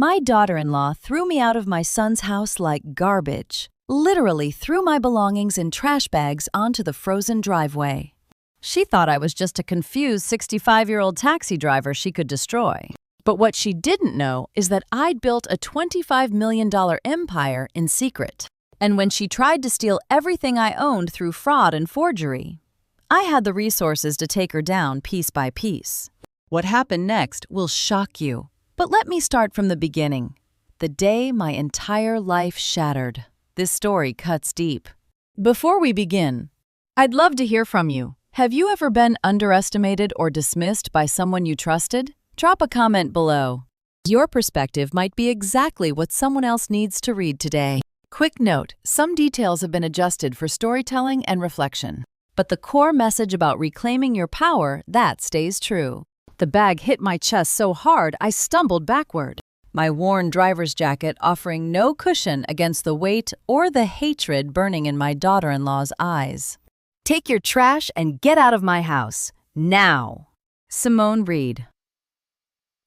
My daughter-in-law threw me out of my son's house like garbage, literally threw my belongings in trash bags onto the frozen driveway. She thought I was just a confused 65-year-old taxi driver she could destroy. But what she didn't know is that I'd built a $25 million empire in secret. And when she tried to steal everything I owned through fraud and forgery, I had the resources to take her down piece by piece. What happened next will shock you. But let me start from the beginning. The day my entire life shattered. This story cuts deep. Before we begin, I'd love to hear from you. Have you ever been underestimated or dismissed by someone you trusted? Drop a comment below. Your perspective might be exactly what someone else needs to read today. Quick note, some details have been adjusted for storytelling and reflection. But the core message about reclaiming your power, that stays true. The bag hit my chest so hard I stumbled backward, my worn driver's jacket offering no cushion against the weight or the hatred burning in my daughter-in-law's eyes. Take your trash and get out of my house, now. Simone Reed,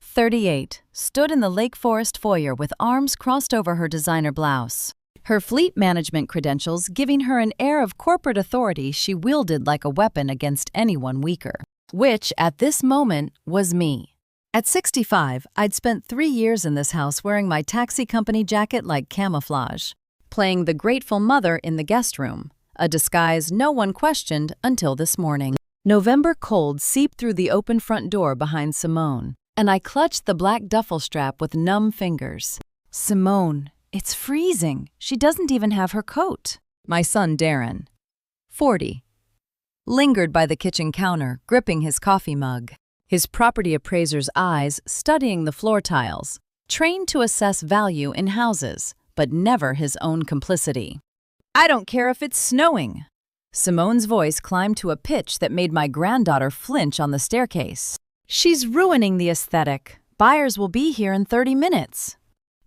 38, stood in the Lake Forest foyer with arms crossed over her designer blouse. Her fleet management credentials giving her an air of corporate authority she wielded like a weapon against anyone weaker. Which, at this moment, was me. At 65, I'd spent 3 years in this house wearing my taxi company jacket like camouflage, playing the grateful mother in the guest room, a disguise no one questioned until this morning. November cold seeped through the open front door behind Simone, and I clutched the black duffel strap with numb fingers. Simone, it's freezing. She doesn't even have her coat. My son Darren, 40. Lingered by the kitchen counter, gripping his coffee mug, his property appraiser's eyes studying the floor tiles, trained to assess value in houses, but never his own complicity. I don't care if it's snowing. Simone's voice climbed to a pitch that made my granddaughter flinch on the staircase. She's ruining the aesthetic. Buyers will be here in 30 minutes.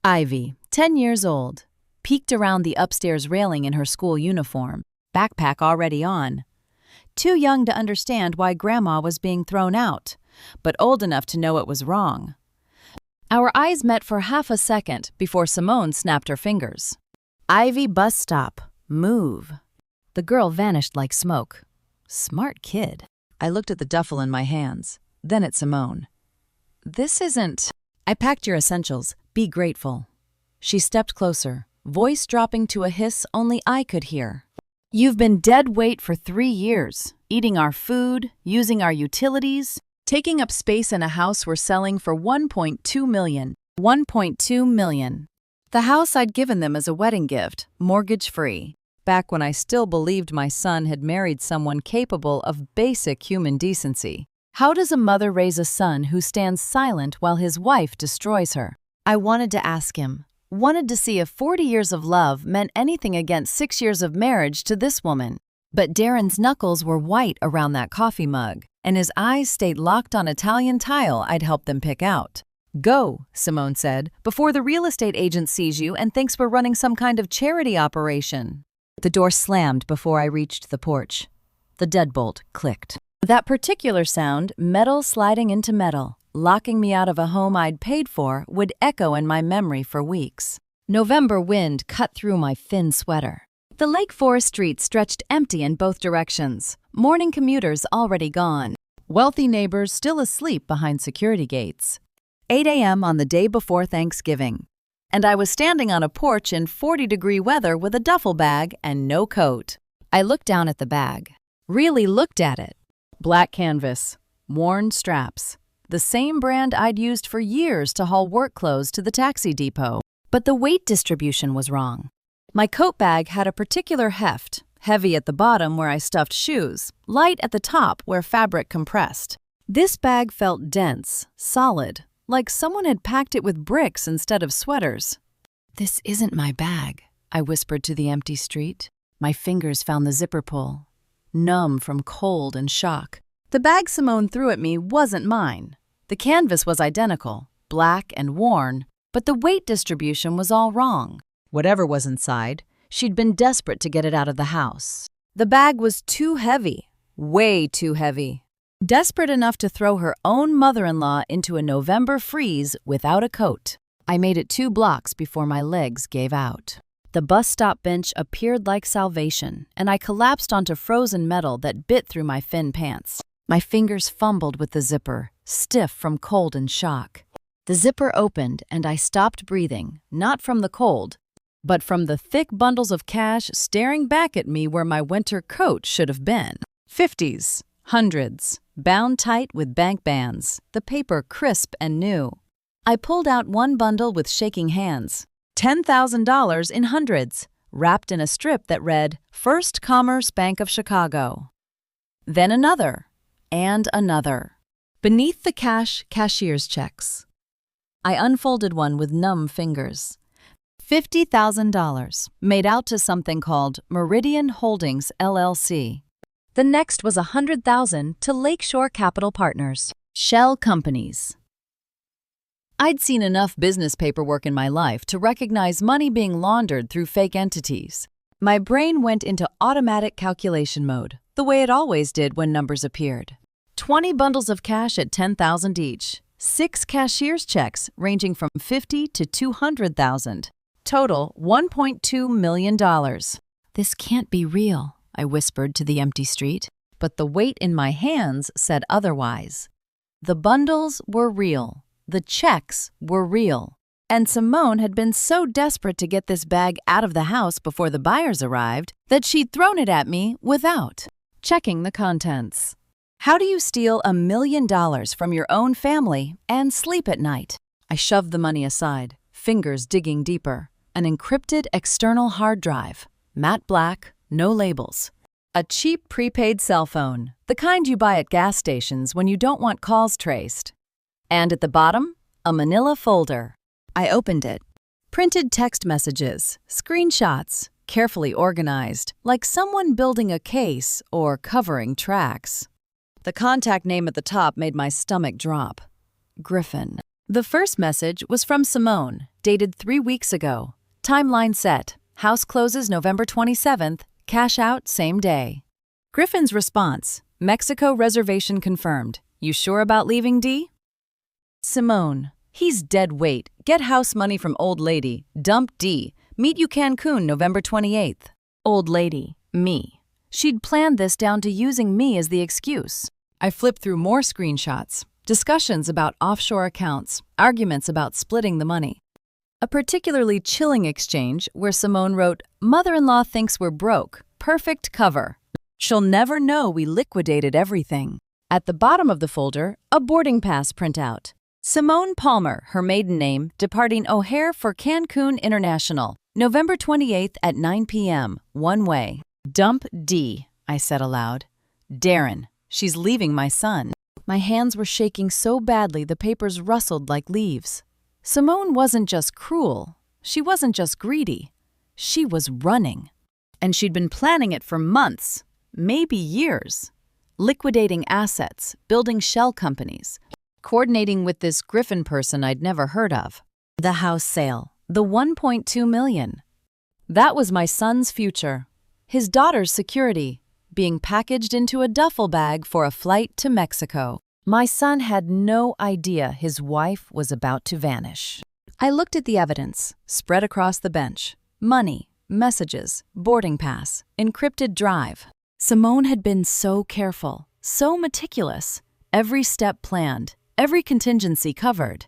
Ivy, 10 years old, peeked around the upstairs railing in her school uniform, backpack already on. Too young to understand why Grandma was being thrown out, but old enough to know it was wrong. Our eyes met for half a second before Simone snapped her fingers. Ivy, bus stop. Move. The girl vanished like smoke. Smart kid. I looked at the duffel in my hands, then at Simone. This isn't... I packed your essentials. Be grateful. She stepped closer, voice dropping to a hiss only I could hear. You've been dead weight for 3 years, eating our food, using our utilities, taking up space in a house we're selling for $1.2 million. $1.2 million. The house I'd given them as a wedding gift, mortgage-free, back when I still believed my son had married someone capable of basic human decency. How does a mother raise a son who stands silent while his wife destroys her? I wanted to ask him. Wanted to see if 40 years of love meant anything against 6 years of marriage to this woman. But Darren's knuckles were white around that coffee mug, and his eyes stayed locked on Italian tile I'd helped them pick out. Go, Simone said, before the real estate agent sees you and thinks we're running some kind of charity operation. The door slammed before I reached the porch. The deadbolt clicked. That particular sound, metal sliding into metal, locking me out of a home I'd paid for, would echo in my memory for weeks. November wind cut through my thin sweater. The Lake Forest street stretched empty in both directions, morning commuters already gone, wealthy neighbors still asleep behind security gates. 8 a.m. on the day before Thanksgiving, and I was standing on a porch in 40-degree weather with a duffel bag and no coat. I looked down at the bag, really looked at it. Black canvas, worn straps, the same brand I'd used for years to haul work clothes to the taxi depot. But the weight distribution was wrong. My coat bag had a particular heft, heavy at the bottom where I stuffed shoes, light at the top where fabric compressed. This bag felt dense, solid, like someone had packed it with bricks instead of sweaters. This isn't my bag, I whispered to the empty street. My fingers found the zipper pull, numb from cold and shock. The bag Simone threw at me wasn't mine. The canvas was identical, black and worn, but the weight distribution was all wrong. Whatever was inside, she'd been desperate to get it out of the house. The bag was too heavy, way too heavy. Desperate enough to throw her own mother-in-law into a November freeze without a coat. I made it 2 blocks before my legs gave out. The bus stop bench appeared like salvation, and I collapsed onto frozen metal that bit through my thin pants. My fingers fumbled with the zipper, stiff from cold and shock. The zipper opened, and I stopped breathing, not from the cold, but from the thick bundles of cash staring back at me where my winter coat should have been. 50s, hundreds, bound tight with bank bands, the paper crisp and new. I pulled out one bundle with shaking hands. $10,000 in hundreds, wrapped in a strip that read, First Commerce Bank of Chicago. Then another, and another. Beneath the cash, cashier's checks. I unfolded one with numb fingers. $50,000, made out to something called Meridian Holdings, LLC. The next was $100,000 to Lakeshore Capital Partners, shell companies. I'd seen enough business paperwork in my life to recognize money being laundered through fake entities. My brain went into automatic calculation mode, the way it always did when numbers appeared. 20 bundles of cash at $10,000 each, 6 cashier's checks ranging from $50,000 to $200,000. Total $1.2 million. This can't be real, I whispered to the empty street, but the weight in my hands said otherwise. The bundles were real. The checks were real, and Simone had been so desperate to get this bag out of the house before the buyers arrived that she'd thrown it at me without checking the contents. How do you steal $1 million from your own family and sleep at night? I shoved the money aside, fingers digging deeper. An encrypted external hard drive, matte black, no labels. A cheap prepaid cell phone, the kind you buy at gas stations when you don't want calls traced. And at the bottom, a manila folder. I opened it. Printed text messages, screenshots, carefully organized, like someone building a case or covering tracks. The contact name at the top made my stomach drop. Griffin. The first message was from Simone, dated 3 weeks ago. Timeline set. House closes November 27th. Cash out same day. Griffin's response. Mexico reservation confirmed. You sure about leaving, D? Simone. He's dead weight. Get house money from old lady. Dump D. Meet you Cancun November 28th. Old lady. Me. She'd planned this down to using me as the excuse. I flipped through more screenshots. Discussions about offshore accounts. Arguments about splitting the money. A particularly chilling exchange where Simone wrote, Mother-in-law thinks we're broke. Perfect cover. She'll never know we liquidated everything. At the bottom of the folder, a boarding pass printout. Simone Palmer, her maiden name, departing O'Hare for Cancun International, November 28th at 9 p.m., one way. Dump D, I said aloud. Darren, she's leaving my son. My hands were shaking so badly the papers rustled like leaves. Simone wasn't just cruel. She wasn't just greedy. She was running. And she'd been planning it for months, maybe years. Liquidating assets, building shell companies, coordinating with this Griffin person I'd never heard of. The house sale, the $1.2 million. That was my son's future. His daughter's security, being packaged into a duffel bag for a flight to Mexico. My son had no idea his wife was about to vanish. I looked at the evidence, spread across the bench. Money, messages, boarding pass, encrypted drive. Simone had been so careful, so meticulous. Every step planned, every contingency covered.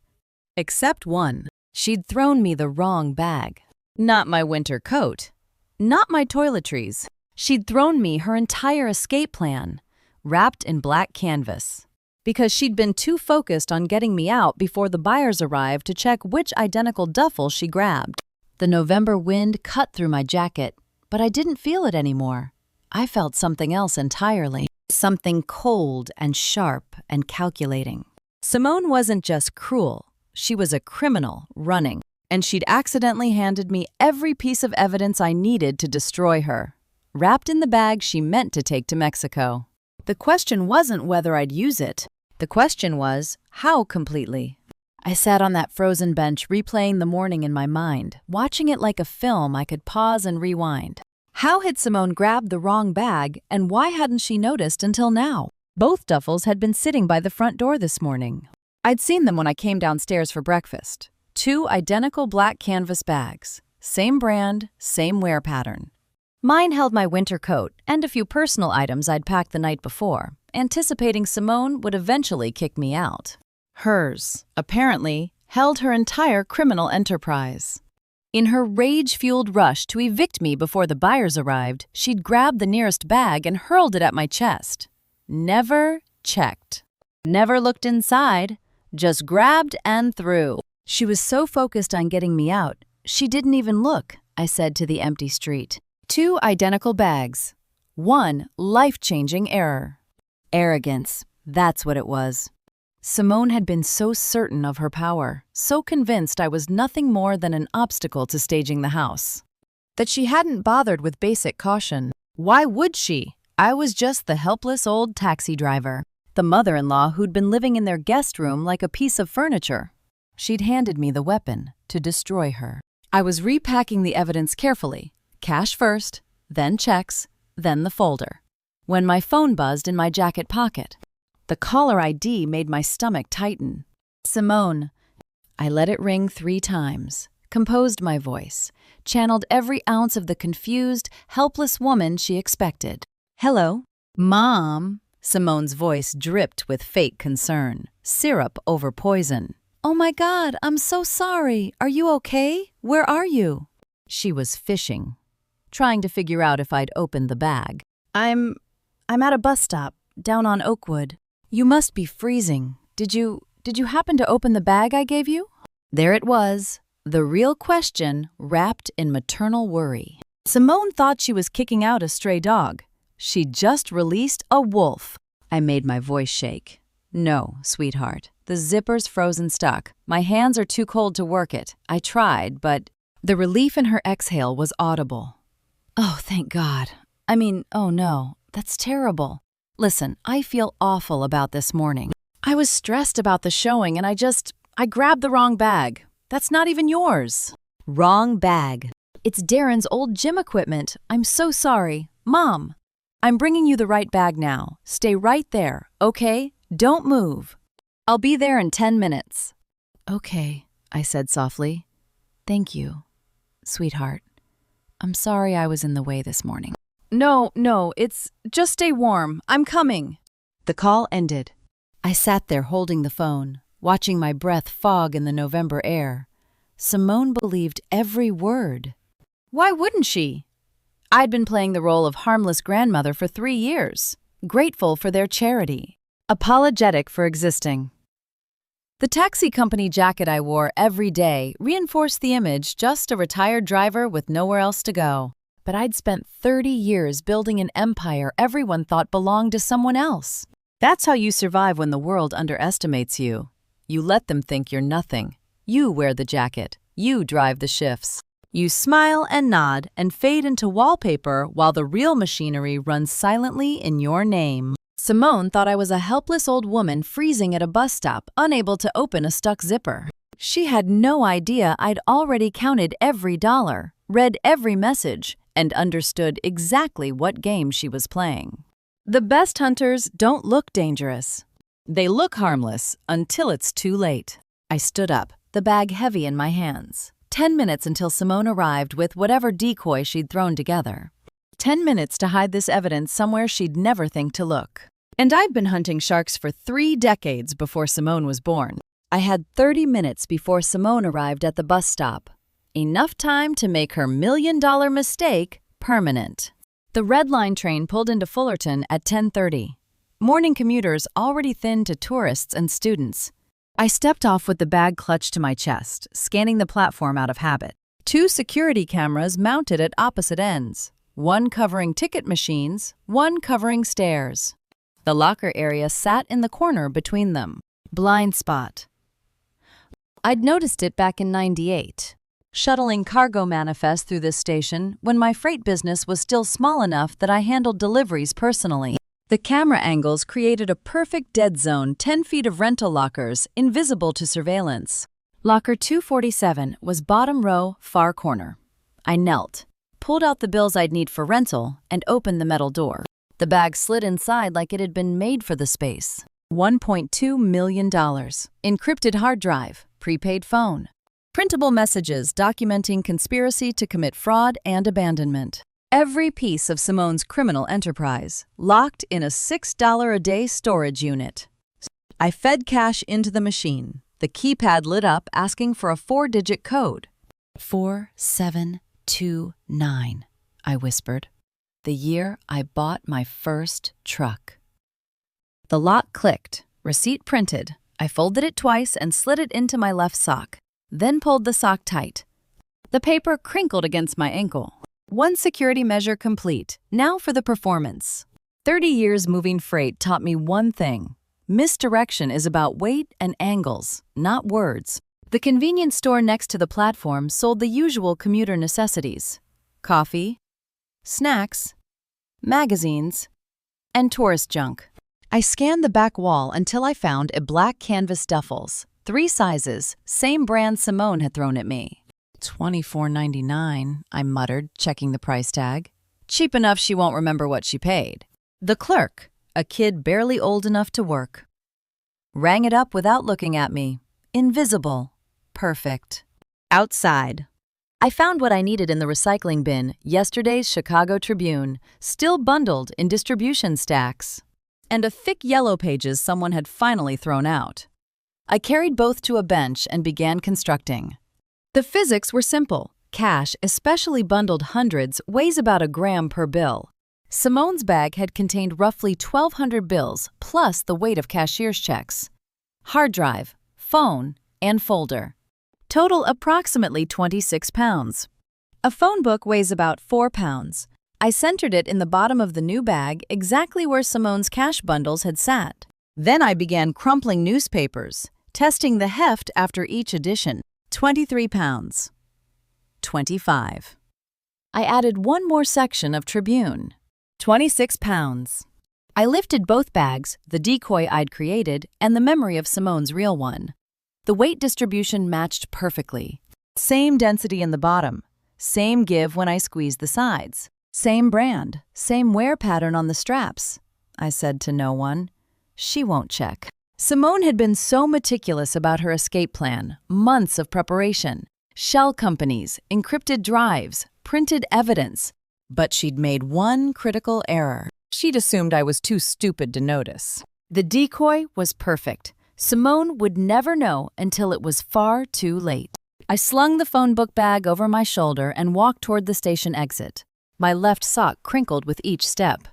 Except one. She'd thrown me the wrong bag. Not my winter coat. Not my toiletries. She'd thrown me her entire escape plan, wrapped in black canvas. Because she'd been too focused on getting me out before the buyers arrived to check which identical duffel she grabbed. The November wind cut through my jacket, but I didn't feel it anymore. I felt something else entirely. Something cold and sharp and calculating. Simone wasn't just cruel. She was a criminal running. And she'd accidentally handed me every piece of evidence I needed to destroy her, wrapped in the bag she meant to take to Mexico. The question wasn't whether I'd use it. The question was, how completely? I sat on that frozen bench replaying the morning in my mind, watching it like a film I could pause and rewind. How had Simone grabbed the wrong bag, and why hadn't she noticed until now? Both duffels had been sitting by the front door this morning. I'd seen them when I came downstairs for breakfast. 2 identical black canvas bags. Same brand, same wear pattern. Mine held my winter coat and a few personal items I'd packed the night before, anticipating Simone would eventually kick me out. Hers, apparently, held her entire criminal enterprise. In her rage-fueled rush to evict me before the buyers arrived, she'd grabbed the nearest bag and hurled it at my chest. Never checked. Never looked inside, just grabbed and threw. She was so focused on getting me out, she didn't even look, I said to the empty street. 2 identical bags. 1 life-changing error. Arrogance, that's what it was. Simone had been so certain of her power, so convinced I was nothing more than an obstacle to staging the house, that she hadn't bothered with basic caution. Why would she? I was just the helpless old taxi driver, the mother-in-law who'd been living in their guest room like a piece of furniture. She'd handed me the weapon to destroy her. I was repacking the evidence carefully, cash first, then checks, then the folder, when my phone buzzed in my jacket pocket. The caller ID made my stomach tighten. Simone. I let it ring 3 times, composed my voice, channeled every ounce of the confused, helpless woman she expected. Hello? Mom? Simone's voice dripped with fake concern, syrup over poison. Oh my God, I'm so sorry. Are you okay? Where are you? She was fishing, trying to figure out if I'd opened the bag. I'm at a bus stop, down on Oakwood. You must be freezing. Did you happen to open the bag I gave you? There it was, the real question wrapped in maternal worry. Simone thought she was kicking out a stray dog. She'd just released a wolf. I made my voice shake. No, sweetheart. The zipper's frozen stuck. My hands are too cold to work it. I tried, but the relief in her exhale was audible. Oh, thank God. Oh no, that's terrible. Listen, I feel awful about this morning. I was stressed about the showing and I grabbed the wrong bag. That's not even yours. Wrong bag. It's Darren's old gym equipment. I'm so sorry. Mom, I'm bringing you the right bag now. Stay right there, okay? Don't move. I'll be there in 10 minutes. Okay, I said softly. Thank you, sweetheart. I'm sorry I was in the way this morning. No, it's just stay warm. I'm coming. The call ended. I sat there holding the phone, watching my breath fog in the November air. Simone believed every word. Why wouldn't she? I'd been playing the role of harmless grandmother for 3 years, grateful for their charity, apologetic for existing. The taxi company jacket I wore every day reinforced the image just a retired driver with nowhere else to go. But I'd spent 30 years building an empire everyone thought belonged to someone else. That's how you survive when the world underestimates you. You let them think you're nothing. You wear the jacket. You drive the shifts. You smile and nod and fade into wallpaper while the real machinery runs silently in your name. Simone thought I was a helpless old woman freezing at a bus stop, unable to open a stuck zipper. She had no idea I'd already counted every dollar, read every message, and understood exactly what game she was playing. The best hunters don't look dangerous. They look harmless until it's too late. I stood up, the bag heavy in my hands. 10 minutes until Simone arrived with whatever decoy she'd thrown together. 10 minutes to hide this evidence somewhere she'd never think to look. And I'd been hunting sharks for 3 decades before Simone was born. I had 30 minutes before Simone arrived at the bus stop. Enough time to make her $1,000,000 mistake permanent. The Red Line train pulled into Fullerton at 10:30. Morning commuters already thinned to tourists and students. I stepped off with the bag clutched to my chest, scanning the platform out of habit. 2 security cameras mounted at opposite ends, one covering ticket machines, one covering stairs. The locker area sat in the corner between them. Blind spot. I'd noticed it back in '98. Shuttling cargo manifests through this station when my freight business was still small enough that I handled deliveries personally. The camera angles created a perfect dead zone, 10 feet of rental lockers, invisible to surveillance. Locker 247 was bottom row, far corner. I knelt, pulled out the bills I'd need for rental, and opened the metal door. The bag slid inside like it had been made for the space. $1.2 million. Encrypted hard drive, prepaid phone. Printable messages documenting conspiracy to commit fraud and abandonment. Every piece of Simone's criminal enterprise locked in a $6 a day storage unit. I fed cash into the machine. The keypad lit up asking for a 4-digit code. 4729, I whispered. The year I bought my first truck. The lock clicked. Receipt printed. I folded it twice and slid it into my left sock, then pulled the sock tight. The paper crinkled against my ankle. One security measure complete. Now for the performance. 30 years moving freight taught me one thing. Misdirection is about weight and angles, not words. The convenience store next to the platform sold the usual commuter necessities: coffee, snacks, magazines, and tourist junk. I scanned the back wall until I found a black canvas duffels, 3 sizes, same brand Simone had thrown at me. $24.99, I muttered, checking the price tag. Cheap enough she won't remember what she paid. The clerk, a kid barely old enough to work, rang it up without looking at me. Invisible. Perfect. Outside. I found what I needed in the recycling bin, yesterday's Chicago Tribune, still bundled in distribution stacks, and a thick yellow pages someone had finally thrown out. I carried both to a bench and began constructing. The physics were simple. Cash, especially bundled hundreds, weighs about a gram per bill. Simone's bag had contained roughly 1,200 bills, plus the weight of cashier's checks. Hard drive, phone, and folder. Total approximately 26 pounds. A phone book weighs about 4 pounds. I centered it in the bottom of the new bag, exactly where Simone's cash bundles had sat. Then I began crumpling newspapers, testing the heft after each edition. 23 pounds. 25. I added one more section of Tribune. 26 pounds. I lifted both bags, the decoy I'd created and the memory of Simone's real one. The weight distribution matched perfectly. Same density in the bottom, same give when I squeezed the sides, same brand, same wear pattern on the straps. I said to no one. She won't check. Simone had been so meticulous about her escape plan, months of preparation, shell companies, encrypted drives, printed evidence. But she'd made one critical error. She'd assumed I was too stupid to notice. The decoy was perfect. Simone would never know until it was far too late. I slung the phone book bag over my shoulder and walked toward the station exit. My left sock crinkled with each step.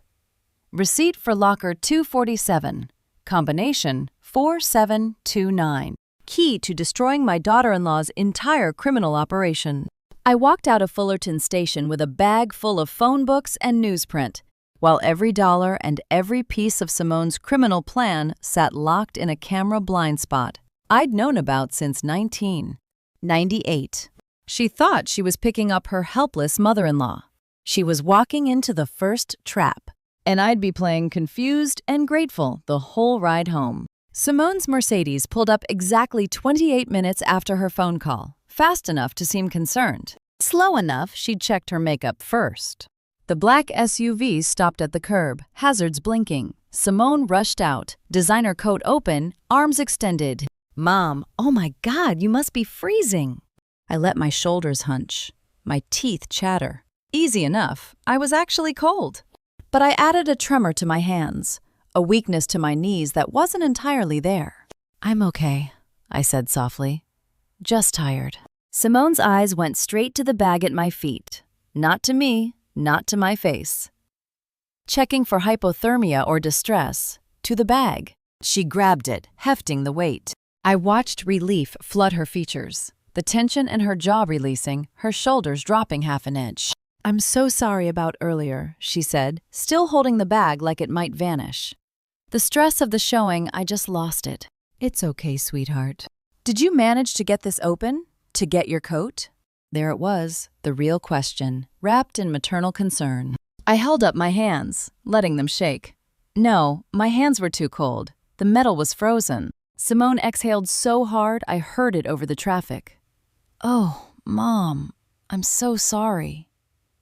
Receipt for locker 247. Combination 4729. Key to destroying my daughter-in-law's entire criminal operation. I walked out of Fullerton Station with a bag full of phone books and newsprint, while every dollar and every piece of Simone's criminal plan sat locked in a camera blind spot I'd known about since 1998. She thought she was picking up her helpless mother-in-law. She was walking into the first trap, and I'd be playing confused and grateful the whole ride home. Simone's Mercedes pulled up exactly 28 minutes after her phone call, fast enough to seem concerned, slow enough she'd checked her makeup first. The black SUV stopped at the curb, hazards blinking. Simone rushed out, designer coat open, arms extended. "Mom, oh my God, you must be freezing." I let my shoulders hunch, my teeth chatter. Easy enough, I was actually cold. But I added a tremor to my hands, a weakness to my knees that wasn't entirely there. "I'm okay," I said softly. "Just tired." Simone's eyes went straight to the bag at my feet. Not to me, not to my face. Checking for hypothermia or distress, to the bag. She grabbed it, hefting the weight. I watched relief flood her features, the tension in her jaw releasing, her shoulders dropping half an inch. "I'm so sorry about earlier," she said, still holding the bag like it might vanish. "The stress of the showing, I just lost it." "It's okay, sweetheart." "Did you manage to get this open? To get your coat?" There it was, the real question, wrapped in maternal concern. I held up my hands, letting them shake. No, my hands were too cold. The metal was frozen. Simone exhaled so hard I heard it over the traffic. "Oh, Mom, I'm so sorry."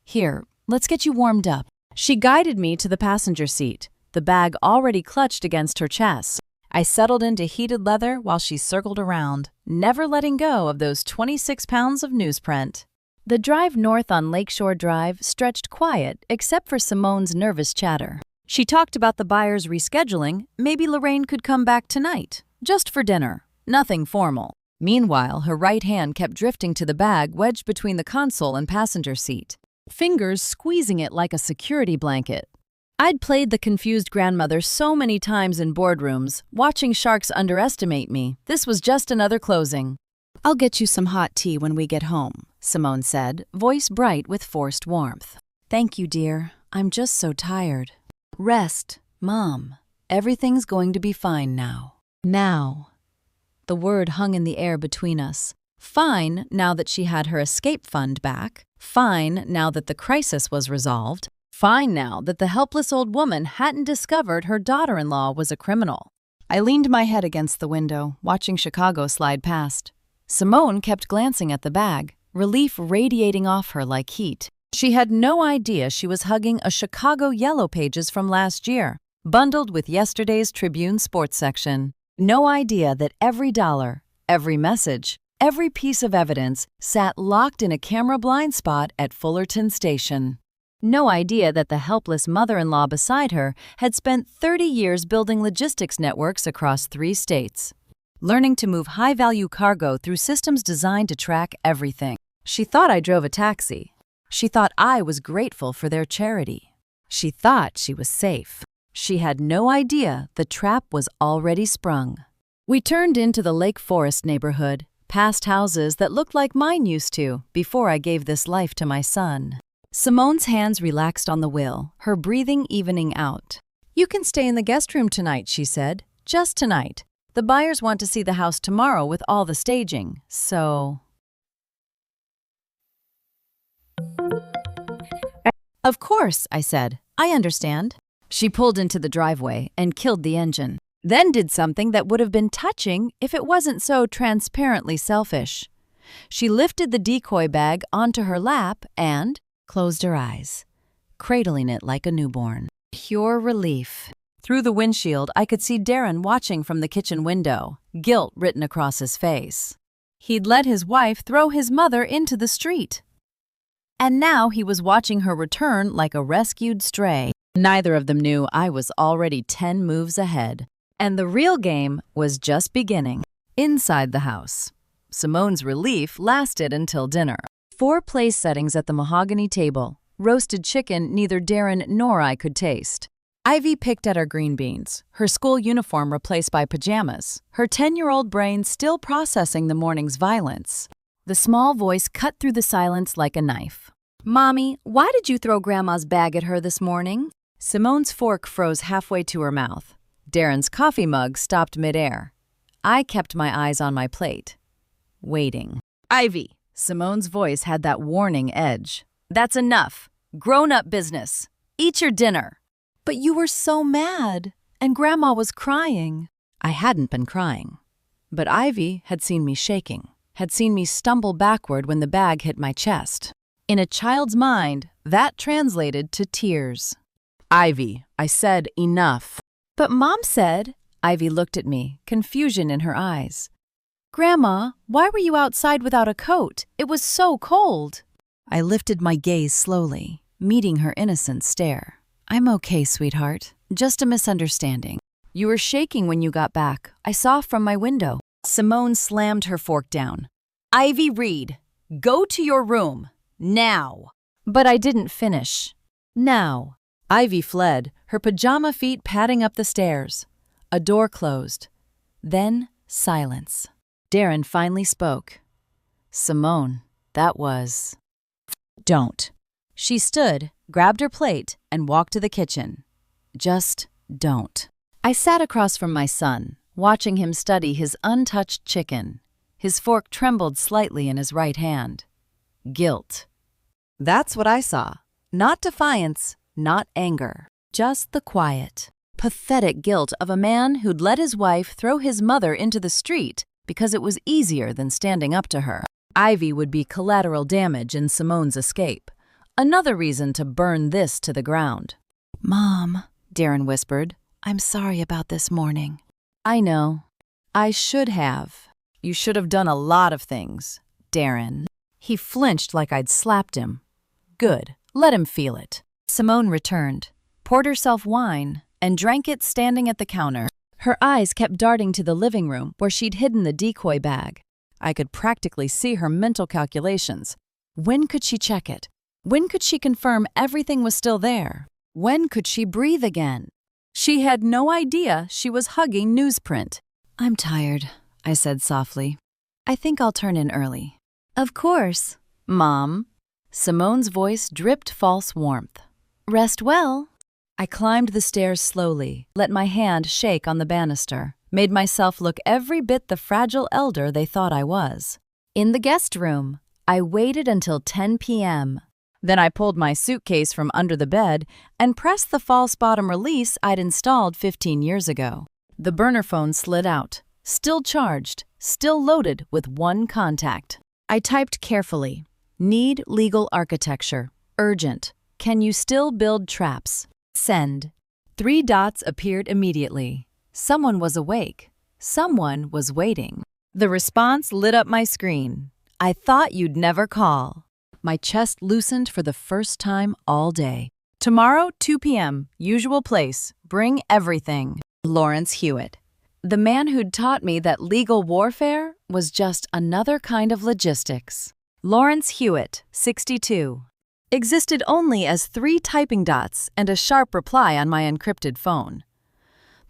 "Here, let's get you warmed up." She guided me to the passenger seat, the bag already clutched against her chest. I settled into heated leather while she circled around, never letting go of those 26 pounds of newsprint. The drive north on Lakeshore Drive stretched quiet except for Simone's nervous chatter. She talked about the buyer's rescheduling. Maybe Lorraine could come back tonight, just for dinner. Nothing formal. Meanwhile, her right hand kept drifting to the bag wedged between the console and passenger seat, fingers squeezing it like a security blanket. I'd played the confused grandmother so many times in boardrooms, watching sharks underestimate me. This was just another closing. "I'll get you some hot tea when we get home," Simone said, voice bright with forced warmth. "Thank you, dear. I'm just so tired." "Rest, Mom. Everything's going to be fine now." Now. The word hung in the air between us. Fine now that she had her escape fund back. Fine now that the crisis was resolved. Fine now that the helpless old woman hadn't discovered her daughter-in-law was a criminal. I leaned my head against the window, watching Chicago slide past. Simone kept glancing at the bag, relief radiating off her like heat. She had no idea she was hugging a Chicago Yellow Pages from last year, bundled with yesterday's Tribune sports section. No idea that every dollar, every message, every piece of evidence sat locked in a camera blind spot at Fullerton Station. No idea that the helpless mother-in-law beside her had spent 30 years building logistics networks across 3 states, learning to move high-value cargo through systems designed to track everything. She thought I drove a taxi. She thought I was grateful for their charity. She thought she was safe. She had no idea the trap was already sprung. We turned into the Lake Forest neighborhood, past houses that looked like mine used to before I gave this life to my son. Simone's hands relaxed on the wheel, her breathing evening out. "You can stay in the guest room tonight," she said. "Just tonight. The buyers want to see the house tomorrow with all the staging, so..." "Of course," I said. "I understand." She pulled into the driveway and killed the engine, then did something that would have been touching if it wasn't so transparently selfish. She lifted the decoy bag onto her lap and closed her eyes, cradling it like a newborn. Pure relief. Through the windshield, I could see Darren watching from the kitchen window, guilt written across his face. He'd let his wife throw his mother into the street. And now he was watching her return like a rescued stray. Neither of them knew I was already 10 moves ahead. And the real game was just beginning. Inside the house, Simone's relief lasted until dinner. 4 place settings at the mahogany table, roasted chicken neither Darren nor I could taste. Ivy picked at her green beans, her school uniform replaced by pajamas, her 10-year-old brain still processing the morning's violence. The small voice cut through the silence like a knife. "Mommy, why did you throw Grandma's bag at her this morning?" Simone's fork froze halfway to her mouth. Darren's coffee mug stopped midair. I kept my eyes on my plate, waiting. "Ivy," Simone's voice had that warning edge. "That's enough. Grown-up business. Eat your dinner." "But you were so mad, and Grandma was crying." I hadn't been crying. But Ivy had seen me shaking, had seen me stumble backward when the bag hit my chest. In a child's mind, that translated to tears. "Ivy," I said, "enough." "But Mom said," Ivy looked at me, confusion in her eyes. "Grandma, why were you outside without a coat? It was so cold." I lifted my gaze slowly, meeting her innocent stare. "I'm okay, sweetheart. Just a misunderstanding. You were shaking when you got back. I saw from my window." Simone slammed her fork down. "Ivy Reed, go to your room. Now." But I didn't finish. "Now." Ivy fled, her pajama feet padding up the stairs. A door closed. Then silence. Darren finally spoke. "Simone, that was..." "Don't." She stood, grabbed her plate, and walked to the kitchen. "Just don't." I sat across from my son, watching him study his untouched chicken. His fork trembled slightly in his right hand. Guilt. That's what I saw. Not defiance, not anger. Just the quiet, pathetic guilt of a man who'd let his wife throw his mother into the street because it was easier than standing up to her. Ivy would be collateral damage in Simone's escape. Another reason to burn this to the ground. "Mom," Darren whispered, "I'm sorry about this morning." I know. I should have. You should have done a lot of things, Darren. He flinched like I'd slapped him. Good. Let him feel it. Simone returned, poured herself wine, and drank it standing at the counter. Her eyes kept darting to the living room where she'd hidden the decoy bag. I could practically see her mental calculations. When could she check it? When could she confirm everything was still there? When could she breathe again? She had no idea she was hugging newsprint. I'm tired, I said softly. I think I'll turn in early. Of course, Mom. Simone's voice dripped false warmth. Rest well. I climbed the stairs slowly, let my hand shake on the banister, made myself look every bit the fragile elder they thought I was. In the guest room, I waited until 10 p.m. Then I pulled my suitcase from under the bed and pressed the false bottom release I'd installed 15 years ago. The burner phone slid out, still charged, still loaded with one contact. I typed carefully. Need legal architecture. Urgent. Can you still build traps? Send. 3 dots appeared immediately. Someone was awake. Someone was waiting. The response lit up my screen. I thought you'd never call. My chest loosened for the first time all day. Tomorrow, 2 p.m., usual place. Bring everything. Lawrence Hewitt. The man who'd taught me that legal warfare was just another kind of logistics. Lawrence Hewitt, 62. Existed only as 3 typing dots and a sharp reply on my encrypted phone.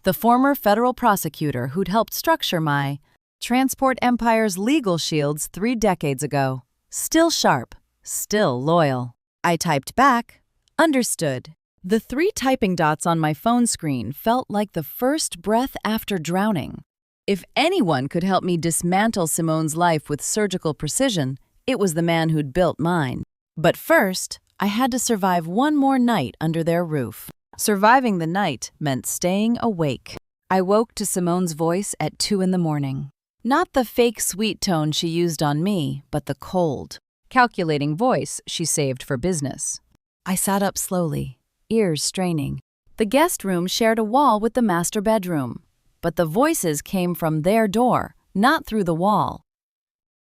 The former federal prosecutor who'd helped structure my transport empire's legal shields 3 decades ago. Still sharp, still loyal. I typed back, understood. The 3 typing dots on my phone screen felt like the first breath after drowning. If anyone could help me dismantle Simone's life with surgical precision, it was the man who'd built mine. But first, I had to survive one more night under their roof. Surviving the night meant staying awake. I woke to Simone's voice at 2 in the morning. Not the fake sweet tone she used on me, but the cold, calculating voice she saved for business. I sat up slowly, ears straining. The guest room shared a wall with the master bedroom, but the voices came from their door, not through the wall.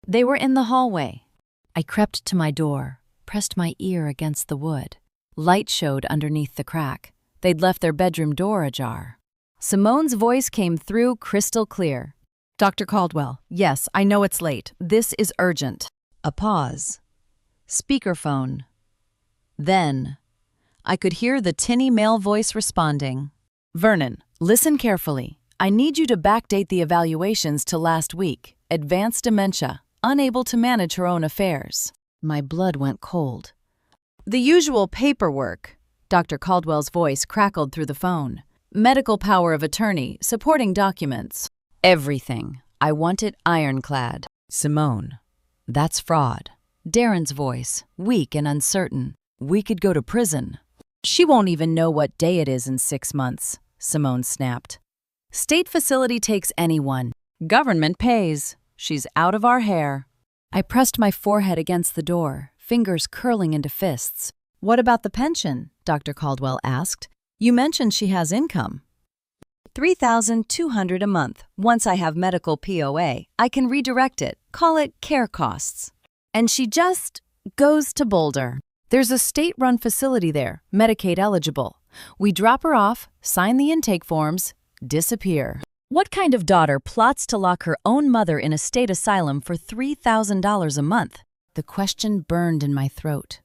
They were in the hallway. I crept to my door, pressed my ear against the wood. Light showed underneath the crack. They'd left their bedroom door ajar. Simone's voice came through crystal clear. Dr. Caldwell, yes, I know it's late. This is urgent. A pause. Speakerphone. Then, I could hear the tinny male voice responding. Vernon, listen carefully. I need you to backdate the evaluations to last week. Advanced dementia, unable to manage her own affairs. My blood went cold. The usual paperwork. Dr. Caldwell's voice crackled through the phone. Medical power of attorney, supporting documents. Everything. I want it ironclad. Simone. That's fraud. Darren's voice, weak and uncertain. We could go to prison. She won't even know what day it is in 6 months, Simone snapped. State facility takes anyone. Government pays. She's out of our hair. I pressed my forehead against the door, fingers curling into fists. What about the pension? Dr. Caldwell asked. You mentioned she has income. $3,200 a month. Once I have medical POA, I can redirect it, call it care costs. And she just goes to Boulder. There's a state-run facility there, Medicaid eligible. We drop her off, sign the intake forms, disappear. What kind of daughter plots to lock her own mother in a state asylum for $3,000 a month? The question burned in my throat,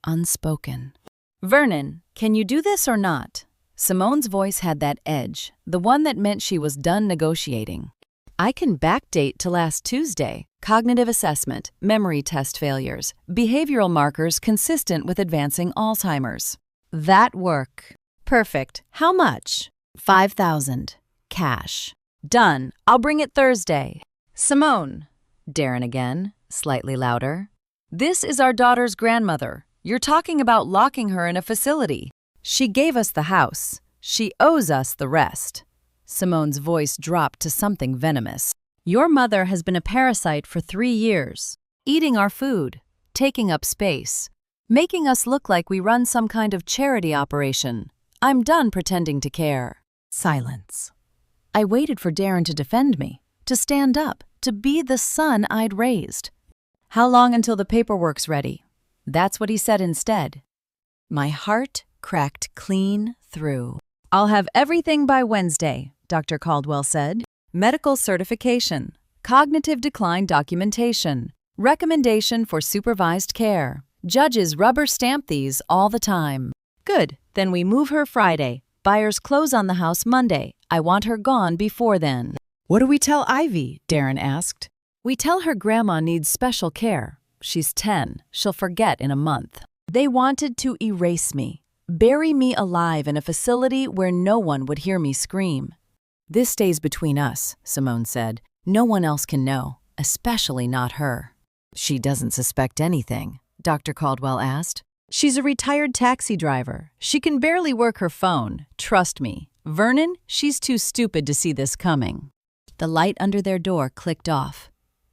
unspoken. Vernon, can you do this or not? Simone's voice had that edge, the one that meant she was done negotiating. I can backdate to last Tuesday. Cognitive assessment, memory test failures, behavioral markers consistent with advancing Alzheimer's. That work. Perfect. How much? $5,000. Cash. Done. I'll bring it Thursday. Simone. Darren again, slightly louder. This is our daughter's grandmother. You're talking about locking her in a facility. She gave us the house. She owes us the rest. Simone's voice dropped to something venomous. Your mother has been a parasite for 3 years, eating our food, taking up space, making us look like we run some kind of charity operation. I'm done pretending to care. Silence. I waited for Darren to defend me, to stand up, to be the son I'd raised. How long until the paperwork's ready? That's what he said instead. My heart cracked clean through. I'll have everything by Wednesday, Dr. Caldwell said. Medical certification, cognitive decline documentation, recommendation for supervised care. Judges rubber stamp these all the time. Good, then we move her Friday. Buyers close on the house Monday. I want her gone before then. What do we tell Ivy? Darren asked. We tell her grandma needs special care. She's 10. She'll forget in a month. They wanted to erase me, bury me alive in a facility where no one would hear me scream. This stays between us, Simone said. No one else can know, especially not her. She doesn't suspect anything, Dr. Caldwell asked. She's a retired taxi driver. She can barely work her phone. Trust me. Vernon, she's too stupid to see this coming. The light under their door clicked off.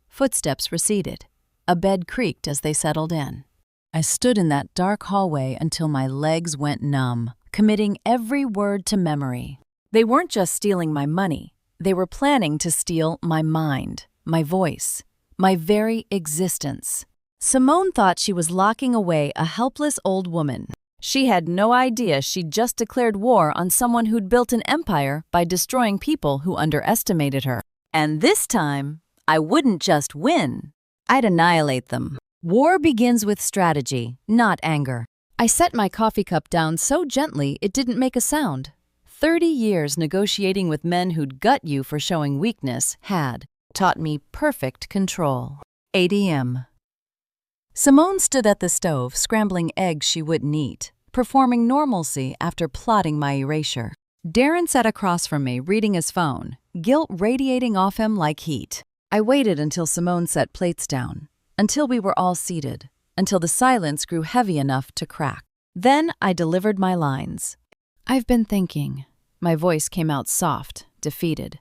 Footsteps receded. A bed creaked as they settled in. I stood in that dark hallway until my legs went numb, committing every word to memory. They weren't just stealing my money. They were planning to steal my mind, my voice, my very existence. Simone thought she was locking away a helpless old woman. She had no idea she'd just declared war on someone who'd built an empire by destroying people who underestimated her. And this time, I wouldn't just win. I'd annihilate them. War begins with strategy, not anger. I set my coffee cup down so gently it didn't make a sound. 30 years negotiating with men who'd gut you for showing weakness had taught me perfect control. 8 a.m. Simone stood at the stove, scrambling eggs she wouldn't eat, performing normalcy after plotting my erasure. Darren sat across from me, reading his phone, guilt radiating off him like heat. I waited until Simone set plates down, until we were all seated, until the silence grew heavy enough to crack. Then I delivered my lines. I've been thinking. My voice came out soft, defeated.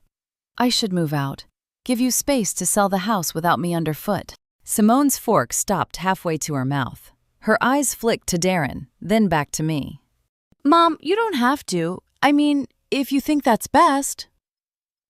I should move out, give you space to sell the house without me underfoot. Simone's fork stopped halfway to her mouth. Her eyes flicked to Darren, then back to me. Mom, you don't have to. I mean, if you think that's best.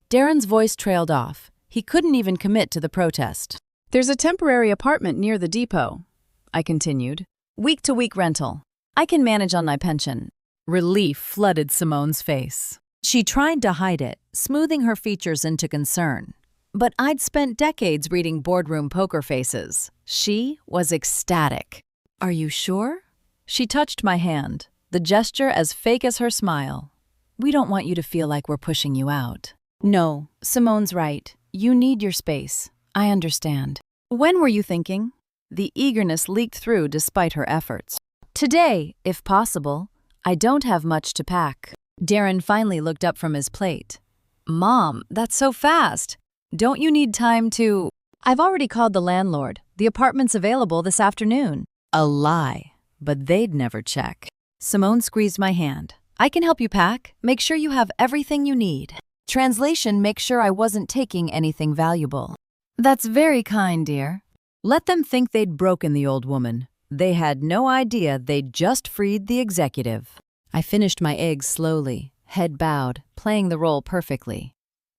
Darren's voice trailed off. He couldn't even commit to the protest. There's a temporary apartment near the depot, I continued. Week-to-week rental. I can manage on my pension. Relief flooded Simone's face. She tried to hide it, smoothing her features into concern. But I'd spent decades reading boardroom poker faces. She was ecstatic. Are you sure? She touched my hand, the gesture as fake as her smile. We don't want you to feel like we're pushing you out. No, Simone's right. You need your space. I understand. When were you thinking? The eagerness leaked through despite her efforts. Today, if possible. I don't have much to pack. Darren finally looked up from his plate. Mom, that's so fast. Don't you need time to… I've already called the landlord. The apartment's available this afternoon. A lie, but they'd never check. Simone squeezed my hand. I can help you pack. Make sure you have everything you need. Translation, make sure I wasn't taking anything valuable. That's very kind, dear. Let them think they'd broken the old woman. They had no idea they'd just freed the executive. I finished my eggs slowly, head bowed, playing the role perfectly.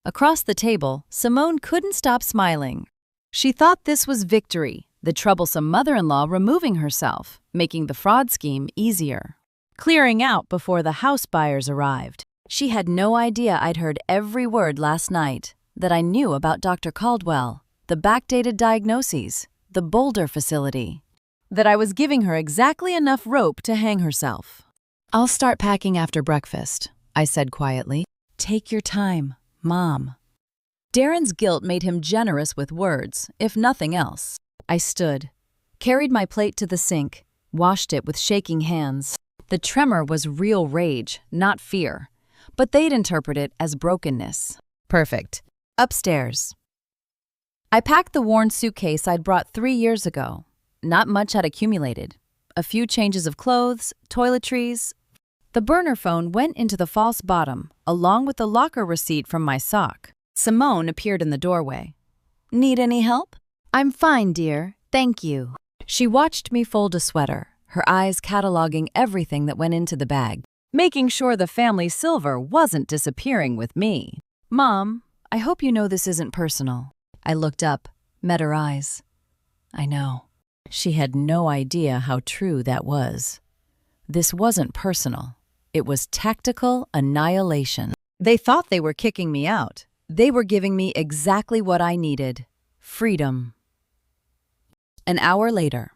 Across the table, Simone couldn't stop smiling. She thought this was victory, the troublesome mother-in-law removing herself, making the fraud scheme easier. Clearing out before the house buyers arrived. She had no idea I'd heard every word last night, that I knew about Dr. Caldwell, the backdated diagnoses, the Boulder facility, that I was giving her exactly enough rope to hang herself. I'll start packing after breakfast, I said quietly. Take your time, Mom. Darren's guilt made him generous with words, if nothing else. I stood, carried my plate to the sink, washed it with shaking hands. The tremor was real rage, not fear, but they'd interpret it as brokenness. Perfect. Upstairs. I packed the worn suitcase I'd brought 3 years ago. Not much had accumulated. A few changes of clothes, toiletries. The burner phone went into the false bottom, along with the locker receipt from my sock. Simone appeared in the doorway. Need any help? I'm fine, dear. Thank you. She watched me fold a sweater, her eyes cataloging everything that went into the bag, making sure the family silver wasn't disappearing with me. Mom, I hope you know this isn't personal. I looked up, met her eyes. I know. She had no idea how true that was. This wasn't personal. It was tactical annihilation. They thought they were kicking me out. They were giving me exactly what I needed: freedom. An hour later,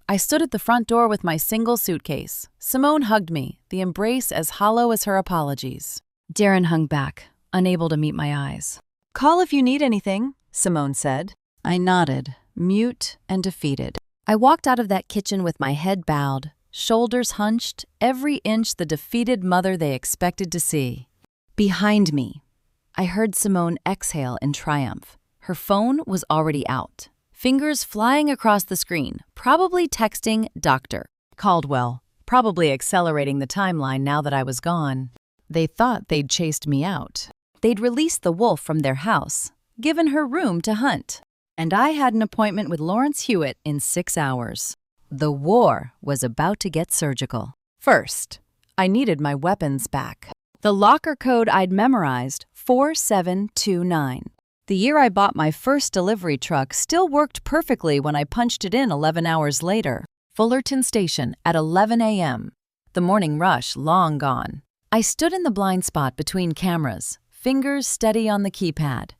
I stood at the front door with my single suitcase. Simone hugged me, the embrace as hollow as her apologies. Darren hung back, unable to meet my eyes. "Call if you need anything," Simone said. I nodded, mute and defeated. I walked out of that kitchen with my head bowed, shoulders hunched, every inch the defeated mother they expected to see. Behind me, I heard Simone exhale in triumph. Her phone was already out, fingers flying across the screen, probably texting Dr. Caldwell, probably accelerating the timeline now that I was gone. They thought they'd chased me out. They'd released the wolf from their house, given her room to hunt. And I had an appointment with Lawrence Hewitt in 6 hours. The war was about to get surgical. First, I needed my weapons back. The locker code I'd memorized, 4729. The year I bought my first delivery truck still worked perfectly when I punched it in 11 hours later. Fullerton Station at 11 a.m. The morning rush long gone. I stood in the blind spot between cameras, fingers steady on the keypad.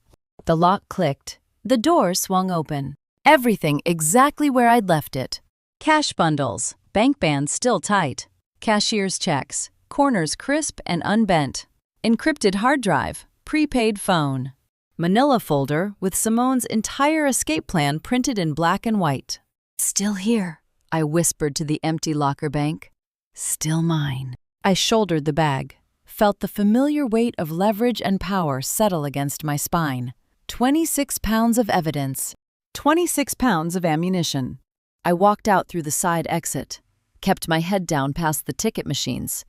The lock clicked. The door swung open. Everything exactly where I'd left it. Cash bundles, bank bands still tight. Cashier's checks, corners crisp and unbent. Encrypted hard drive, prepaid phone. Manila folder with Simone's entire escape plan printed in black and white. "Still here," I whispered to the empty locker bank. "Still mine." I shouldered the bag, felt the familiar weight of leverage and power settle against my spine. 26 pounds of evidence, 26 pounds of ammunition. I walked out through the side exit, kept my head down past the ticket machines,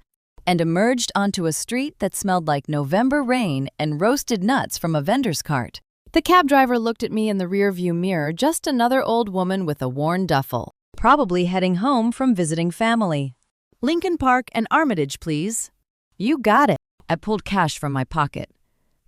and emerged onto a street that smelled like November rain and roasted nuts from a vendor's cart. The cab driver looked at me in the rearview mirror, just another old woman with a worn duffel, probably heading home from visiting family. "Lincoln Park and Armitage, please." "You got it." I pulled cash from my pocket.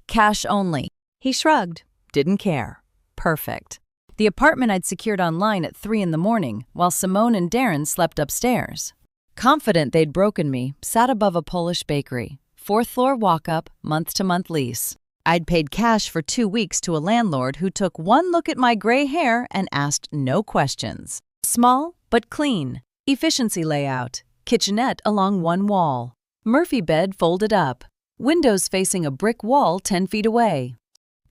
"Cash only." He shrugged. Didn't care. Perfect. The apartment I'd secured online at 3 in the morning, while Simone and Darren slept upstairs. Confident they'd broken me, sat above a Polish bakery. 4th floor walk-up, month-to-month lease. I'd paid cash for 2 weeks to a landlord who took one look at my gray hair and asked no questions. Small, but clean. Efficiency layout. Kitchenette along one wall. Murphy bed folded up. Windows facing a brick wall 10 feet away.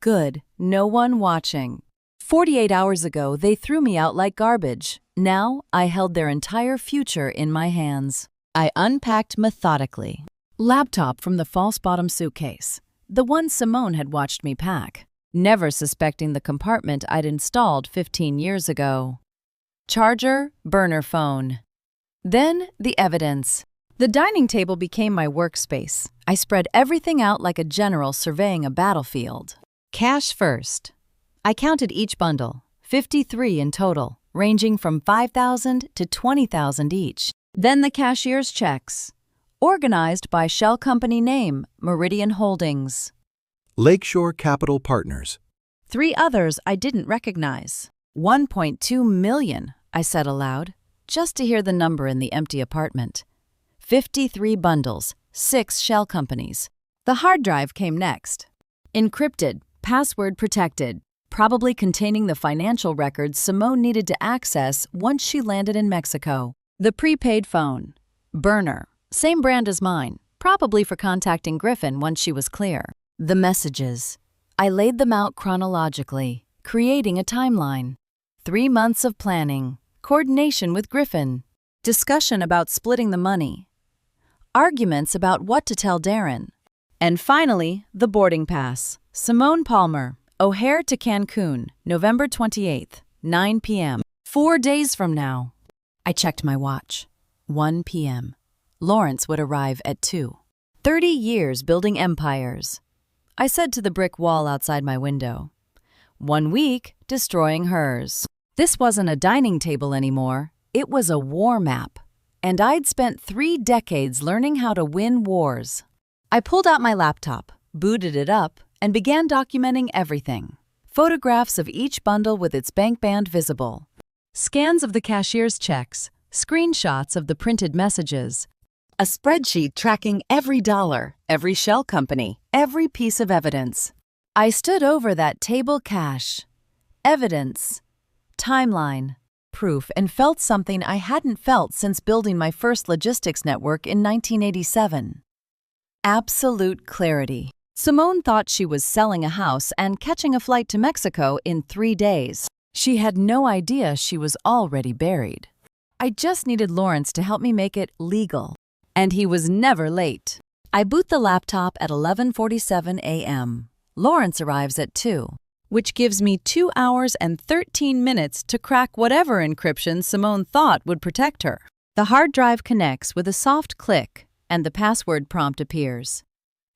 Good, no one watching. 48 hours ago, they threw me out like garbage. Now, I held their entire future in my hands. I unpacked methodically. Laptop from the false bottom suitcase, the one Simone had watched me pack, never suspecting the compartment I'd installed 15 years ago. Charger, burner phone. Then the evidence. The dining table became my workspace. I spread everything out like a general surveying a battlefield. Cash first. I counted each bundle, 53 in total, ranging from $5,000 to $20,000 each. Then the cashier's checks, organized by shell company name, Meridian Holdings. Lakeshore Capital Partners. 3 others I didn't recognize. 1.2 million, I said aloud, just to hear the number in the empty apartment. 53 bundles, 6 shell companies. The hard drive came next. Encrypted, password protected, probably containing the financial records Simone needed to access once she landed in Mexico. The prepaid phone. Burner, same brand as mine, probably for contacting Griffin once she was clear. The messages. I laid them out chronologically, creating a timeline. 3 months of planning, coordination with Griffin, discussion about splitting the money, arguments about what to tell Darren, and finally, the boarding pass. Simone Palmer, O'Hare to Cancun, November 28th, 9 p.m. 4 days from now. I checked my watch. 1 p.m. Lawrence would arrive at 2. 30 years building empires. I said to the brick wall outside my window. 1 week, destroying hers. This wasn't a dining table anymore. It was a war map. And I'd spent 3 decades learning how to win wars. I pulled out my laptop, booted it up, and began documenting everything. Photographs of each bundle with its bank band visible. Scans of the cashier's checks, screenshots of the printed messages. A spreadsheet tracking every dollar, every shell company, every piece of evidence. I stood over that table cache. Evidence. Timeline. Proof, and felt something I hadn't felt since building my first logistics network in 1987. Absolute clarity. Simone thought she was selling a house and catching a flight to Mexico in 3 days. She had no idea she was already buried. I just needed Lawrence to help me make it legal. And he was never late. I boot the laptop at 11:47 a.m. Lawrence arrives at 2, which gives me 2 hours and 13 minutes to crack whatever encryption Simone thought would protect her. The hard drive connects with a soft click, and the password prompt appears.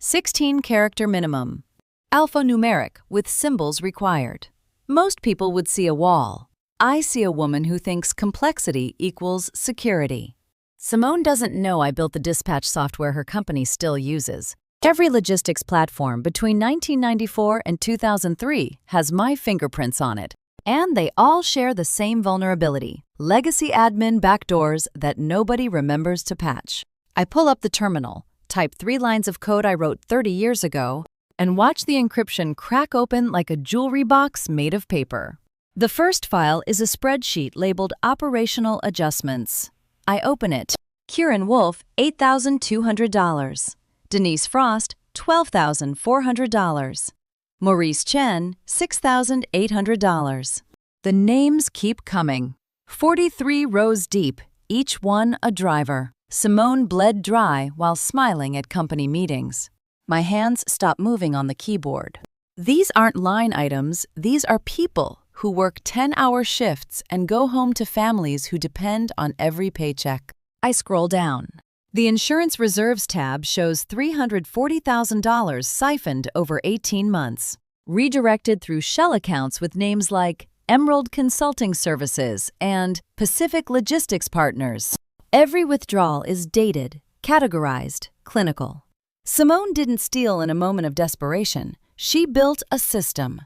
16-character minimum. Alphanumeric with symbols required. Most people would see a wall. I see a woman who thinks complexity equals security. Simone doesn't know I built the dispatch software her company still uses. Every logistics platform between 1994 and 2003 has my fingerprints on it. And they all share the same vulnerability: legacy admin backdoors that nobody remembers to patch. I pull up the terminal, type 3 lines of code I wrote 30 years ago, and watch the encryption crack open like a jewelry box made of paper. The first file is a spreadsheet labeled Operational Adjustments. I open it. Kieran Wolf, $8,200. Denise Frost, $12,400. Maurice Chen, $6,800. The names keep coming. 43 rows deep, each one a driver. Simone bled dry while smiling at company meetings. My hands stop moving on the keyboard. These aren't line items, these are people who work 10-hour shifts and go home to families who depend on every paycheck. I scroll down. The Insurance Reserves tab shows $340,000 siphoned over 18 months, redirected through shell accounts with names like Emerald Consulting Services and Pacific Logistics Partners. Every withdrawal is dated, categorized, clinical. Simone didn't steal in a moment of desperation. She built a system.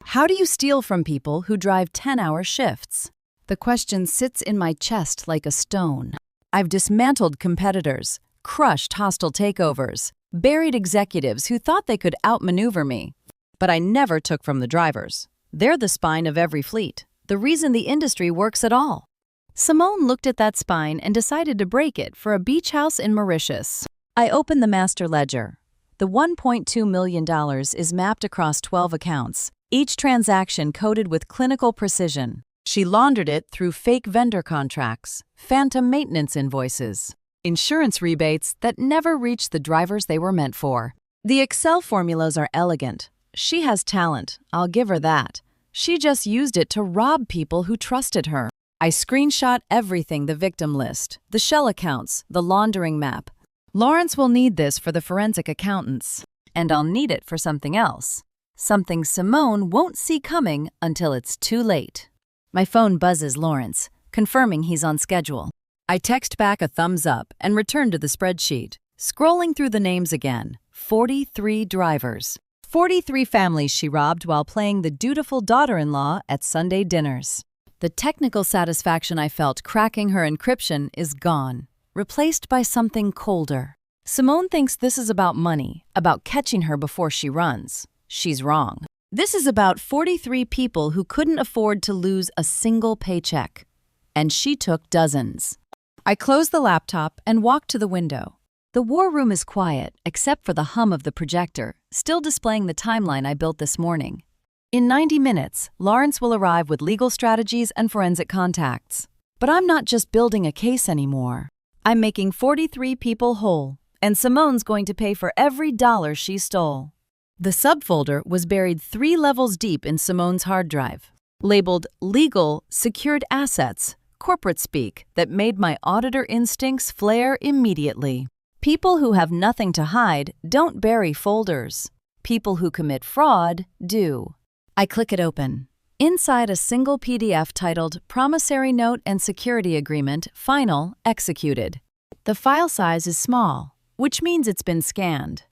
How do you steal from people who drive 10-hour shifts? The question sits in my chest like a stone. I've dismantled competitors, crushed hostile takeovers, buried executives who thought they could outmaneuver me. But I never took from the drivers. They're the spine of every fleet, the reason the industry works at all. Simone looked at that spine and decided to break it for a beach house in Mauritius. I opened the master ledger. The $1.2 million is mapped across 12 accounts, each transaction coded with clinical precision. She laundered it through fake vendor contracts, phantom maintenance invoices, insurance rebates that never reached the drivers they were meant for. The Excel formulas are elegant. She has talent, I'll give her that. She just used it to rob people who trusted her. I screenshot everything: the victim list, the shell accounts, the laundering map. Lawrence will need this for the forensic accountants, and I'll need it for something else. Something Simone won't see coming until it's too late. My phone buzzes Lawrence, confirming he's on schedule. I text back a thumbs up and return to the spreadsheet, scrolling through the names again. 43 drivers. 43 families she robbed while playing the dutiful daughter-in-law at Sunday dinners. The technical satisfaction I felt cracking her encryption is gone, replaced by something colder. Simone thinks this is about money, about catching her before she runs. She's wrong. This is about 43 people who couldn't afford to lose a single paycheck. And she took dozens. I close the laptop and walk to the window. The war room is quiet, except for the hum of the projector, still displaying the timeline I built this morning. In 90 minutes, Lawrence will arrive with legal strategies and forensic contacts. But I'm not just building a case anymore. I'm making 43 people whole, and Simone's going to pay for every dollar she stole. The subfolder was buried 3 levels deep in Simone's hard drive, labeled Legal Secured Assets, corporate speak that made my auditor instincts flare immediately. People who have nothing to hide don't bury folders. People who commit fraud do. I click it open. Inside a single PDF titled Promissory Note and Security Agreement, Final, Executed. The file size is small, which means it's been scanned.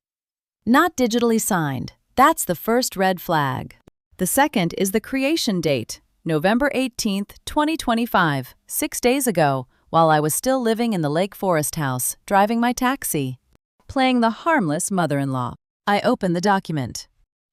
Not digitally signed. That's the first red flag. The second is the creation date, November 18th, 2025, 6 days ago, while I was still living in the Lake Forest house, driving my taxi. Playing the harmless mother-in-law. I open the document.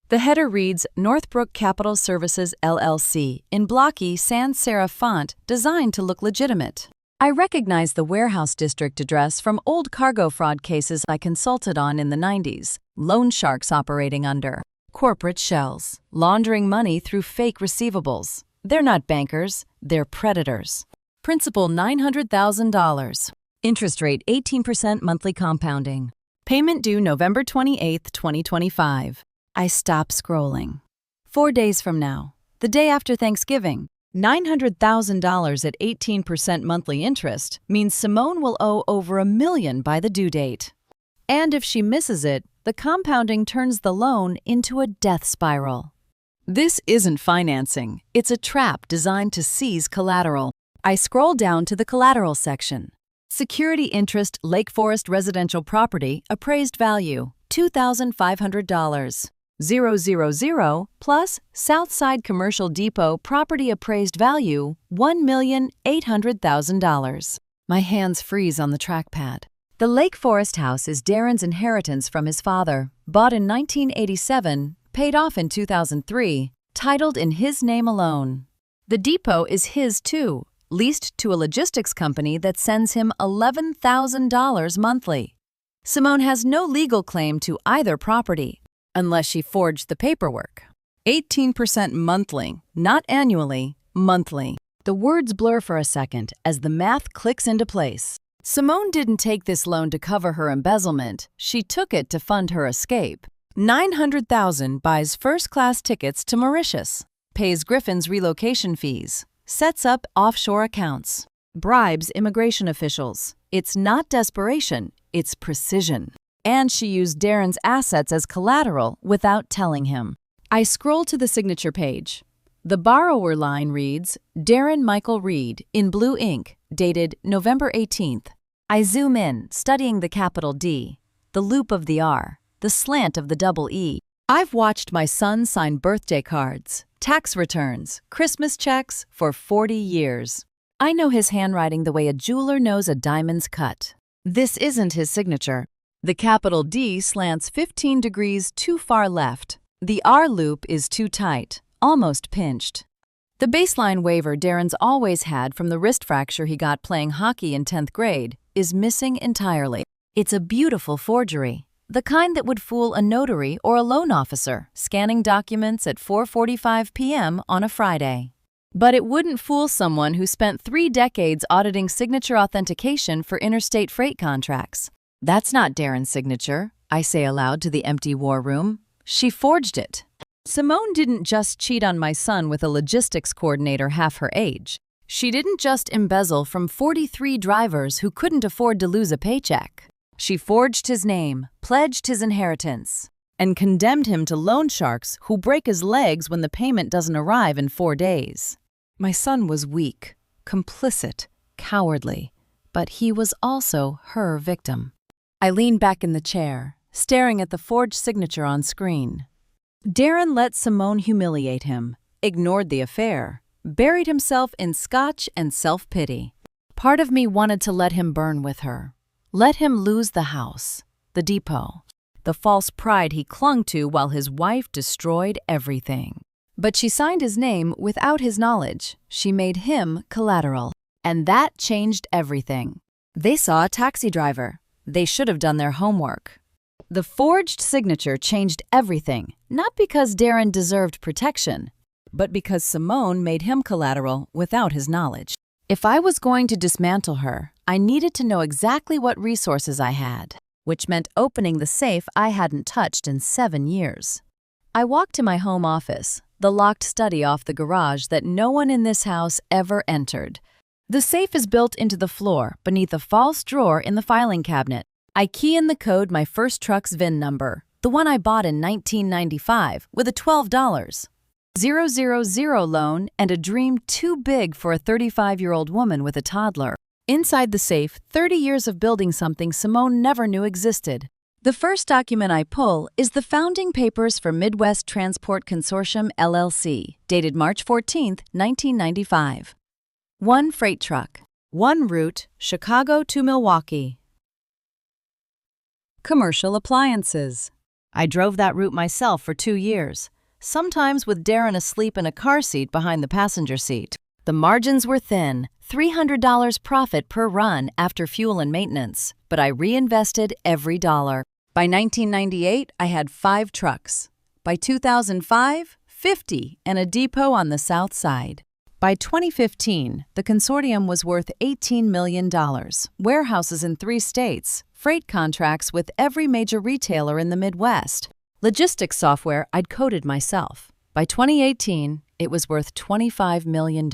The header reads Northbrook Capital Services LLC in blocky sans serif font designed to look legitimate. I recognize the warehouse district address from old cargo fraud cases I consulted on in the 90s. Loan sharks operating under corporate shells, laundering money through fake receivables. They're not bankers, they're predators. Principal $900,000. Interest rate 18% monthly compounding. Payment due November 28, 2025. I stop scrolling. 4 days from now, the day after Thanksgiving, $900,000 at 18% monthly interest means Simone will owe over $1 million by the due date. And if she misses it, the compounding turns the loan into a death spiral. This isn't financing. It's a trap designed to seize collateral. I scroll down to the collateral section. Security interest Lake Forest residential property appraised value $2,500. 000 plus Southside Commercial Depot property appraised value $1,800,000. My hands freeze on the trackpad. The Lake Forest house is Darren's inheritance from his father, bought in 1987, paid off in 2003, titled in his name alone. The depot is his too, leased to a logistics company that sends him $11,000 monthly. Simone has no legal claim to either property, unless she forged the paperwork. 18% monthly, not annually, monthly. The words blur for a second as the math clicks into place. Simone didn't take this loan to cover her embezzlement. She took it to fund her escape. $900,000 buys first-class tickets to Mauritius, pays Griffin's relocation fees, sets up offshore accounts, bribes immigration officials. It's not desperation, it's precision. And she used Darren's assets as collateral without telling him. I scroll to the signature page. The borrower line reads, Darren Michael Reed, in blue ink, dated November 18th. I zoom in, studying the capital D, the loop of the R, the slant of the double E. I've watched my son sign birthday cards, tax returns, Christmas checks for 40 years. I know his handwriting the way a jeweler knows a diamond's cut. This isn't his signature. The capital D slants 15 degrees too far left. The R loop is too tight, almost pinched. The baseline waiver Darren's always had from the wrist fracture he got playing hockey in 10th grade is missing entirely. It's a beautiful forgery, the kind that would fool a notary or a loan officer scanning documents at 4:45 p.m. on a Friday. But it wouldn't fool someone who spent 3 decades auditing signature authentication for interstate freight contracts. That's not Darren's signature, I say aloud to the empty war room. She forged it. Simone didn't just cheat on my son with a logistics coordinator half her age. She didn't just embezzle from 43 drivers who couldn't afford to lose a paycheck. She forged his name, pledged his inheritance, and condemned him to loan sharks who break his legs when the payment doesn't arrive in 4 days. My son was weak, complicit, cowardly, but he was also her victim. I leaned back in the chair, staring at the forged signature on screen. Darren let Simone humiliate him, ignored the affair, buried himself in scotch and self-pity. Part of me wanted to let him burn with her. Let him lose the house, the depot, the false pride he clung to while his wife destroyed everything. But she signed his name without his knowledge. She made him collateral. And that changed everything. They saw a taxi driver. They should have done their homework. The forged signature changed everything, not because Darren deserved protection, but because Simone made him collateral without his knowledge. If I was going to dismantle her, I needed to know exactly what resources I had, which meant opening the safe I hadn't touched in 7 years. I walked to my home office, the locked study off the garage that no one in this house ever entered. The safe is built into the floor beneath a false drawer in the filing cabinet. I key in the code my first truck's VIN number, the one I bought in 1995, with a $12 000 loan and a dream too big for a 35-year-old woman with a toddler. Inside the safe, 30 years of building something Simone never knew existed. The first document I pull is the founding papers for Midwest Transport Consortium, LLC, dated March 14, 1995. 1 freight truck. 1 route, Chicago to Milwaukee. Commercial appliances. I drove that route myself for 2 years, sometimes with Darren asleep in a car seat behind the passenger seat. The margins were thin, $300 profit per run after fuel and maintenance, but I reinvested every dollar. By 1998, I had 5 trucks. By 2005, 50 and a depot on the south side. By 2015, the consortium was worth $18 million, warehouses in 3 states, freight contracts with every major retailer in the Midwest, logistics software I'd coded myself. By 2018, it was worth $25 million,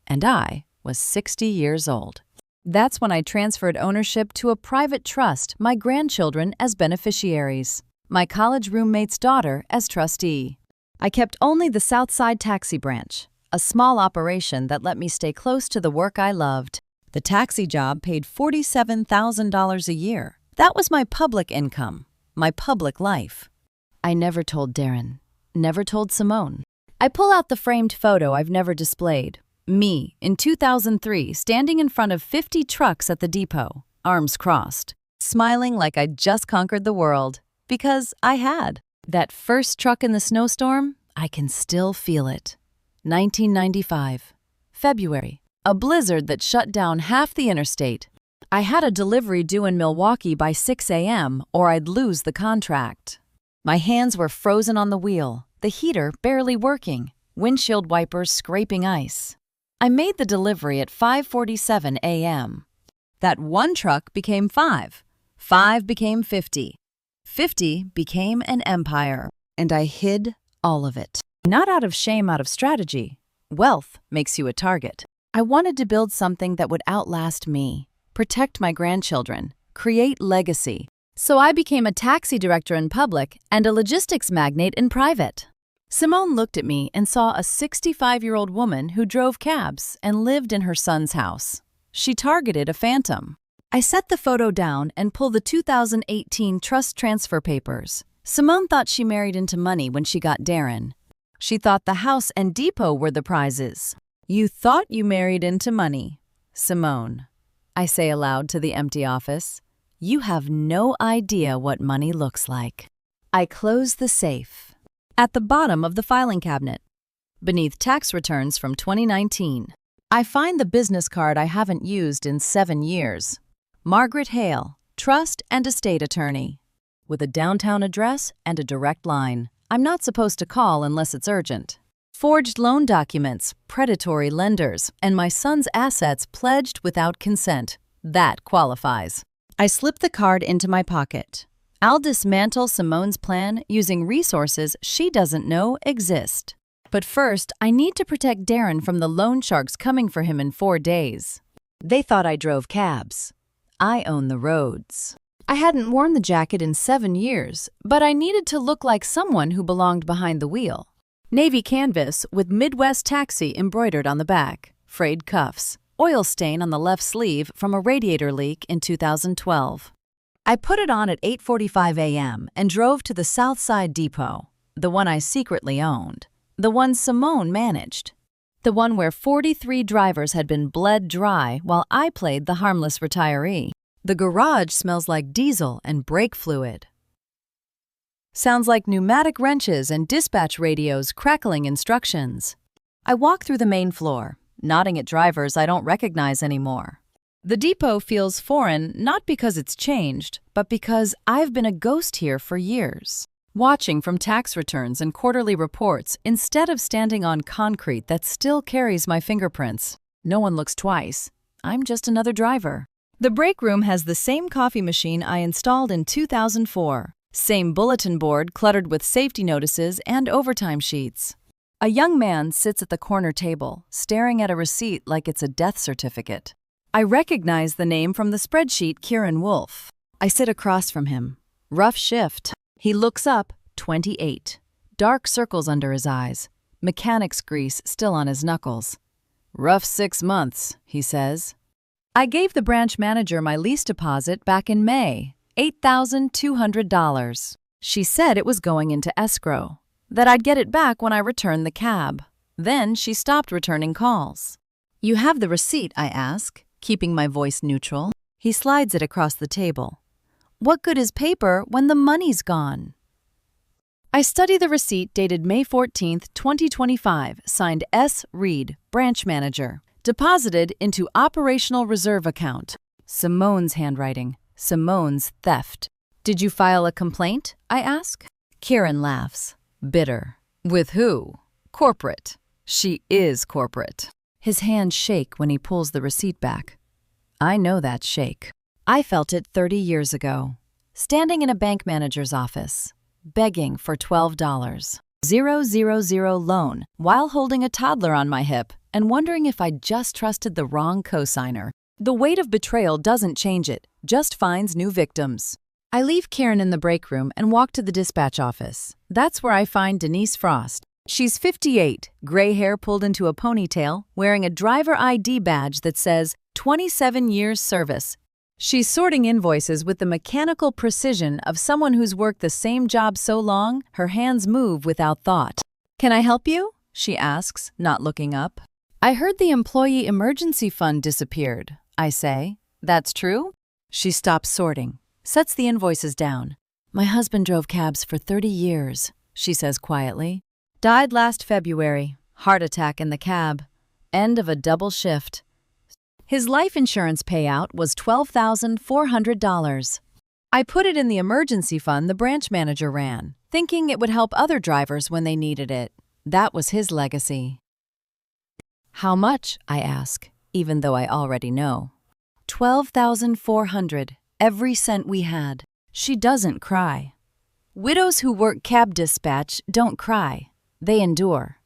and I was 60 years old. That's when I transferred ownership to a private trust, my grandchildren as beneficiaries, my college roommate's daughter as trustee. I kept only the Southside Taxi branch, a small operation that let me stay close to the work I loved. The taxi job paid $47,000 a year. That was my public income, my public life. I never told Darren, never told Simone. I pull out the framed photo I've never displayed. Me, in 2003, standing in front of 50 trucks at the depot, arms crossed, smiling like I'd just conquered the world, because I had. That first truck in the snowstorm, I can still feel it. 1995, February, a blizzard that shut down half the interstate. I had a delivery due in Milwaukee by 6 a.m. or I'd lose the contract. My hands were frozen on the wheel, the heater barely working, windshield wipers scraping ice. I made the delivery at 5:47 a.m. That 1 truck became 5. 5 became 50. 50 became an empire, and I hid all of it. Not out of shame, out of strategy. Wealth makes you a target. I wanted to build something that would outlast me, protect my grandchildren, create legacy. So I became a taxi director in public and a logistics magnate in private. Simone looked at me and saw a 65-year-old woman who drove cabs and lived in her son's house. She targeted a phantom. I set the photo down and pulled the 2018 trust transfer papers. Simone thought she married into money when she got Darren. She thought the house and depot were the prizes. You thought you married into money, Simone. I say aloud to the empty office. You have no idea what money looks like. I close the safe. At the bottom of the filing cabinet, beneath tax returns from 2019, I find the business card I haven't used in 7 years. Margaret Hale, trust and estate attorney, with a downtown address and a direct line. I'm not supposed to call unless it's urgent. Forged loan documents, predatory lenders, and my son's assets pledged without consent. That qualifies. I slip the card into my pocket. I'll dismantle Simone's plan using resources she doesn't know exist. But first, I need to protect Darren from the loan sharks coming for him in 4 days. They thought I drove cabs. I own the roads. I hadn't worn the jacket in 7 years, but I needed to look like someone who belonged behind the wheel. Navy canvas with Midwest Taxi embroidered on the back, frayed cuffs, oil stain on the left sleeve from a radiator leak in 2012. I put it on at 8:45 a.m. and drove to the Southside Depot, the one I secretly owned, the one Simone managed, the one where 43 drivers had been bled dry while I played the harmless retiree. The garage smells like diesel and brake fluid. Sounds like pneumatic wrenches and dispatch radios crackling instructions. I walk through the main floor, nodding at drivers I don't recognize anymore. The depot feels foreign not because it's changed, but because I've been a ghost here for years, watching from tax returns and quarterly reports instead of standing on concrete that still carries my fingerprints. No one looks twice. I'm just another driver. The break room has the same coffee machine I installed in 2004. Same bulletin board cluttered with safety notices and overtime sheets. A young man sits at the corner table, staring at a receipt like it's a death certificate. I recognize the name from the spreadsheet, Kieran Wolf. I sit across from him. Rough shift. He looks up, 28. Dark circles under his eyes. Mechanic's grease still on his knuckles. Rough 6 months, he says. I gave the branch manager my lease deposit back in May, $8,200. She said it was going into escrow, that I'd get it back when I returned the cab. Then she stopped returning calls. "You have the receipt?" I ask, keeping my voice neutral. He slides it across the table. "What good is paper when the money's gone?" I study the receipt dated May 14, 2025, signed S. Reed, branch manager. Deposited into operational reserve account. Simone's handwriting. Simone's theft. "Did you file a complaint?" I ask. Kieran laughs. Bitter. "With who?" "Corporate." "She is corporate." His hands shake when he pulls the receipt back. I know that shake. I felt it 30 years ago, standing in a bank manager's office, begging for $12. 000 loan while holding a toddler on my hip and wondering if I'd just trusted the wrong cosigner. The weight of betrayal doesn't change it, just finds new victims. I leave Karen in the break room and walk to the dispatch office. That's where I find Denise Frost. She's 58, gray hair pulled into a ponytail, wearing a driver ID badge that says 27 years service. She's sorting invoices with the mechanical precision of someone who's worked the same job so long, her hands move without thought. "Can I help you?" she asks, not looking up. "I heard the employee emergency fund disappeared," I say. "That's true?" She stops sorting, sets the invoices down. "My husband drove cabs for 30 years, she says quietly. "Died last February, heart attack in the cab. End of a double shift. His life insurance payout was $12,400. I put it in the emergency fund the branch manager ran, thinking it would help other drivers when they needed it. That was his legacy." "How much?" I ask, even though I already know. $12,400, every cent we had." She doesn't cry. Widows who work cab dispatch don't cry. They endure.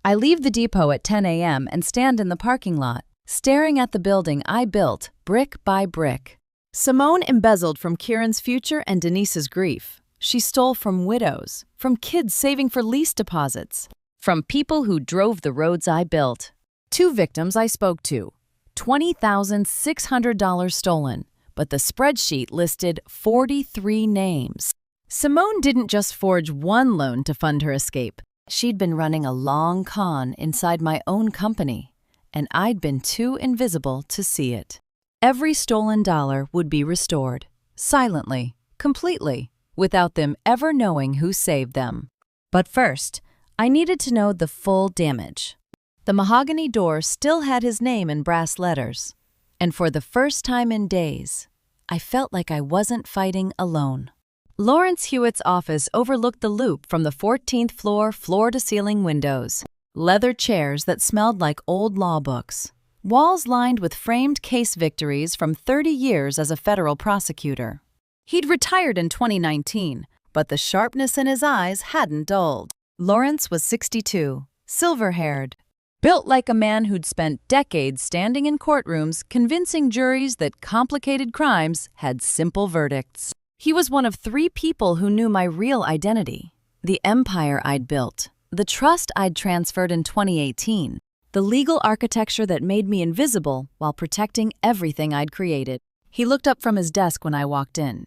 I leave the depot at 10 a.m. and stand in the parking lot, staring at the building I built brick by brick. Simone embezzled from Kieran's future and Denise's grief. She stole from widows, from kids saving for lease deposits, from people who drove the roads I built. 2 victims I spoke to. $20,600 stolen, but the spreadsheet listed 43 names. Simone didn't just forge one loan to fund her escape. She'd been running a long con inside my own company, and I'd been too invisible to see it. Every stolen dollar would be restored, silently, completely, without them ever knowing who saved them. But first, I needed to know the full damage. The mahogany door still had his name in brass letters, and for the first time in days, I felt like I wasn't fighting alone. Lawrence Hewitt's office overlooked the loop from the 14th floor floor-to-ceiling windows. Leather chairs that smelled like old law books. Walls lined with framed case victories from 30 years as a federal prosecutor. He'd retired in 2019, but the sharpness in his eyes hadn't dulled. Lawrence was 62, silver-haired, built like a man who'd spent decades standing in courtrooms convincing juries that complicated crimes had simple verdicts. He was one of 3 people who knew my real identity, the empire I'd built, the trust I'd transferred in 2018, the legal architecture that made me invisible while protecting everything I'd created. He looked up from his desk when I walked in.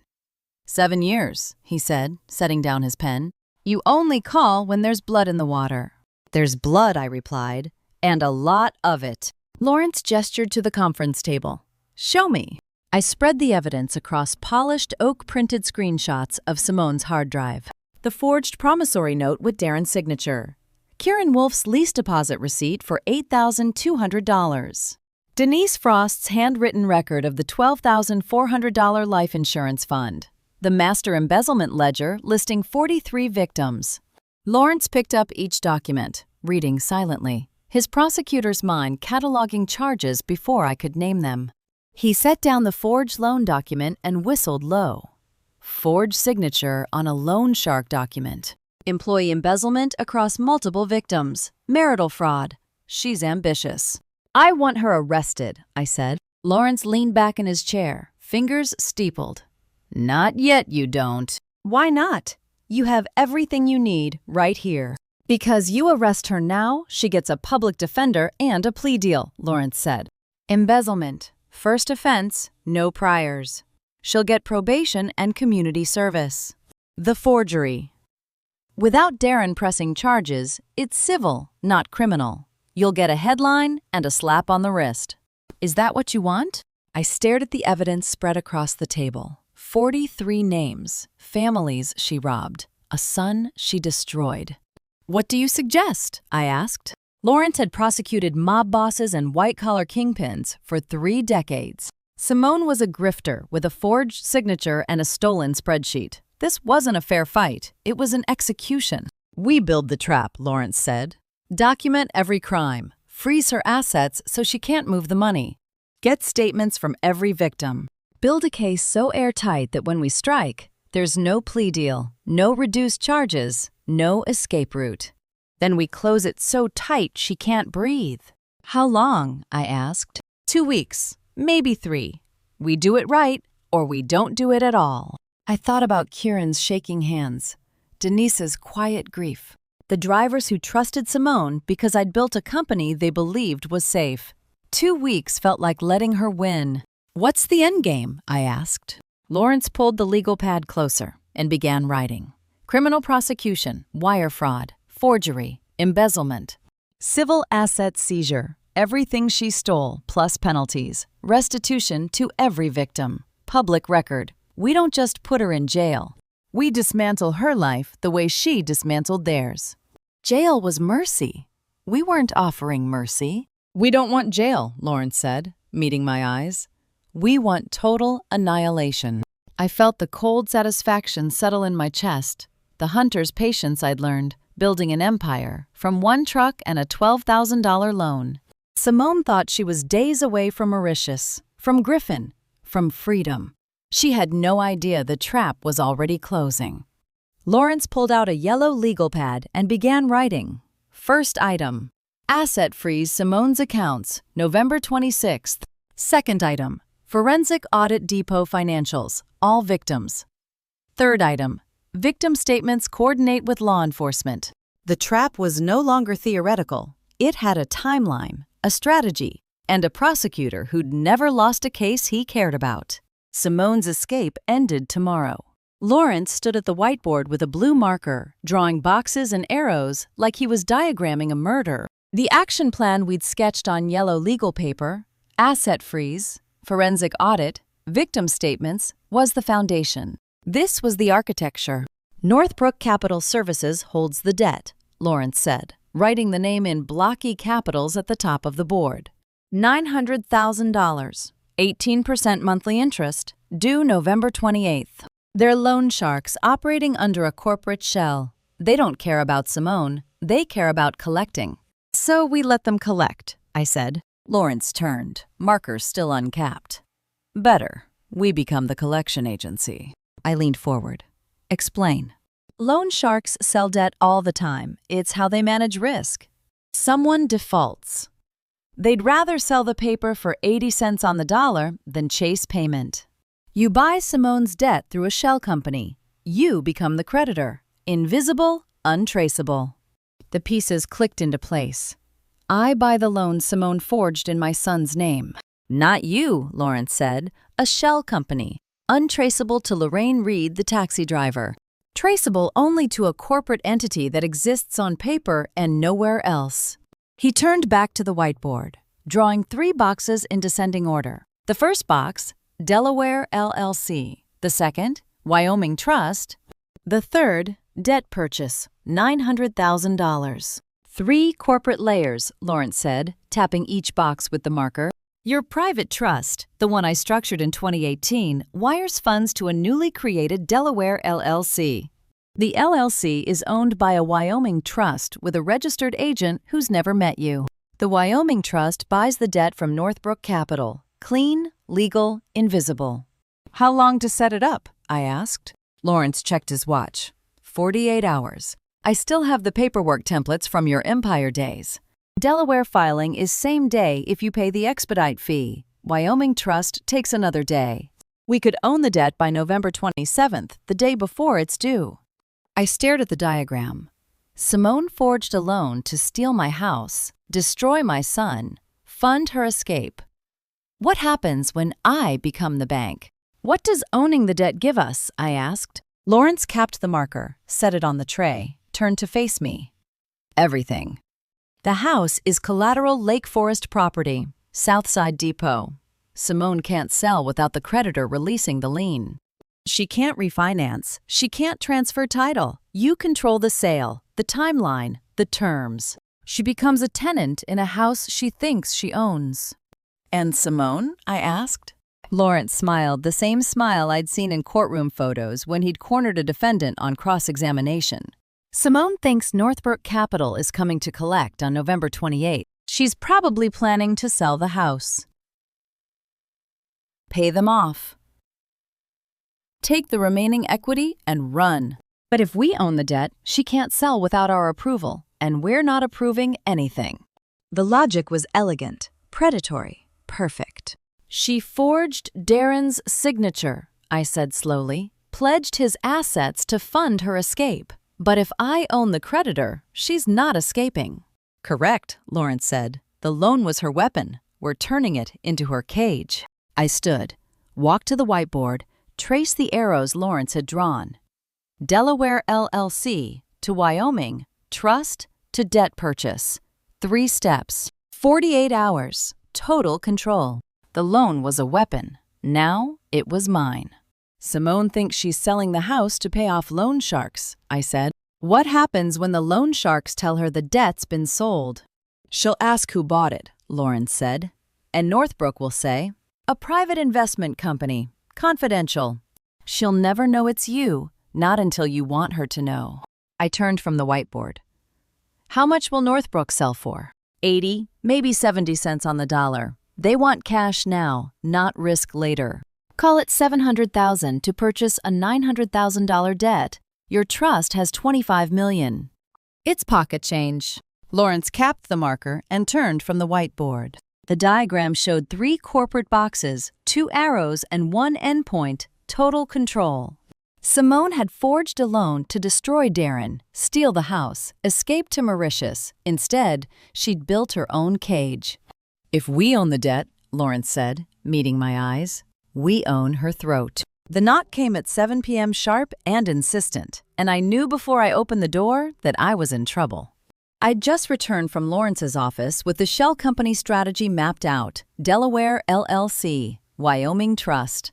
7 years, he said, setting down his pen. "You only call when there's blood in the water." "There's blood," I replied, "and a lot of it." Lawrence gestured to the conference table. "Show me." I spread the evidence across polished oak-printed screenshots of Simone's hard drive. The forged promissory note with Darren's signature. Kieran Wolf's lease deposit receipt for $8,200. Denise Frost's handwritten record of the $12,400 life insurance fund. The master embezzlement ledger listing 43 victims. Lawrence picked up each document, reading silently, his prosecutor's mind cataloging charges before I could name them. He set down the forged loan document and whistled low. Forged signature on a loan shark document. Employee embezzlement across multiple victims. Marital fraud. She's ambitious. "I want her arrested," I said. Lawrence leaned back in his chair, fingers steepled. "Not yet, you don't." "Why not? You have everything you need right here." "Because you arrest her now, she gets a public defender and a plea deal," Lawrence said. "Embezzlement. First offense, no priors." She'll get probation and community service. The forgery. Without Darren pressing charges, it's civil, not criminal. You'll get a headline and a slap on the wrist. Is that what you want? I stared at the evidence spread across the table. 43 names, families she robbed, a son she destroyed. What do you suggest? I asked. Lawrence had prosecuted mob bosses and white-collar kingpins for 3 decades. Simone was a grifter with a forged signature and a stolen spreadsheet. This wasn't a fair fight. It was an execution. We build the trap, Lawrence said. Document every crime. Freeze her assets so she can't move the money. Get statements from every victim. Build a case so airtight that when we strike, there's no plea deal, no reduced charges, no escape route. Then we close it so tight she can't breathe. How long? I asked. 2 weeks, maybe 3. We do it right, or we don't do it at all. I thought about Kieran's shaking hands, Denise's quiet grief, the drivers who trusted Simone because I'd built a company they believed was safe. 2 weeks felt like letting her win. What's the end game? I asked. Lawrence pulled the legal pad closer and began writing. Criminal prosecution, wire fraud, forgery, embezzlement. Civil asset seizure, everything she stole plus penalties. Restitution to every victim. Public record. We don't just put her in jail. We dismantle her life the way she dismantled theirs. Jail was mercy. We weren't offering mercy. We don't want jail, Lawrence said, meeting my eyes. We want total annihilation. I felt the cold satisfaction settle in my chest, the hunter's patience I'd learned, building an empire, from 1 truck and a $12,000 loan. Simone thought she was days away from Mauritius, from Griffin, from freedom. She had no idea the trap was already closing. Lawrence pulled out a yellow legal pad and began writing. First item. Asset freeze Simone's accounts, November 26th. Second item. Forensic audit depot financials, all victims. Third item. Victim statements coordinate with law enforcement. The trap was no longer theoretical. It had a timeline, a strategy, and a prosecutor who'd never lost a case he cared about. Simone's escape ended tomorrow. Lawrence stood at the whiteboard with a blue marker, drawing boxes and arrows like he was diagramming a murder. The action plan we'd sketched on yellow legal paper, asset freeze, forensic audit, victim statements, was the foundation. This was the architecture. Northbrook Capital Services holds the debt, Lawrence said, writing the name in blocky capitals at the top of the board. $900,000, 18% monthly interest, due November 28th. They're loan sharks operating under a corporate shell. They don't care about Simone. They care about collecting. So we let them collect, I said. Lawrence turned, markers still uncapped. Better. We become the collection agency. I leaned forward. Explain. Loan sharks sell debt all the time. It's how they manage risk. Someone defaults. They'd rather sell the paper for 80 cents on the dollar than chase payment. You buy Simone's debt through a shell company. You become the creditor. Invisible, untraceable. The pieces clicked into place. I buy the loan Simone forged in my son's name. Not you, Lawrence said. A shell company. Untraceable to Lorraine Reed, the taxi driver. Traceable only to a corporate entity that exists on paper and nowhere else. He turned back to the whiteboard, drawing 3 boxes in descending order. The first box, Delaware LLC. The second, Wyoming Trust. The third, debt purchase, $900,000. 3 corporate layers, Lawrence said, tapping each box with the marker. Your private trust, the one I structured in 2018, wires funds to a newly created Delaware LLC. The LLC is owned by a Wyoming trust with a registered agent who's never met you. The Wyoming Trust buys the debt from Northbrook Capital. Clean, legal, invisible. How long to set it up? I asked. Lawrence checked his watch. 48 hours. I still have the paperwork templates from your Empire days. Delaware filing is same day if you pay the expedite fee. Wyoming Trust takes another day. We could own the debt by November 27th, the day before it's due. I stared at the diagram. Simone forged a loan to steal my house, destroy my son, fund her escape. What happens when I become the bank? What does owning the debt give us? I asked. Lawrence capped the marker, set it on the tray, turned to face me. Everything. The house is collateral Lake Forest property, Southside Depot. Simone can't sell without the creditor releasing the lien. She can't refinance. She can't transfer title. You control the sale, the timeline, the terms. She becomes a tenant in a house she thinks she owns. And Simone? I asked. Lawrence smiled, the same smile I'd seen in courtroom photos when he'd cornered a defendant on cross-examination. Simone thinks Northbrook Capital is coming to collect on November 28th. She's probably planning to sell the house. Pay them off. Take the remaining equity and run. But if we own the debt, she can't sell without our approval, and we're not approving anything. The logic was elegant, predatory, perfect. She forged Darren's signature, I said slowly, pledged his assets to fund her escape. But if I own the creditor, she's not escaping. Correct, Lawrence said. The loan was her weapon. We're turning it into her cage. I stood, walked to the whiteboard, traced the arrows Lawrence had drawn. Delaware LLC to Wyoming, trust to debt purchase. 3 steps, 48 hours, total control. The loan was a weapon. Now it was mine. Simone thinks she's selling the house to pay off loan sharks, I said. What happens when the loan sharks tell her the debt's been sold? She'll ask who bought it, Lawrence said. And Northbrook will say, a private investment company, confidential. She'll never know it's you, not until you want her to know. I turned from the whiteboard. How much will Northbrook sell for? 80, maybe 70 cents on the dollar. They want cash now, not risk later. Call it $700,000 to purchase a $900,000 debt. Your trust has $25 million. It's pocket change. Lawrence capped the marker and turned from the whiteboard. The diagram showed 3 corporate boxes, 2 arrows, and 1 endpoint, total control. Simone had forged a loan to destroy Darren, steal the house, escape to Mauritius. Instead, she'd built her own cage. If we own the debt, Lawrence said, meeting my eyes, we own her throat. The knock came at 7 p.m. sharp and insistent, and I knew before I opened the door that I was in trouble. I'd just returned from Lawrence's office with the shell company strategy mapped out. Delaware LLC, Wyoming Trust.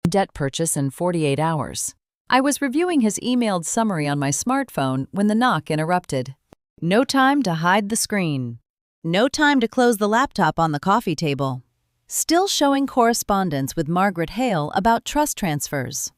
Debt purchase in 48 hours. I was reviewing his emailed summary on my smartphone when the knock interrupted. No time to hide the screen. No time to close the laptop on the coffee table. Still showing correspondence with Margaret Hale about trust transfers.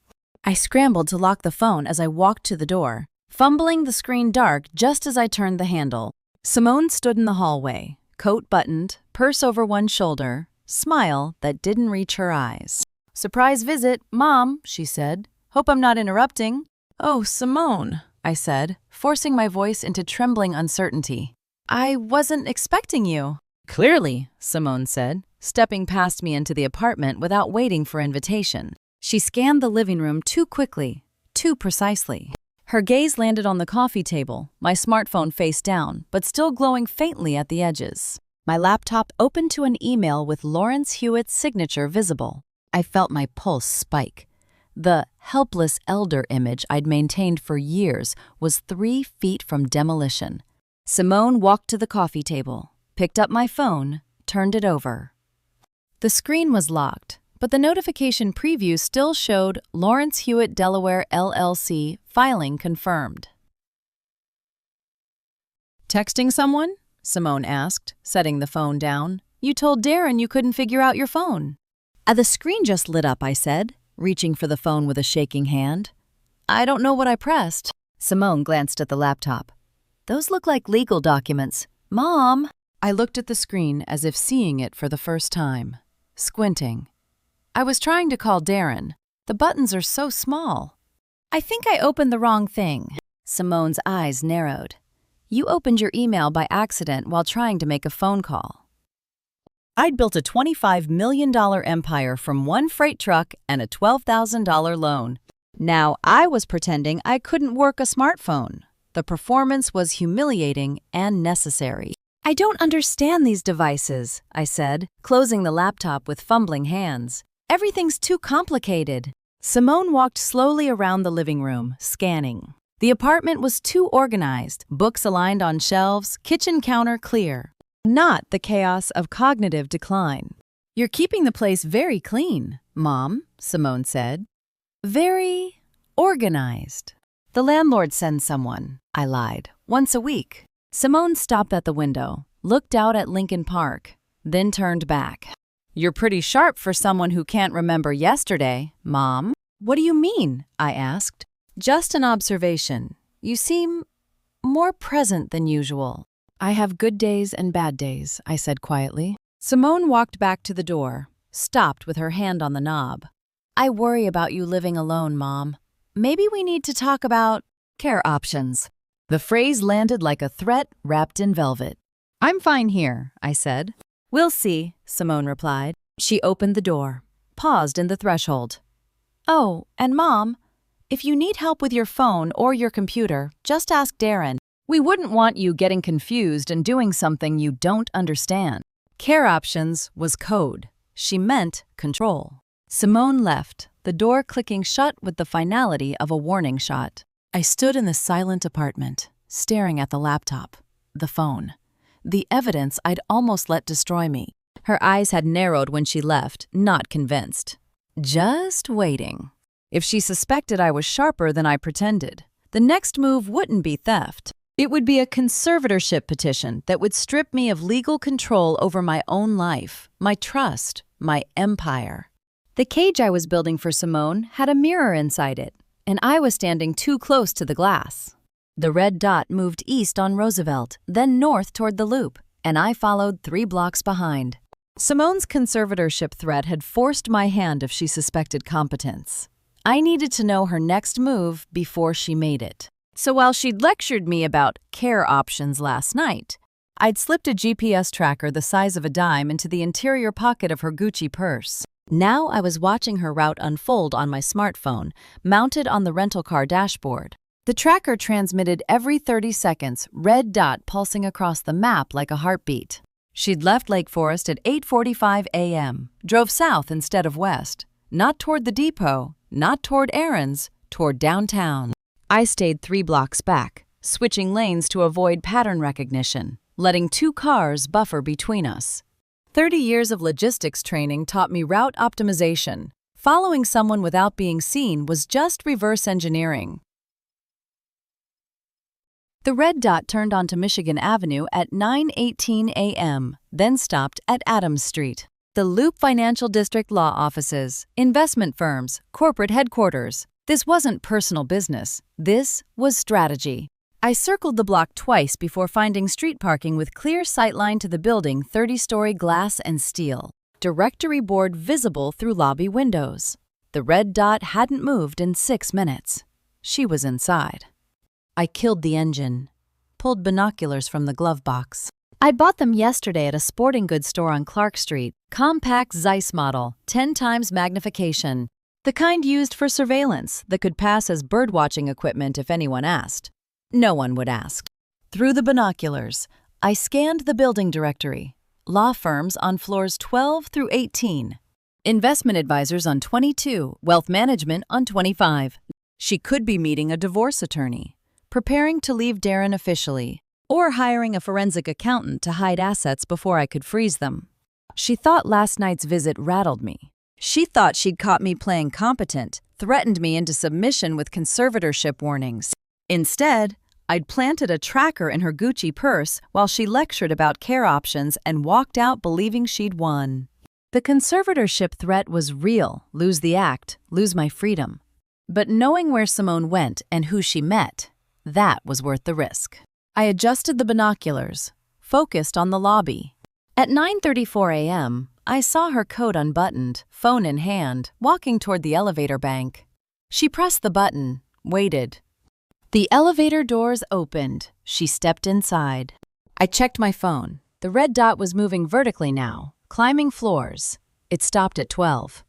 I scrambled to lock the phone as I walked to the door, fumbling the screen dark just as I turned the handle. Simone stood in the hallway, coat buttoned, purse over one shoulder, smile that didn't reach her eyes. Surprise visit, Mom, she said. Hope I'm not interrupting. Oh, Simone, I said, forcing my voice into trembling uncertainty. I wasn't expecting you. Clearly, Simone said, stepping past me into the apartment without waiting for invitation. She scanned the living room too quickly, too precisely. Her gaze landed on the coffee table, my smartphone face down, but still glowing faintly at the edges. My laptop opened to an email with Lawrence Hewitt's signature visible. I felt my pulse spike. The helpless elder image I'd maintained for years was 3 feet from demolition. Simone walked to the coffee table, picked up my phone, turned it over. The screen was locked, but the notification preview still showed Lawrence Hewitt Delaware LLC filing confirmed. Texting someone? Simone asked, setting the phone down. You told Darren you couldn't figure out your phone. The screen just lit up, I said, reaching for the phone with a shaking hand. I don't know what I pressed. Simone glanced at the laptop. Those look like legal documents. Mom! I looked at the screen as if seeing it for the first time, squinting. I was trying to call Darren. The buttons are so small. I think I opened the wrong thing. Simone's eyes narrowed. You opened your email by accident while trying to make a phone call. I'd built a $25 million empire from 1 freight truck and a $12,000 loan. Now I was pretending I couldn't work a smartphone. The performance was humiliating and necessary. I don't understand these devices, I said, closing the laptop with fumbling hands. Everything's too complicated. Simone walked slowly around the living room, scanning. The apartment was too organized, books aligned on shelves, kitchen counter clear. Not the chaos of cognitive decline. "You're keeping the place very clean, Mom," Simone said. "Very organized." "The landlord sends someone," I lied, "once a week." Simone stopped at the window, looked out at Lincoln Park, then turned back. "You're pretty sharp for someone who can't remember yesterday, Mom." "What do you mean?" I asked. "Just an observation. You seem more present than usual." "I have good days and bad days," I said quietly. Simone walked back to the door, stopped with her hand on the knob. "I worry about you living alone, Mom. Maybe we need to talk about care options." The phrase landed like a threat wrapped in velvet. "I'm fine here," I said. "We'll see," Simone replied. She opened the door, paused in the threshold. "Oh, and Mom, if you need help with your phone or your computer, just ask Darren. We wouldn't want you getting confused and doing something you don't understand." Care options was code. She meant control. Simone left, the door clicking shut with the finality of a warning shot. I stood in the silent apartment, staring at the laptop, the phone, the evidence I'd almost let destroy me. Her eyes had narrowed when she left, not convinced. Just waiting. If she suspected I was sharper than I pretended, the next move wouldn't be theft. It would be a conservatorship petition that would strip me of legal control over my own life, my trust, my empire. The cage I was building for Simone had a mirror inside it, and I was standing too close to the glass. The red dot moved east on Roosevelt, then north toward the Loop, and I followed 3 blocks behind. Simone's conservatorship threat had forced my hand if she suspected competence. I needed to know her next move before she made it. So while she'd lectured me about care options last night, I'd slipped a GPS tracker the size of a dime into the interior pocket of her Gucci purse. Now I was watching her route unfold on my smartphone, mounted on the rental car dashboard. The tracker transmitted every 30 seconds, red dot pulsing across the map like a heartbeat. She'd left Lake Forest at 8:45 a.m., drove south instead of west, not toward the depot, not toward errands, toward downtown. I stayed 3 blocks back, switching lanes to avoid pattern recognition, letting 2 cars buffer between us. 30 years of logistics training taught me route optimization. Following someone without being seen was just reverse engineering. The red dot turned onto Michigan Avenue at 9:18 a.m., then stopped at Adams Street. The Loop Financial District law offices, investment firms, corporate headquarters. This wasn't personal business. This was strategy. I circled the block twice before finding street parking with clear sightline to the building, 30-story glass and steel. Directory board visible through lobby windows. The red dot hadn't moved in 6 minutes. She was inside. I killed the engine, pulled binoculars from the glove box. I'd bought them yesterday at a sporting goods store on Clark Street. Compact Zeiss model, 10 times magnification. The kind used for surveillance that could pass as birdwatching equipment if anyone asked. No one would ask. Through the binoculars, I scanned the building directory. Law firms on floors 12 through 18. Investment advisors on 22. Wealth management on 25. She could be meeting a divorce attorney, preparing to leave Darren officially, or hiring a forensic accountant to hide assets before I could freeze them. She thought last night's visit rattled me. She thought she'd caught me playing competent, threatened me into submission with conservatorship warnings. Instead, I'd planted a tracker in her Gucci purse while she lectured about care options and walked out believing she'd won. The conservatorship threat was real, lose the act, lose my freedom. But knowing where Simone went and who she met, that was worth the risk. I adjusted the binoculars, focused on the lobby. At 9:34 a.m., I saw her coat unbuttoned, phone in hand, walking toward the elevator bank. She pressed the button, waited. The elevator doors opened. She stepped inside. I checked my phone. The red dot was moving vertically now, climbing floors. It stopped at 12.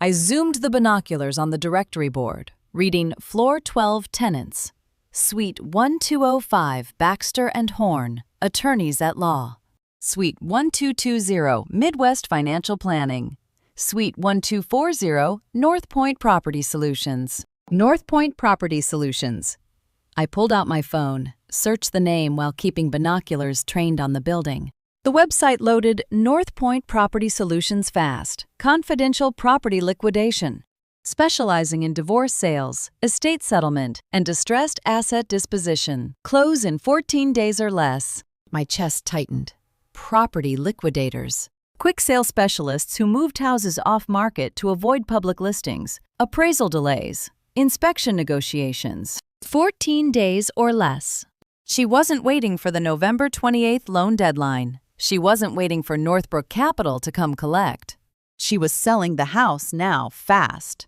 I zoomed the binoculars on the directory board, reading Floor 12 Tenants. Suite 1205, Baxter and Horn, Attorneys at Law. Suite 1220, Midwest Financial Planning. Suite 1240, North Point Property Solutions. North Point Property Solutions. I pulled out my phone, searched the name while keeping binoculars trained on the building. The website loaded North Point Property Solutions fast. Confidential property liquidation. Specializing in divorce sales, estate settlement, and distressed asset disposition. Close in 14 days or less. My chest tightened. Property liquidators. Quick sale specialists who moved houses off market to avoid public listings. Appraisal delays. Inspection negotiations. 14 days or less. She wasn't waiting for the November 28th loan deadline. She wasn't waiting for Northbrook Capital to come collect. She was selling the house now fast.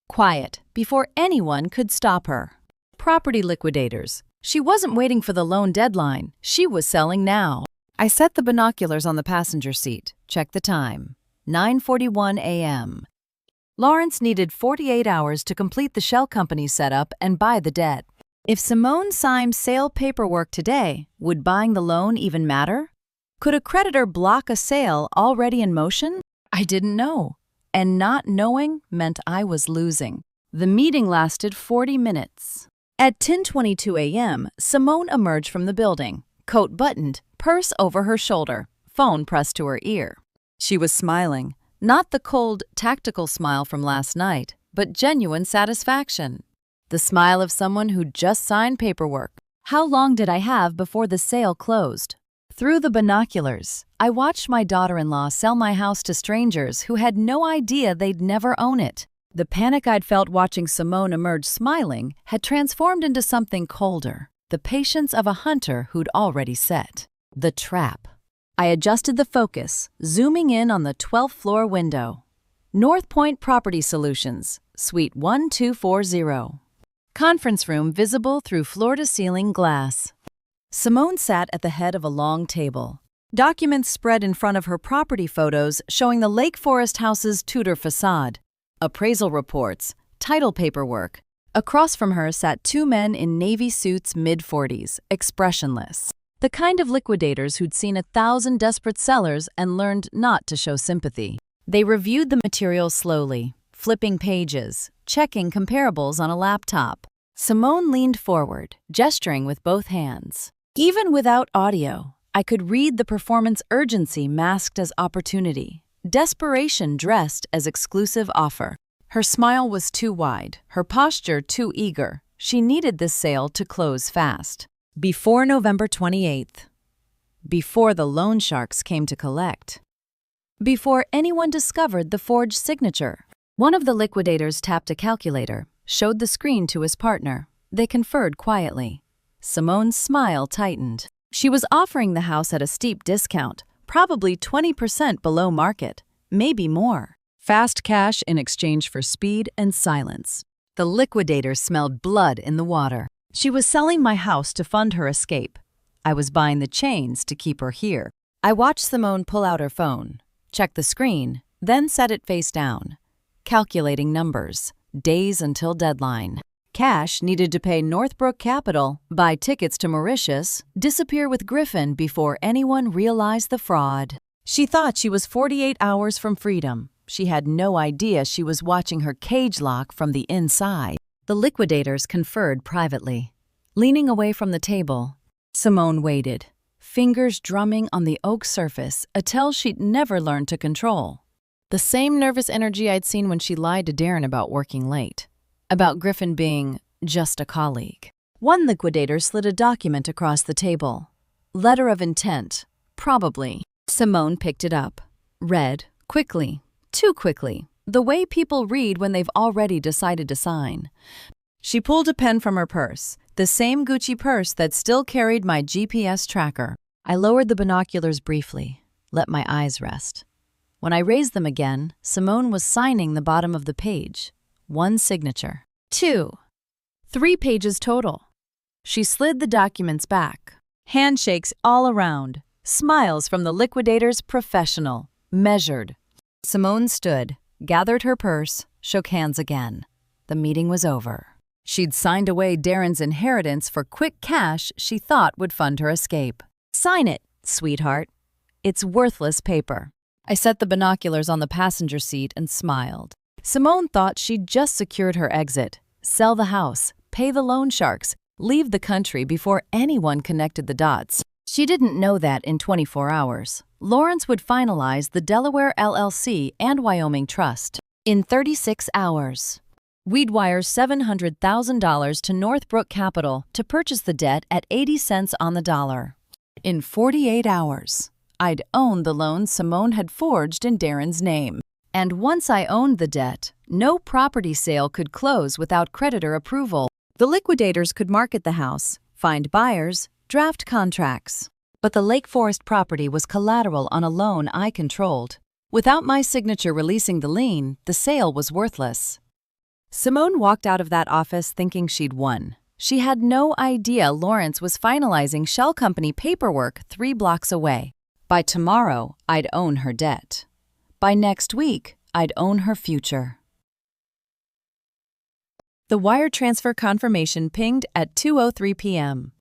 Quiet, before anyone could stop her. Property liquidators. She wasn't waiting for the loan deadline. She was selling now. I set the binoculars on the passenger seat. Check the time. 9:41 a.m. Lawrence needed 48 hours to complete the shell company setup and buy the debt. If Simone signed sale paperwork today, would buying the loan even matter? Could a creditor block a sale already in motion? I didn't know. And not knowing meant I was losing. The meeting lasted 40 minutes. At 10:22 a.m., Simone emerged from the building, coat buttoned, purse over her shoulder, phone pressed to her ear. She was smiling, not the cold, tactical smile from last night, but genuine satisfaction. The smile of someone who just signed paperwork. How long did I have before the sale closed? Through the binoculars, I watched my daughter-in-law sell my house to strangers who had no idea they'd never own it. The panic I'd felt watching Simone emerge smiling had transformed into something colder, the patience of a hunter who'd already set. The trap. I adjusted the focus, zooming in on the 12th floor window. North Point Property Solutions, Suite 1240. Conference room visible through floor-to-ceiling glass. Simone sat at the head of a long table. Documents spread in front of her property photos showing the Lake Forest house's Tudor facade. Appraisal reports, title paperwork. Across from her sat two men in navy suits mid-40s, expressionless. The kind of liquidators who'd seen 1,000 desperate sellers and learned not to show sympathy. They reviewed the material slowly, flipping pages, checking comparables on a laptop. Simone leaned forward, gesturing with both hands. Even without audio, I could read the performance urgency masked as opportunity, desperation dressed as exclusive offer. Her smile was too wide, her posture too eager. She needed this sale to close fast. Before November 28th. Before the loan sharks came to collect. Before anyone discovered the forged signature. One of the liquidators tapped a calculator, showed the screen to his partner. They conferred quietly. Simone's smile tightened. She was offering the house at a steep discount, probably 20% below market, maybe more. Fast cash in exchange for speed and silence. The liquidator smelled blood in the water. She was selling my house to fund her escape. I was buying the chains to keep her here. I watched Simone pull out her phone, check the screen, then set it face down. Calculating numbers, days until deadline. Cash needed to pay Northbrook Capital, buy tickets to Mauritius, disappear with Griffin before anyone realized the fraud. She thought she was 48 hours from freedom. She had no idea she was watching her cage lock from the inside. The liquidators conferred privately. Leaning away from the table, Simone waited, fingers drumming on the oak surface, a tell she'd never learned to control. The same nervous energy I'd seen when she lied to Darren about working late, about Griffin being just a colleague. One liquidator slid a document across the table. Letter of intent, probably. Simone picked it up, read, quickly, too quickly. The way people read when they've already decided to sign. She pulled a pen from her purse, the same Gucci purse that still carried my GPS tracker. I lowered the binoculars briefly, let my eyes rest. When I raised them again, Simone was signing the bottom of the page. One signature. 2. 3 pages total. She slid the documents back. Handshakes all around. Smiles from the liquidator's professional, measured. Simone stood, gathered her purse, shook hands again. The meeting was over. She'd signed away Darren's inheritance for quick cash she thought would fund her escape. Sign it, sweetheart. It's worthless paper. I set the binoculars on the passenger seat and smiled. Simone thought she'd just secured her exit, sell the house, pay the loan sharks, leave the country before anyone connected the dots. She didn't know that in 24 hours, Lawrence would finalize the Delaware LLC and Wyoming Trust. In 36 hours, we'd wire $700,000 to Northbrook Capital to purchase the debt at 80 cents on the dollar. In 48 hours, I'd own the loan Simone had forged in Darren's name. And once I owned the debt, no property sale could close without creditor approval. The liquidators could market the house, find buyers, draft contracts. But the Lake Forest property was collateral on a loan I controlled. Without my signature releasing the lien, the sale was worthless. Simone walked out of that office thinking she'd won. She had no idea Lawrence was finalizing shell company paperwork 3 blocks away. By tomorrow, I'd own her debt. By next week, I'd own her future. The wire transfer confirmation pinged at 2:03 p.m.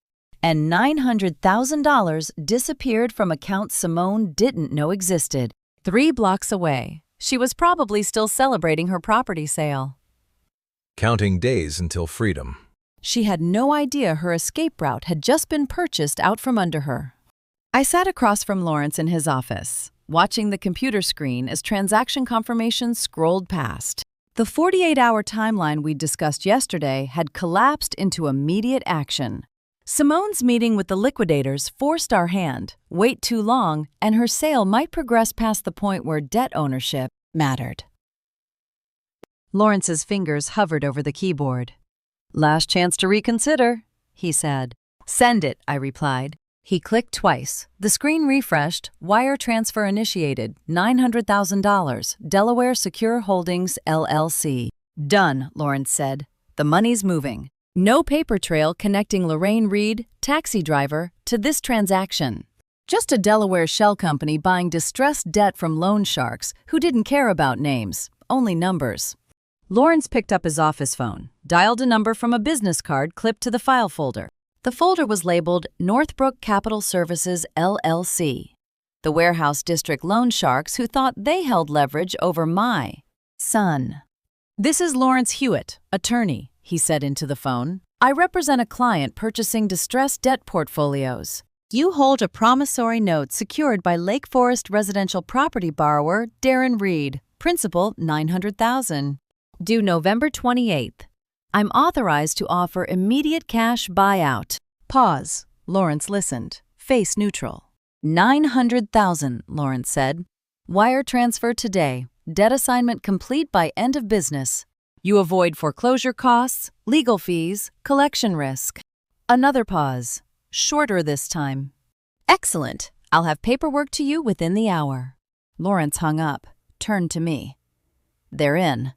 and $900,000 disappeared from accounts Simone didn't know existed. 3 blocks away, she was probably still celebrating her property sale. Counting days until freedom. She had no idea her escape route had just been purchased out from under her. I sat across from Lawrence in his office, watching the computer screen as transaction confirmations scrolled past. The 48-hour timeline we'd discussed yesterday had collapsed into immediate action. Simone's meeting with the liquidators forced our hand, wait too long, and her sale might progress past the point where debt ownership mattered. Lawrence's fingers hovered over the keyboard. "Last chance to reconsider," he said. "Send it," I replied. He clicked twice. The screen refreshed. Wire transfer initiated. $900,000. Delaware Secure Holdings, LLC. "Done," Lawrence said. "The money's moving. No paper trail connecting Lorraine Reed, taxi driver, to this transaction. Just a Delaware shell company buying distressed debt from loan sharks who didn't care about names, only numbers." Lawrence picked up his office phone, dialed a number from a business card clipped to the file folder. The folder was labeled Northbrook Capital Services, LLC. The warehouse district loan sharks who thought they held leverage over my son. "This is Lawrence Hewitt, attorney," he said into the phone. "I represent a client purchasing distressed debt portfolios. You hold a promissory note secured by Lake Forest residential property borrower Darren Reed, principal $900,000. Due November 28th. I'm authorized to offer immediate cash buyout." Pause. Lawrence listened, face neutral. $900,000, Lawrence said. "Wire transfer today. Debt assignment complete by end of business. You avoid foreclosure costs, legal fees, collection risk." Another pause. Shorter this time. "Excellent. I'll have paperwork to you within the hour." Lawrence hung up, turned to me. "They're in.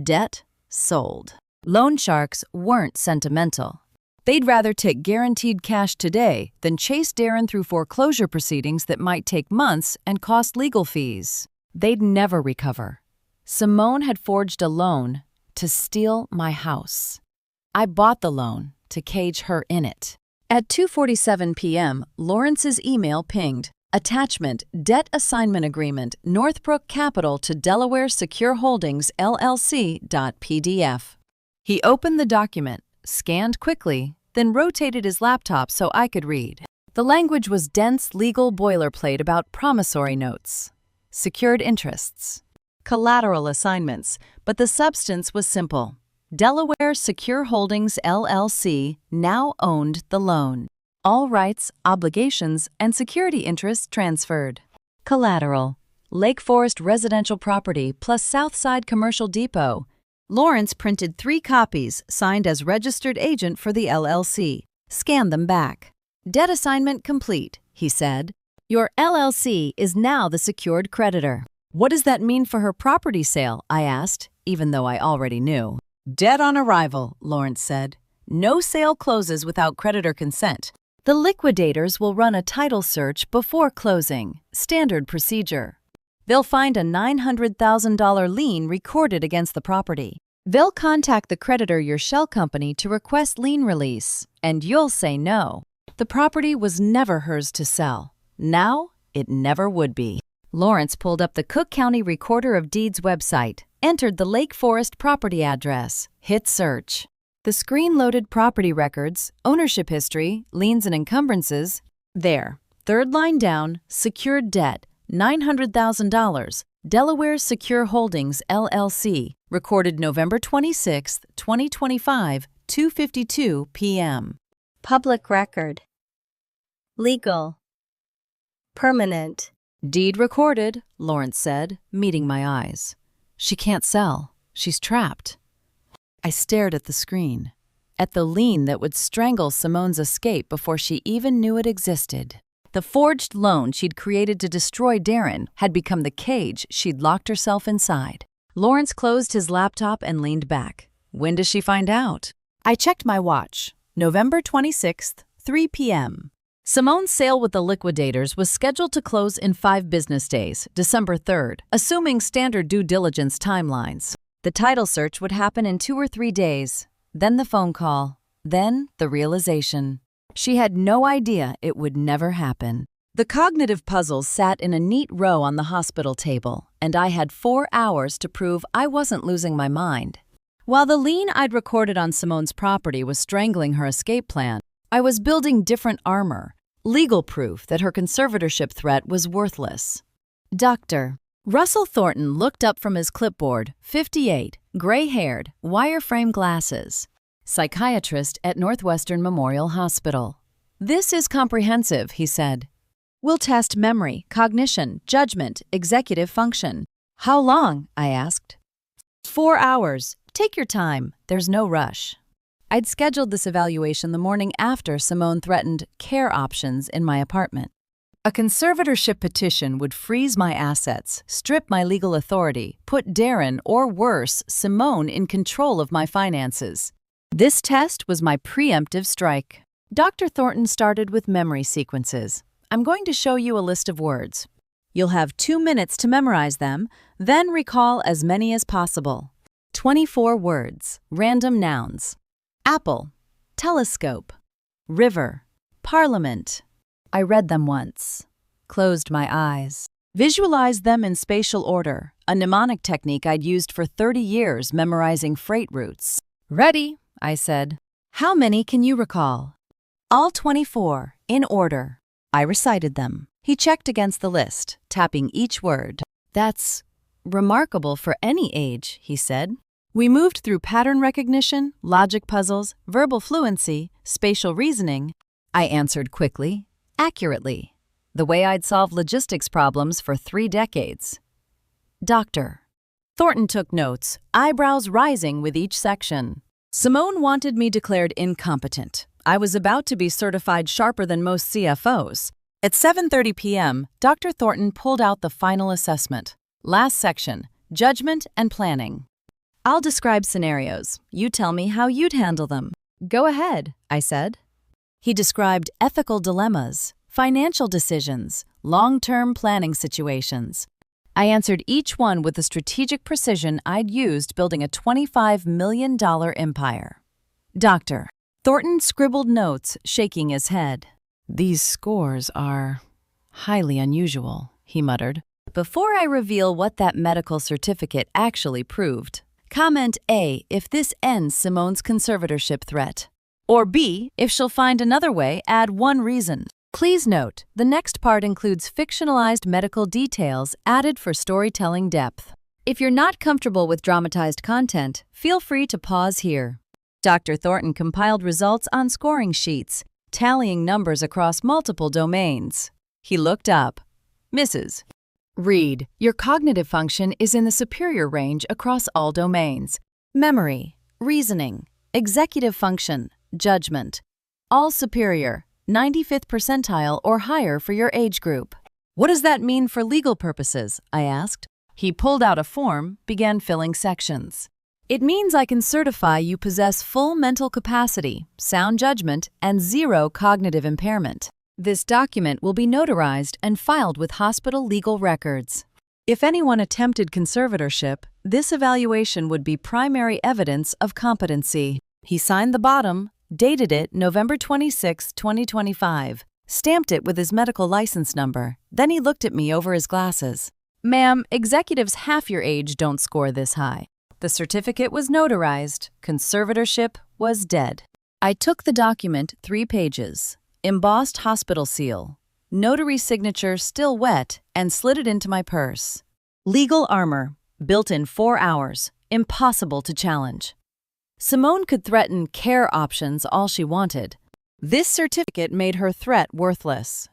Debt sold." Loan sharks weren't sentimental. They'd rather take guaranteed cash today than chase Darren through foreclosure proceedings that might take months and cost legal fees. They'd never recover. Simone had forged a loan to steal my house. I bought the loan to cage her in it. At 2:47 p.m., Lawrence's email pinged. Attachment, Debt Assignment Agreement, Northbrook Capital to Delaware Secure Holdings, LLC.pdf. He opened the document, scanned quickly, then rotated his laptop so I could read. The language was dense legal boilerplate about promissory notes, secured interests, collateral assignments, but the substance was simple. Delaware Secure Holdings, LLC now owned the loan. All rights, obligations, and security interests transferred. Collateral, Lake Forest residential property plus Southside Commercial Depot. Lawrence printed 3 copies, signed as registered agent for the LLC. Scanned them back. "Debt assignment complete," he said. "Your LLC is now the secured creditor." "What does that mean for her property sale?" I asked, even though I already knew. "Debt on arrival," Lawrence said. "No sale closes without creditor consent. The liquidators will run a title search before closing, standard procedure. They'll find a $900,000 lien recorded against the property. They'll contact the creditor, your shell company, to request lien release, and you'll say no. The property was never hers to sell. Now, it never would be. Lawrence pulled up the Cook County Recorder of Deeds website, entered the Lake Forest property address, hit search. The screen loaded property records, ownership history, liens and encumbrances. There, third line down, secured debt, $900,000, Delaware Secure Holdings, LLC, recorded November 26, 2025, 2:52 p.m. Public record. Legal. Permanent. Deed recorded, Lawrence said, meeting my eyes. She can't sell. She's trapped. I stared at the screen, at the lien that would strangle Simone's escape before she even knew it existed. The forged loan she'd created to destroy Darren had become the cage she'd locked herself inside. Lawrence closed his laptop and leaned back. When does she find out? I checked my watch. November 26th, 3 p.m. Simone's sale with the liquidators was scheduled to close in 5 business days, December 3rd, assuming standard due diligence timelines. The title search would happen in 2 or 3 days, then the phone call, then the realization. She had no idea it would never happen. The cognitive puzzles sat in a neat row on the hospital table, and I had 4 hours to prove I wasn't losing my mind. While the lien I'd recorded on Simone's property was strangling her escape plan, I was building different armor, legal proof that her conservatorship threat was worthless. Dr. Russell Thornton looked up from his clipboard, 58, gray-haired, wire-frame glasses. Psychiatrist at Northwestern Memorial Hospital. This is comprehensive, he said. We'll test memory, cognition, judgment, executive function. How long? I asked. 4 hours. Take your time. There's no rush. I'd scheduled this evaluation the morning after Simone threatened care options in my apartment. A conservatorship petition would freeze my assets, strip my legal authority, put Darren, or worse, Simone, in control of my finances. This test was my preemptive strike. Dr. Thornton started with memory sequences. I'm going to show you a list of words. You'll have 2 minutes to memorize them, then recall as many as possible. 24 words, random nouns. Apple, telescope, river, parliament. I read them once, closed my eyes, visualized them in spatial order, a mnemonic technique I'd used for 30 years memorizing freight routes. Ready, I said. How many can you recall? All 24, in order. I recited them. He checked against the list, tapping each word. That's remarkable for any age, he said. We moved through pattern recognition, logic puzzles, verbal fluency, spatial reasoning. I answered quickly, accurately, the way I'd solved logistics problems for 3 decades. Doctor. Thornton took notes, eyebrows rising with each section. Simone wanted me declared incompetent. I was about to be certified sharper than most CFOs. At 7:30 p.m., Dr. Thornton pulled out the final assessment. Last section, judgment and planning. I'll describe scenarios. You tell me how you'd handle them. Go ahead, I said. He described ethical dilemmas, financial decisions, long-term planning situations. I answered each one with the strategic precision I'd used building a $25 million empire. Doctor. Thornton scribbled notes, shaking his head. These scores are highly unusual, he muttered. Before I reveal what that medical certificate actually proved, comment A if this ends Simone's conservatorship threat. Or B, if she'll find another way, add 1 reason. Please note, the next part includes fictionalized medical details added for storytelling depth. If you're not comfortable with dramatized content, feel free to pause here. Dr. Thornton compiled results on scoring sheets, tallying numbers across multiple domains. He looked up. Mrs. Read, your cognitive function is in the superior range across all domains. Memory, reasoning, executive function, judgment. All superior, 95th percentile or higher for your age group. What does that mean for legal purposes? I asked. He pulled out a form, began filling sections. It means I can certify you possess full mental capacity, sound judgment, and 0 cognitive impairment. This document will be notarized and filed with hospital legal records. If anyone attempted conservatorship, this evaluation would be primary evidence of competency. He signed the bottom, dated it November 26, 2025, stamped it with his medical license number. Then he looked at me over his glasses. "Ma'am, executives half your age don't score this high." The certificate was notarized. Conservatorship was dead. I took the document, 3 pages, embossed hospital seal, notary signature still wet, and slid it into my purse. Legal armor, built in 4 hours, impossible to challenge. Simone could threaten care options all she wanted. This certificate made her threat worthless.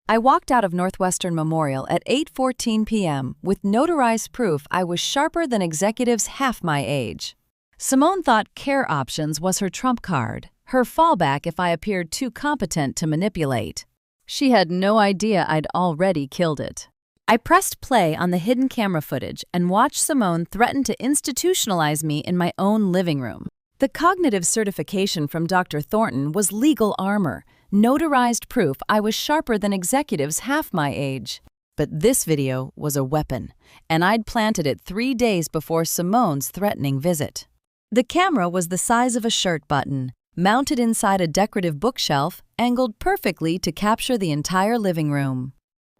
I walked out of Northwestern Memorial at 8:14 p.m. with notarized proof I was sharper than executives half my age. Simone thought care options was her trump card, her fallback if I appeared too competent to manipulate. She had no idea I'd already killed it. I pressed play on the hidden camera footage and watched Simone threaten to institutionalize me in my own living room. The cognitive certification from Dr. Thornton was legal armor, notarized proof I was sharper than executives half my age. But this video was a weapon, and I'd planted it 3 days before Simone's threatening visit. The camera was the size of a shirt button, mounted inside a decorative bookshelf, angled perfectly to capture the entire living room.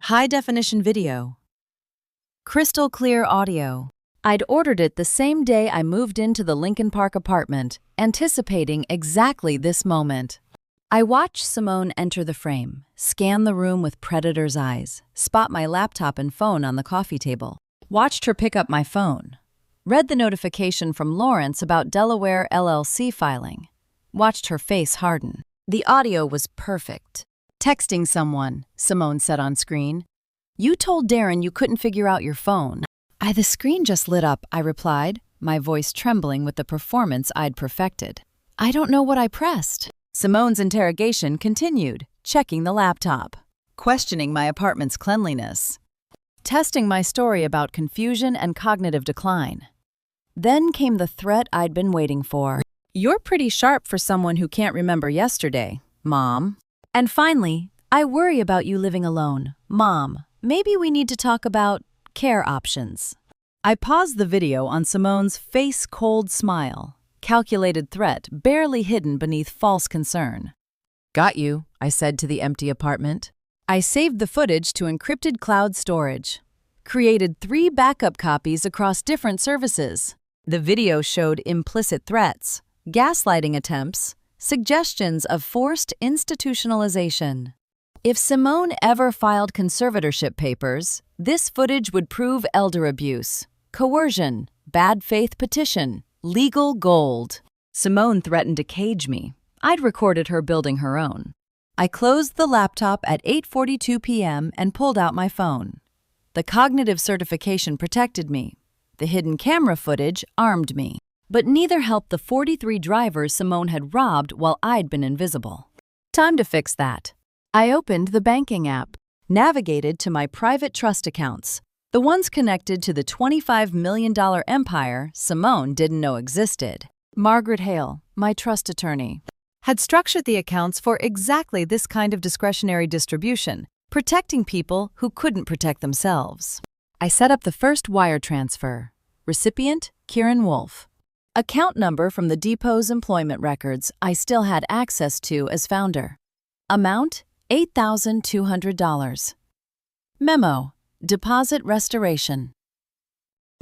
High-definition video. Crystal clear audio. I'd ordered it the same day I moved into the Lincoln Park apartment, anticipating exactly this moment. I watched Simone enter the frame, scan the room with predator's eyes, spot my laptop and phone on the coffee table, watched her pick up my phone, read the notification from Lawrence about Delaware LLC filing, watched her face harden. The audio was perfect. "Texting someone," Simone said on screen. "You told Darren you couldn't figure out your phone." The screen just lit up," I replied, my voice trembling with the performance I'd perfected. "I don't know what I pressed." Simone's interrogation continued, checking the laptop, questioning my apartment's cleanliness, testing my story about confusion and cognitive decline. Then came the threat I'd been waiting for. "You're pretty sharp for someone who can't remember yesterday, Mom." And finally, "I worry about you living alone. Mom, maybe we need to talk about care options." I paused the video on Simone's face-cold smile, calculated threat barely hidden beneath false concern. "Got you," I said to the empty apartment. I saved the footage to encrypted cloud storage, created 3 backup copies across different services. The video showed implicit threats, gaslighting attempts, suggestions of forced institutionalization. If Simone ever filed conservatorship papers, this footage would prove elder abuse, coercion, bad faith petition, legal gold. Simone threatened to cage me. I'd recorded her building her own. I closed the laptop at 8:42 p.m. and pulled out my phone. The cognitive certification protected me. The hidden camera footage armed me. But neither helped the 43 drivers Simone had robbed while I'd been invisible. Time to fix that. I opened the banking app, navigated to my private trust accounts, the ones connected to the $25 million empire Simone didn't know existed. Margaret Hale, my trust attorney, had structured the accounts for exactly this kind of discretionary distribution, protecting people who couldn't protect themselves. I set up the first wire transfer. Recipient, Kieran Wolf. Account number from the depot's employment records I still had access to as founder. Amount, $8,200. Memo, deposit restoration.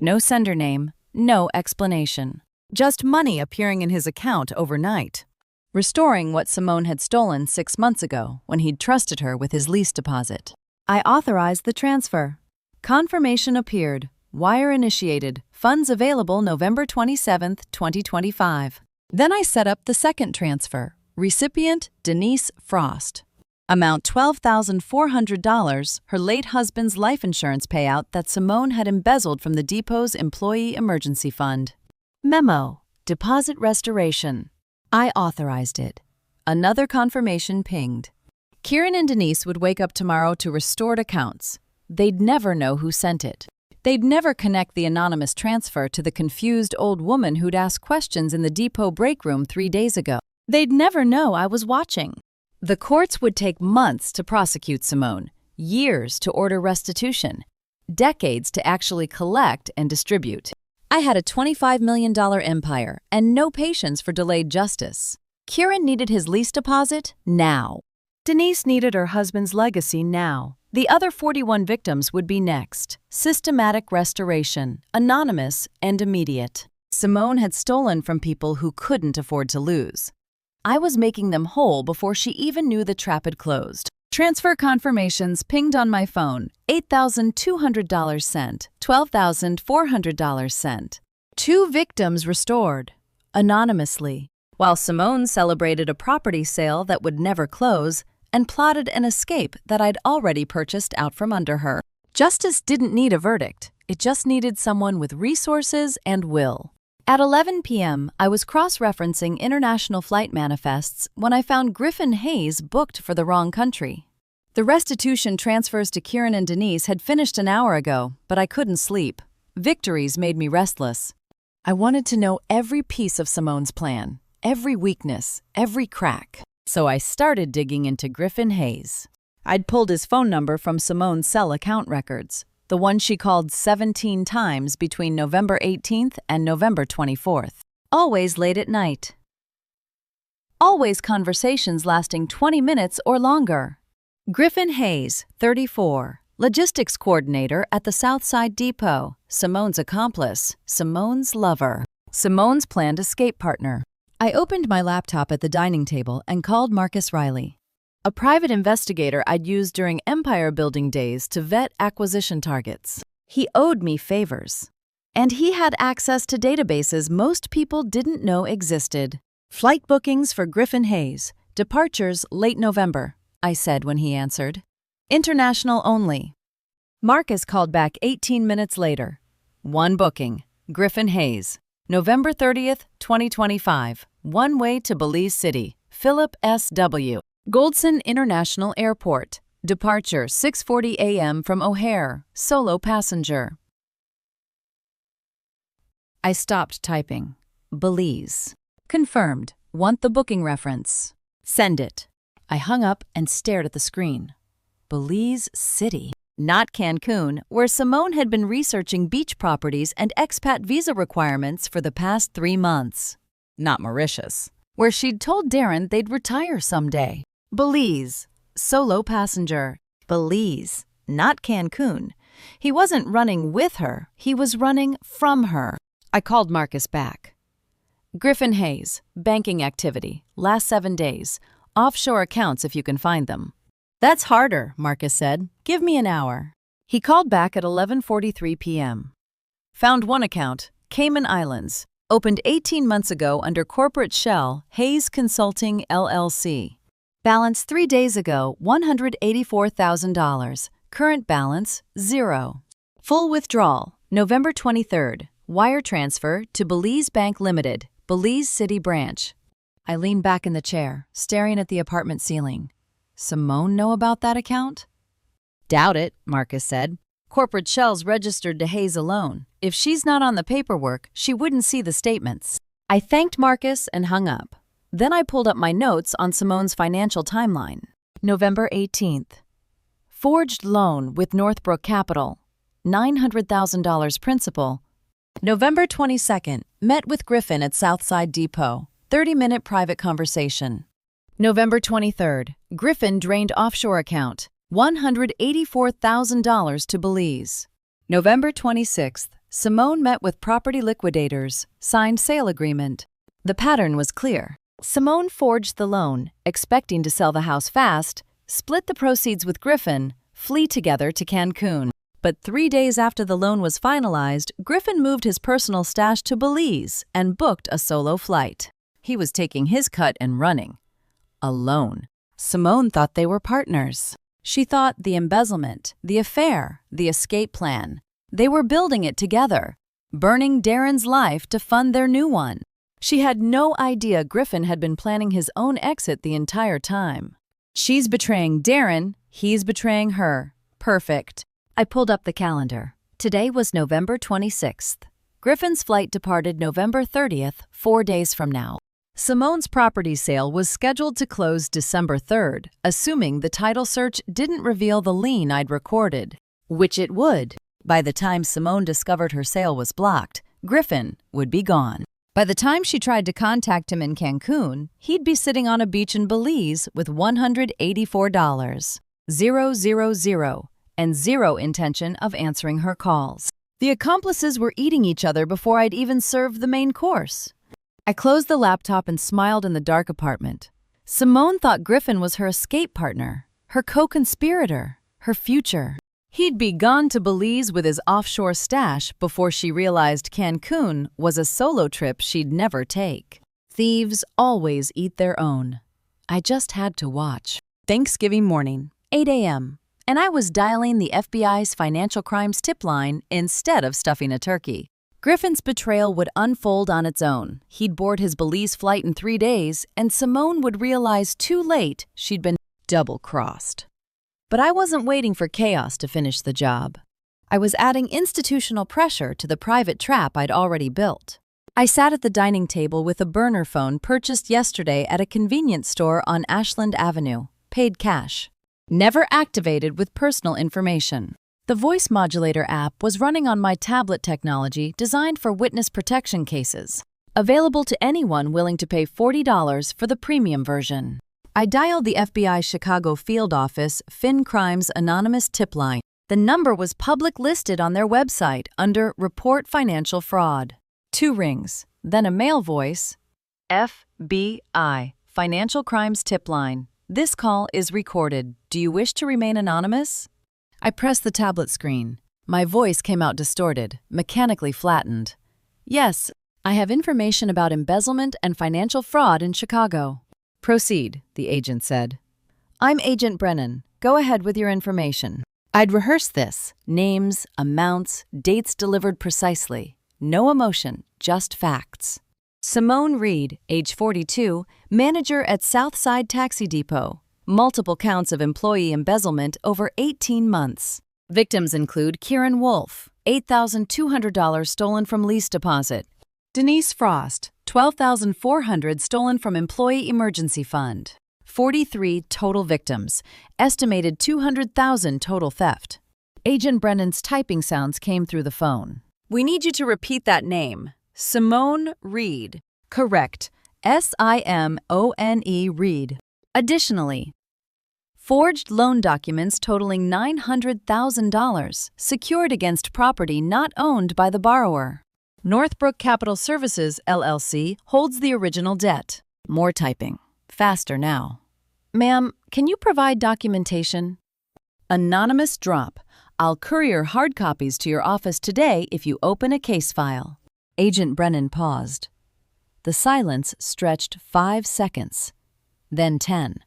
No sender name, no explanation. Just money appearing in his account overnight. Restoring what Simone had stolen 6 months ago when he'd trusted her with his lease deposit. I authorized the transfer. Confirmation appeared. Wire initiated. Funds available November 27, 2025. Then I set up the second transfer. Recipient, Denise Frost. Amount $12,400, her late husband's life insurance payout that Simone had embezzled from the depot's employee emergency fund. Memo, deposit restoration. I authorized it. Another confirmation pinged. Kieran and Denise would wake up tomorrow to restored accounts. They'd never know who sent it. They'd never connect the anonymous transfer to the confused old woman who'd asked questions in the depot break room 3 days ago. They'd never know I was watching. The courts would take months to prosecute Simone, years to order restitution, decades to actually collect and distribute. I had a $25 million empire and no patience for delayed justice. Kieran needed his lease deposit now. Denise needed her husband's legacy now. The other 41 victims would be next. Systematic restoration, anonymous and immediate. Simone had stolen from people who couldn't afford to lose. I was making them whole before she even knew the trap had closed. Transfer confirmations pinged on my phone. $8,200 sent. $12,400 sent. 2 victims restored, anonymously, while Simone celebrated a property sale that would never close and plotted an escape that I'd already purchased out from under her. Justice didn't need a verdict. It just needed someone with resources and will. At 11 p.m., I was cross-referencing international flight manifests when I found Griffin Hayes booked for the wrong country. The restitution transfers to Kieran and Denise had finished an hour ago, but I couldn't sleep. Victories made me restless. I wanted to know every piece of Simone's plan, every weakness, every crack. So I started digging into Griffin Hayes. I'd pulled his phone number from Simone's cell account records, the one she called 17 times between November 18th and November 24th. Always late at night. Always conversations lasting 20 minutes or longer. Griffin Hayes, 34, logistics coordinator at the Southside Depot, Simone's accomplice, Simone's lover, Simone's planned escape partner. I opened my laptop at the dining table and called Marcus Riley, a private investigator I'd used during empire building days to vet acquisition targets. He owed me favors, and he had access to databases most people didn't know existed. Flight bookings for Griffin Hayes, departures late November, I said when he answered. International only. Marcus called back 18 minutes later. 1 booking, Griffin Hayes, November 30th, 2025, one-way to Belize City, Philip S.W. Goldson International Airport, departure 6:40 a.m. from O'Hare, solo passenger. I stopped typing. Belize. Confirmed. Want the booking reference. Send it. I hung up and stared at the screen. Belize City. Not Cancun, where Simone had been researching beach properties and expat visa requirements for the past 3 months. Not Mauritius, where she'd told Darren they'd retire someday. Belize. Solo passenger. Belize. Not Cancun. He wasn't running with her, he was running from her. I called Marcus back. Griffin Hayes, banking activity, last 7 days. Offshore accounts if you can find them. That's harder, Marcus said. Give me an hour. He called back at 11:43 p.m. Found one account, Cayman Islands, opened 18 months ago under corporate shell Hayes Consulting LLC. Balance 3 days ago, $184,000. Current balance, 0. Full withdrawal, November 23rd. Wire transfer to Belize Bank Limited, Belize City Branch. I leaned back in the chair, staring at the apartment ceiling. Simone know about that account? Doubt it, Marcus said. Corporate shell's registered to Hayes alone. If she's not on the paperwork, she wouldn't see the statements. I thanked Marcus and hung up. Then I pulled up my notes on Simone's financial timeline. November 18th. Forged loan with Northbrook Capital. $900,000 principal. November 22nd. Met with Griffin at Southside Depot. 30-minute private conversation. November 23rd. Griffin drained offshore account. $184,000 to Belize. November 26th. Simone met with property liquidators. Signed sale agreement. The pattern was clear. Simone forged the loan, expecting to sell the house fast, split the proceeds with Griffin, flee together to Cancun. But 3 days after the loan was finalized, Griffin moved his personal stash to Belize and booked a solo flight. He was taking his cut and running. Alone. Simone thought they were partners. She thought the embezzlement, the affair, the escape plan. They were building it together, burning Darren's life to fund their new one. She had no idea Griffin had been planning his own exit the entire time. She's betraying Darren, he's betraying her. Perfect. I pulled up the calendar. Today was November 26th. Griffin's flight departed November 30th, 4 days from now. Simone's property sale was scheduled to close December 3rd, assuming the title search didn't reveal the lien I'd recorded, which it would. By the time Simone discovered her sale was blocked, Griffin would be gone. By the time she tried to contact him in Cancun, he'd be sitting on a beach in Belize with $184, 000, and zero intention of answering her calls. The accomplices were eating each other before I'd even served the main course. I closed the laptop and smiled in the dark apartment. Simone thought Griffin was her escape partner, her co-conspirator, her future. He'd be gone to Belize with his offshore stash before she realized Cancun was a solo trip she'd never take. Thieves always eat their own. I just had to watch. Thanksgiving morning, 8 a.m., and I was dialing the FBI's financial crimes tip line instead of stuffing a turkey. Griffin's betrayal would unfold on its own. He'd board his Belize flight in 3 days, and Simone would realize too late she'd been double-crossed. But I wasn't waiting for chaos to finish the job. I was adding institutional pressure to the private trap I'd already built. I sat at the dining table with a burner phone purchased yesterday at a convenience store on Ashland Avenue, paid cash, never activated with personal information. The voice modulator app was running on my tablet technology designed for witness protection cases, available to anyone willing to pay $40 for the premium version. I dialed the FBI Chicago field office Fin Crimes Anonymous tip line. The number was public listed on their website under Report Financial Fraud. 2 rings, then a male voice. FBI Financial Crimes tip line. This call is recorded. Do you wish to remain anonymous? I pressed the tablet screen. My voice came out distorted, mechanically flattened. Yes, I have information about embezzlement and financial fraud in Chicago. Proceed, the agent said. I'm Agent Brennan. Go ahead with your information. I'd rehearsed this. Names, amounts, dates delivered precisely. No emotion, just facts. Simone Reed, age 42, manager at Southside Taxi Depot. Multiple counts of employee embezzlement over 18 months. Victims include Kieran Wolf, $8,200 stolen from lease deposit. Denise Frost, $12,400 stolen from Employee Emergency Fund. 43 total victims, estimated $200,000 total theft. Agent Brennan's typing sounds came through the phone. We need you to repeat that name. Simone Reed. Correct. Simone Reed. Additionally, forged loan documents totaling $900,000 secured against property not owned by the borrower. Northbrook Capital Services, LLC, holds the original debt. More typing. Faster now. Ma'am, can you provide documentation? Anonymous drop. I'll courier hard copies to your office today if you open a case file. Agent Brennan paused. The silence stretched 5 seconds, then 10.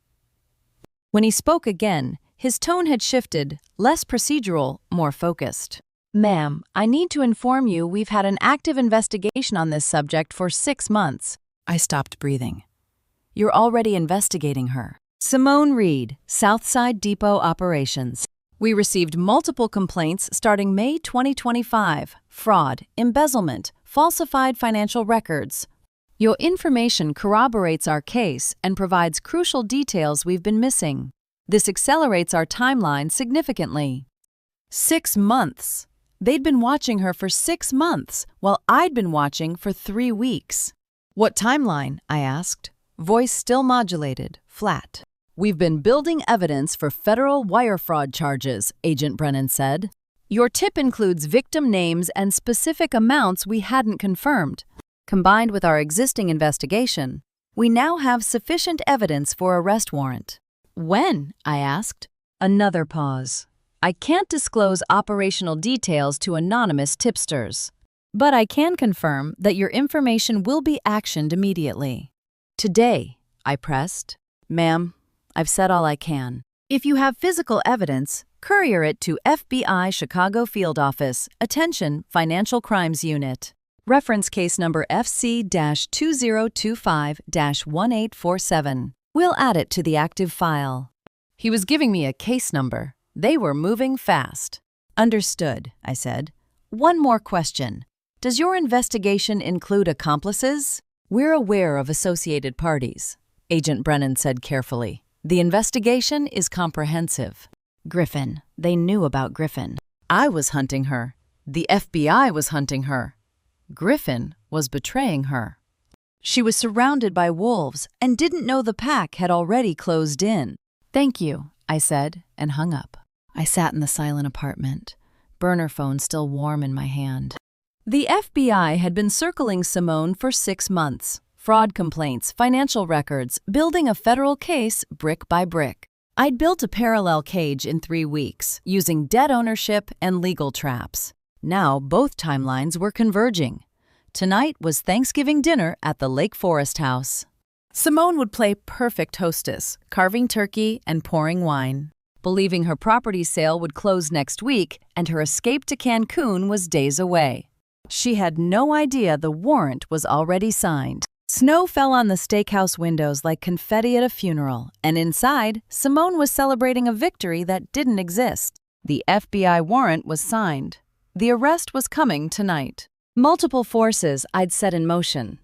When he spoke again, his tone had shifted, less procedural, more focused. Ma'am, I need to inform you we've had an active investigation on this subject for 6 months. I stopped breathing. You're already investigating her. Simone Reed, Southside Depot Operations. We received multiple complaints starting May 2025. Fraud, embezzlement, falsified financial records. Your information corroborates our case and provides crucial details we've been missing. This accelerates our timeline significantly. 6 months. They'd been watching her for 6 months, while I'd been watching for 3 weeks. What timeline? I asked. Voice still modulated, flat. We've been building evidence for federal wire fraud charges, Agent Brennan said. Your tip includes victim names and specific amounts we hadn't confirmed. Combined with our existing investigation, we now have sufficient evidence for arrest warrant. When? I asked. Another pause. I can't disclose operational details to anonymous tipsters, but I can confirm that your information will be actioned immediately. Today, I pressed. Ma'am, I've said all I can. If you have physical evidence, courier it to FBI Chicago Field Office. Attention, Financial Crimes Unit. Reference case number FC-2025-1847. We'll add it to the active file. He was giving me a case number. They were moving fast. Understood, I said. One more question. Does your investigation include accomplices? We're aware of associated parties, Agent Brennan said carefully. The investigation is comprehensive. Griffin. They knew about Griffin. I was hunting her. The FBI was hunting her. Griffin was betraying her. She was surrounded by wolves and didn't know the pack had already closed in. "Thank you," I said, and hung up. I sat in the silent apartment, burner phone still warm in my hand. The FBI had been circling Simone for 6 months. Fraud complaints, financial records, building a federal case brick by brick. I'd built a parallel cage in 3 weeks, using debt ownership and legal traps. Now both timelines were converging. Tonight was Thanksgiving dinner at the Lake Forest house. Simone would play perfect hostess, carving turkey and pouring wine. Believing her property sale would close next week and her escape to Cancun was days away. She had no idea the warrant was already signed. Snow fell on the steakhouse windows like confetti at a funeral, and inside, Simone was celebrating a victory that didn't exist. The FBI warrant was signed. The arrest was coming tonight. Multiple forces I'd set in motion.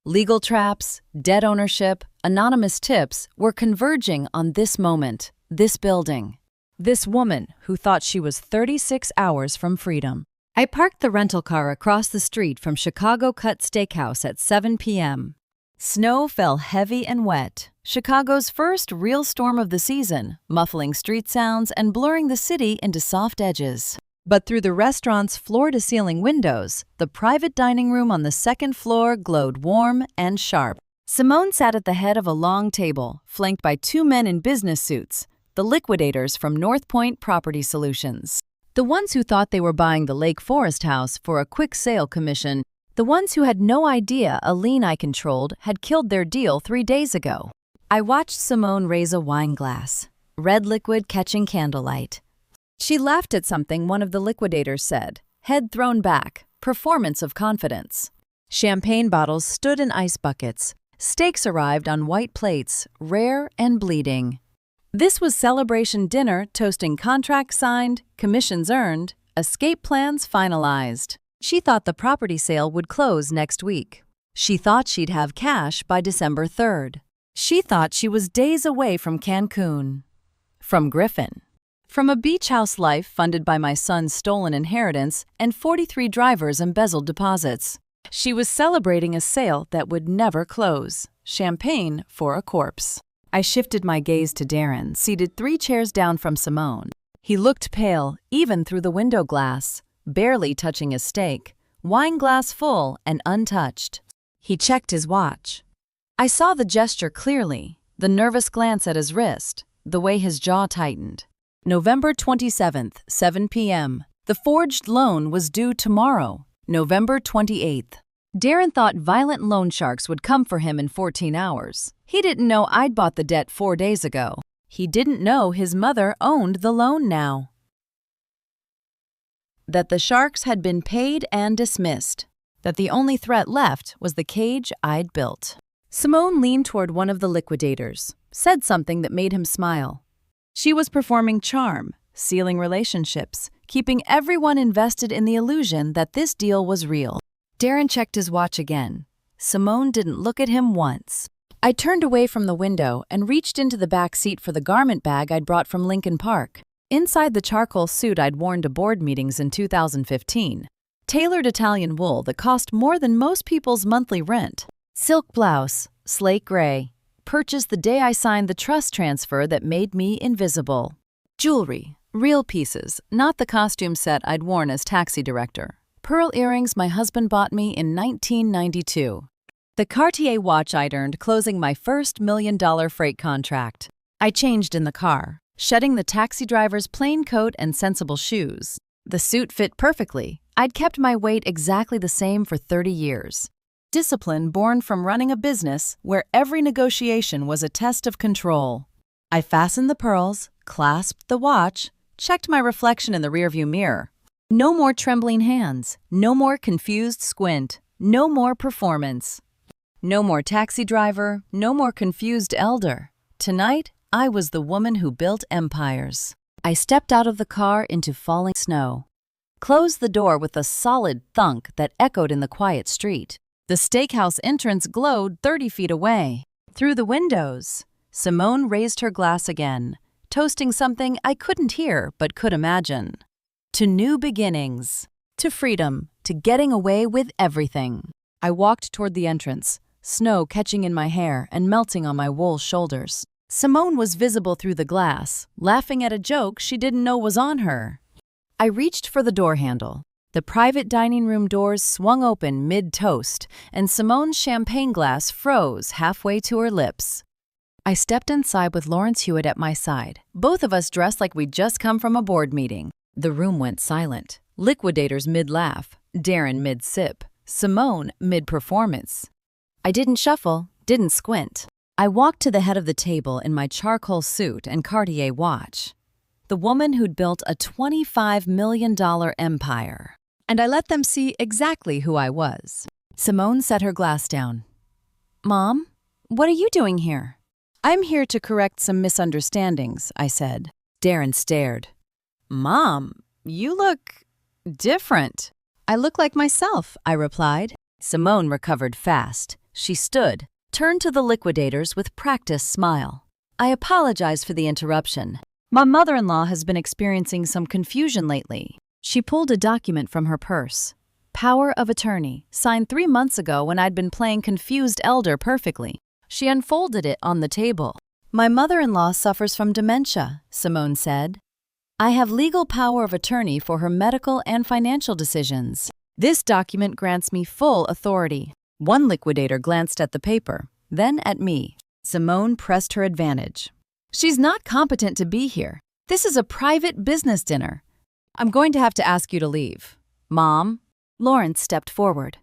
Legal traps, debt ownership, anonymous tips were converging on this moment, this building, this woman who thought she was 36 hours from freedom. I parked the rental car across the street from Chicago Cut Steakhouse at 7 p.m. Snow fell heavy and wet, Chicago's first real storm of the season, muffling street sounds and blurring the city into soft edges. But through the restaurant's floor-to-ceiling windows, the private dining room on the second floor glowed warm and sharp. Simone sat at the head of a long table, flanked by 2 men in business suits, the liquidators from North Point Property Solutions. The ones who thought they were buying the Lake Forest house for a quick sale commission, the ones who had no idea a lien I controlled had killed their deal 3 days ago. I watched Simone raise a wine glass, red liquid catching candlelight. She laughed at something one of the liquidators said, head thrown back, performance of confidence. Champagne bottles stood in ice buckets. Steaks arrived on white plates, rare and bleeding. This was celebration dinner toasting contracts signed, commissions earned, escape plans finalized. She thought the property sale would close next week. She thought she'd have cash by December 3rd. She thought she was days away from Cancun. From Griffin. From a beach house life funded by my son's stolen inheritance and 43 drivers' embezzled deposits. She was celebrating a sale that would never close. Champagne for a corpse. I shifted my gaze to Darren, seated 3 chairs down from Simone. He looked pale, even through the window glass, barely touching his steak, wine glass full and untouched. He checked his watch. I saw the gesture clearly, the nervous glance at his wrist, the way his jaw tightened. November 27th, 7 p.m. The forged loan was due tomorrow, November 28th. Darren thought violent loan sharks would come for him in 14 hours. He didn't know I'd bought the debt 4 days ago. He didn't know his mother owned the loan now. That the sharks had been paid and dismissed. That the only threat left was the cage I'd built. Simone leaned toward one of the liquidators, said something that made him smile. She was performing charm, sealing relationships, keeping everyone invested in the illusion that this deal was real. Darren checked his watch again. Simone didn't look at him once. I turned away from the window and reached into the back seat for the garment bag I'd brought from Lincoln Park. Inside the charcoal suit I'd worn to board meetings in 2015. Tailored Italian wool that cost more than most people's monthly rent. Silk blouse, slate gray. Purchased the day I signed the trust transfer that made me invisible. Jewelry, real pieces, not the costume set I'd worn as taxi director. Pearl earrings my husband bought me in 1992. The Cartier watch I'd earned closing my first $1 million freight contract. I changed in the car, shedding the taxi driver's plain coat and sensible shoes. The suit fit perfectly. I'd kept my weight exactly the same for 30 years. Discipline born from running a business where every negotiation was a test of control. I fastened the pearls, clasped the watch, checked my reflection in the rearview mirror. No more trembling hands, no more confused squint, no more performance. No more taxi driver, no more confused elder. Tonight, I was the woman who built empires. I stepped out of the car into falling snow. Closed the door with a solid thunk that echoed in the quiet street. The steakhouse entrance glowed 30 feet away. Through the windows, Simone raised her glass again, toasting something I couldn't hear but could imagine. To new beginnings, to freedom, to getting away with everything. I walked toward the entrance, snow catching in my hair and melting on my wool shoulders. Simone was visible through the glass, laughing at a joke she didn't know was on her. I reached for the door handle. The private dining room doors swung open mid-toast, and Simone's champagne glass froze halfway to her lips. I stepped inside with Lawrence Hewitt at my side, both of us dressed like we'd just come from a board meeting. The room went silent. Liquidators mid-laugh, Darren mid-sip, Simone mid-performance. I didn't shuffle, didn't squint. I walked to the head of the table in my charcoal suit and Cartier watch. The woman who'd built a $25 million empire. And I let them see exactly who I was. Simone set her glass down. "Mom, what are you doing here?" "I'm here to correct some misunderstandings," I said. Darren stared. "Mom, you look different." "I look like myself," I replied. Simone recovered fast. She stood, turned to the liquidators with practiced smile. "I apologize for the interruption. My mother-in-law has been experiencing some confusion lately." She pulled a document from her purse. Power of attorney, signed 3 months ago when I'd been playing confused elder perfectly. She unfolded it on the table. "My mother-in-law suffers from dementia," Simone said. "I have legal power of attorney for her medical and financial decisions. This document grants me full authority." One liquidator glanced at the paper, then at me. Simone pressed her advantage. "She's not competent to be here. This is a private business dinner. I'm going to have to ask you to leave." "Mom?" Lawrence stepped forward.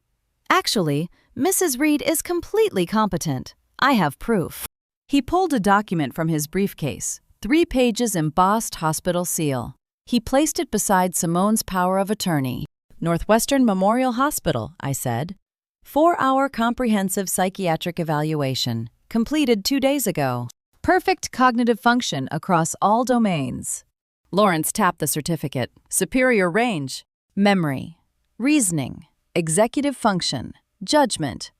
"Actually, Mrs. Reed is completely competent. I have proof." He pulled a document from his briefcase, 3 pages embossed hospital seal. He placed it beside Simone's power of attorney. "Northwestern Memorial Hospital," I said. 4-hour comprehensive psychiatric evaluation, completed 2 days ago. Perfect cognitive function across all domains. Lawrence tapped the certificate. Superior range, memory, reasoning, executive function, judgment,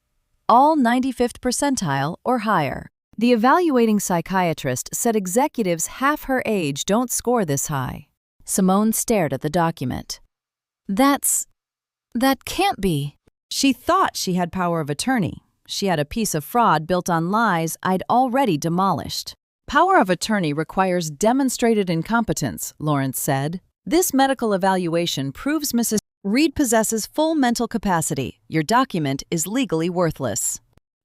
all 95th percentile or higher. The evaluating psychiatrist said executives half her age don't score this high. Simone stared at the document. That can't be." She thought she had power of attorney. She had a piece of fraud built on lies I'd already demolished. "Power of attorney requires demonstrated incompetence," Lawrence said. "This medical evaluation proves Mrs. Reed possesses full mental capacity. Your document is legally worthless."